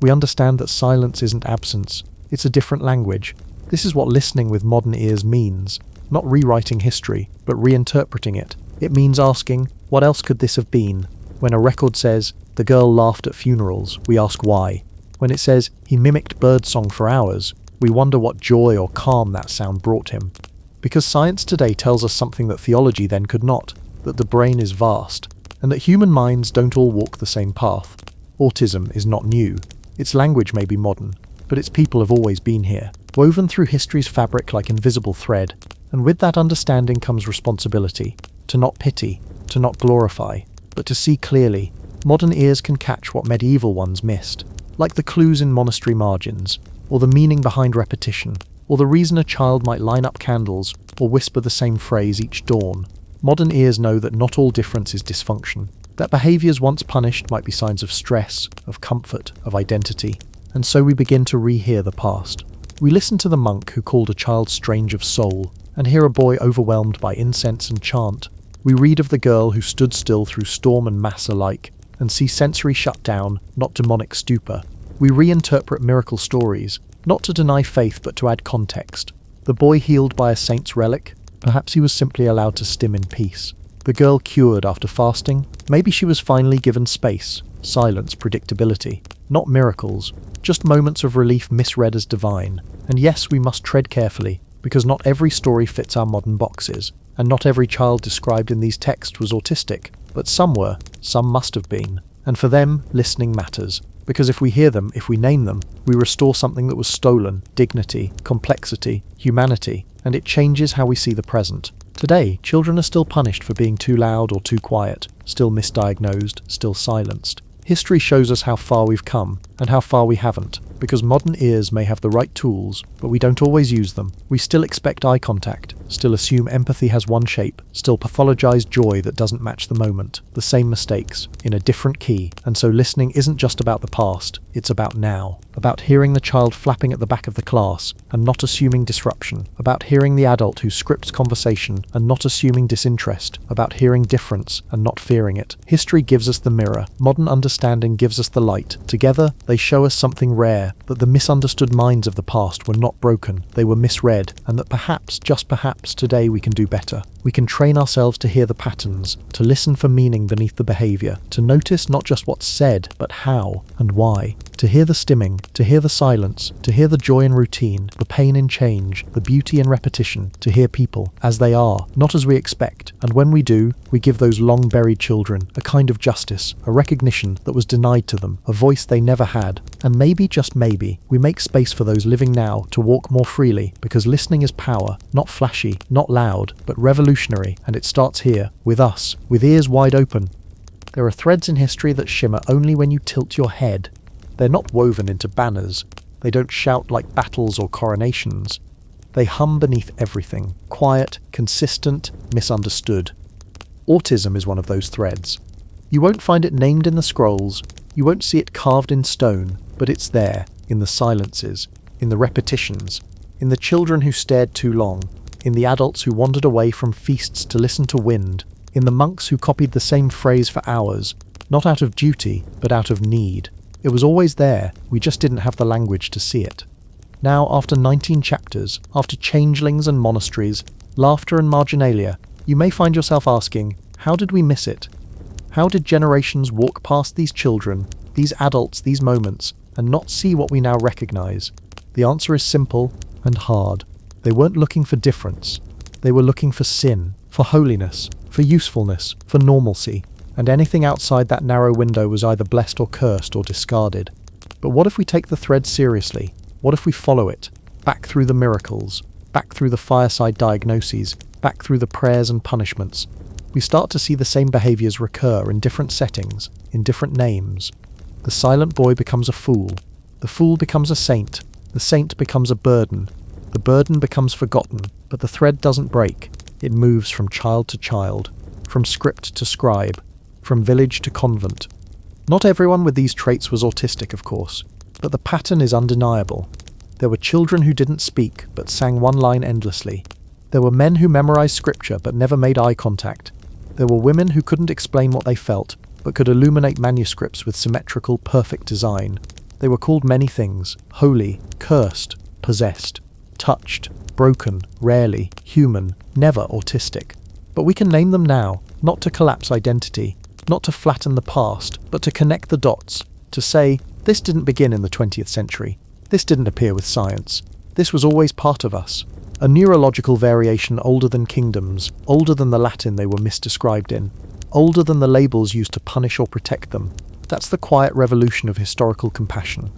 We understand that silence isn't absence, it's a different language. This is what listening with modern ears means. Not rewriting history, but reinterpreting it. It means asking, what else could this have been? When a record says, the girl laughed at funerals, we ask why. When it says, he mimicked birdsong for hours, we wonder what joy or calm that sound brought him. Because science today tells us something that theology then could not. That the brain is vast, and that human minds don't all walk the same path. Autism is not new. Its language may be modern, but its people have always been here, woven through history's fabric like invisible thread. And with that understanding comes responsibility, to not pity, to not glorify, but to see clearly. Modern ears can catch what medieval ones missed, like the clues in monastery margins, or the meaning behind repetition, or the reason a child might line up candles or whisper the same phrase each dawn. Modern ears know that not all difference is dysfunction, that behaviours once punished might be signs of stress, of comfort, of identity, and so we begin to rehear the past. We listen to the monk who called a child strange of soul, and hear a boy overwhelmed by incense and chant. We read of the girl who stood still through storm and mass alike, and see sensory shutdown, not demonic stupor. We reinterpret miracle stories, not to deny faith but to add context. The boy healed by a saint's relic? Perhaps he was simply allowed to stim in peace. The girl cured after fasting? Maybe she was finally given space, silence, predictability. Not miracles, just moments of relief misread as divine. And yes, we must tread carefully, because not every story fits our modern boxes, and not every child described in these texts was autistic, but some were, some must have been. And for them, listening matters. Because if we hear them, if we name them, we restore something that was stolen: dignity, complexity, humanity, and it changes how we see the present. Today, children are still punished for being too loud or too quiet, still misdiagnosed, still silenced. History shows us how far we've come, and how far we haven't, because modern ears may have the right tools, but we don't always use them. We still expect eye contact, still assume empathy has one shape, still pathologize joy that doesn't match the moment, the same mistakes, in a different key. And so listening isn't just about the past, it's about now. About hearing the child flapping at the back of the class and not assuming disruption. About hearing the adult who scripts conversation and not assuming disinterest. About hearing difference and not fearing it. History gives us the mirror. Modern understanding gives us the light. Together, they show us something rare, that the misunderstood minds of the past were not broken, they were misread, and that perhaps, just perhaps, today we can do better. We can train ourselves to hear the patterns, to listen for meaning beneath the behavior, to notice not just what's said, but how and why. To hear the stimming, to hear the silence, to hear the joy in routine, the pain in change, the beauty in repetition, to hear people as they are, not as we expect. And when we do, we give those long-buried children a kind of justice, a recognition that was denied to them, a voice they never had. And maybe, just maybe, we make space for those living now to walk more freely, because listening is power, not flashy, not loud, but revolutionary, and it starts here, with us, with ears wide open. There are threads in history that shimmer only when you tilt your head. They're not woven into banners. They don't shout like battles or coronations. They hum beneath everything, quiet, consistent, misunderstood. Autism is one of those threads. You won't find it named in the scrolls, you won't see it carved in stone, but it's there, in the silences, in the repetitions, in the children who stared too long, in the adults who wandered away from feasts to listen to wind, in the monks who copied the same phrase for hours, not out of duty, but out of need. It was always there, we just didn't have the language to see it. Now, after 19 chapters, after changelings and monasteries, laughter and marginalia, you may find yourself asking, how did we miss it? How did generations walk past these children, these adults, these moments, and not see what we now recognize? The answer is simple and hard. They weren't looking for difference. They were looking for sin, for holiness, for usefulness, for normalcy. And anything outside that narrow window was either blessed or cursed or discarded. But what if we take the thread seriously? What if we follow it? Back through the miracles, back through the fireside diagnoses, back through the prayers and punishments. We start to see the same behaviors recur in different settings, in different names. The silent boy becomes a fool. The fool becomes a saint. The saint becomes a burden. The burden becomes forgotten, but the thread doesn't break. It moves from child to child, from script to scribe, from village to convent. Not everyone with these traits was autistic, of course, but the pattern is undeniable. There were children who didn't speak, but sang one line endlessly. There were men who memorized scripture, but never made eye contact. There were women who couldn't explain what they felt, but could illuminate manuscripts with symmetrical, perfect design. They were called many things: holy, cursed, possessed, touched, broken, rarely, human, never autistic. But we can name them now, not to collapse identity, not to flatten the past, but to connect the dots, to say, this didn't begin in the 20th century. This didn't appear with science. This was always part of us. A neurological variation older than kingdoms, older than the Latin they were misdescribed in, older than the labels used to punish or protect them. That's the quiet revolution of historical compassion.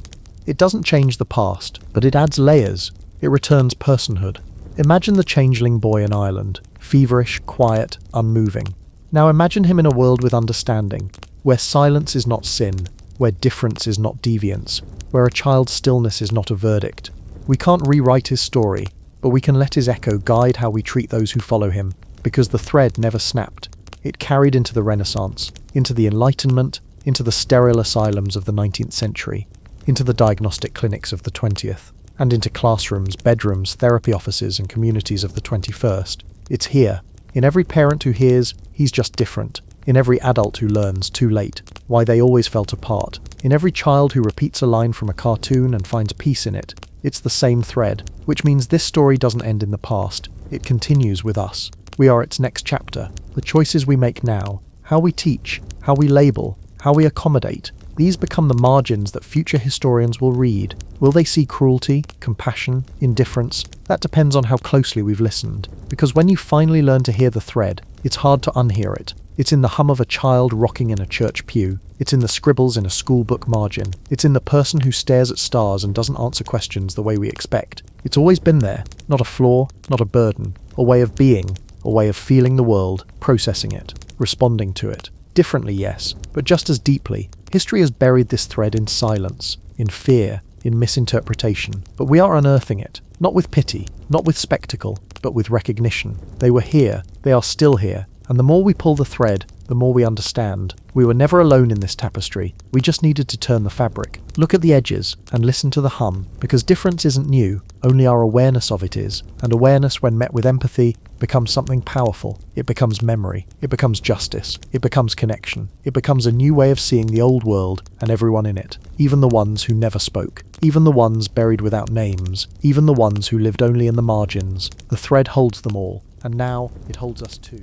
It doesn't change the past, but it adds layers. It returns personhood. Imagine the changeling boy in Ireland, feverish, quiet, unmoving. Now imagine him in a world with understanding, where silence is not sin, where difference is not deviance, where a child's stillness is not a verdict. We can't rewrite his story, but we can let his echo guide how we treat those who follow him, because the thread never snapped. It carried into the Renaissance, into the Enlightenment, into the sterile asylums of the 19th century, into the diagnostic clinics of the 20th, and into classrooms, bedrooms, therapy offices, and communities of the 21st. It's here, in every parent who hears, he's just different, in every adult who learns too late. why they always felt apart. In every child who repeats a line from a cartoon and finds peace in it, it's the same thread, which means this story doesn't end in the past. It continues with us. We are its next chapter. The choices we make now, how we teach, how we label, how we accommodate, these become the margins that future historians will read. Will they see cruelty, compassion, indifference? That depends on how closely we've listened. Because when you finally learn to hear the thread, it's hard to unhear it. It's in the hum of a child rocking in a church pew. It's in the scribbles in a school book margin. It's in the person who stares at stars and doesn't answer questions the way we expect. It's always been there, not a flaw, not a burden, a way of being, a way of feeling the world, processing it, responding to it. Differently, yes, but just as deeply. History has buried this thread in silence, in fear, in misinterpretation. But we are unearthing it, not with pity, not with spectacle, but with recognition. They were here, they are still here, and the more we pull the thread, the more we understand. We were never alone in this tapestry, we just needed to turn the fabric. Look at the edges, and listen to the hum, because difference isn't new, only our awareness of it is, and awareness when met with empathy becomes something powerful. It becomes memory, it becomes justice, it becomes connection, it becomes a new way of seeing the old world and everyone in it, even the ones who never spoke, even the ones buried without names, even the ones who lived only in the margins. The thread holds them all, and now it holds us too.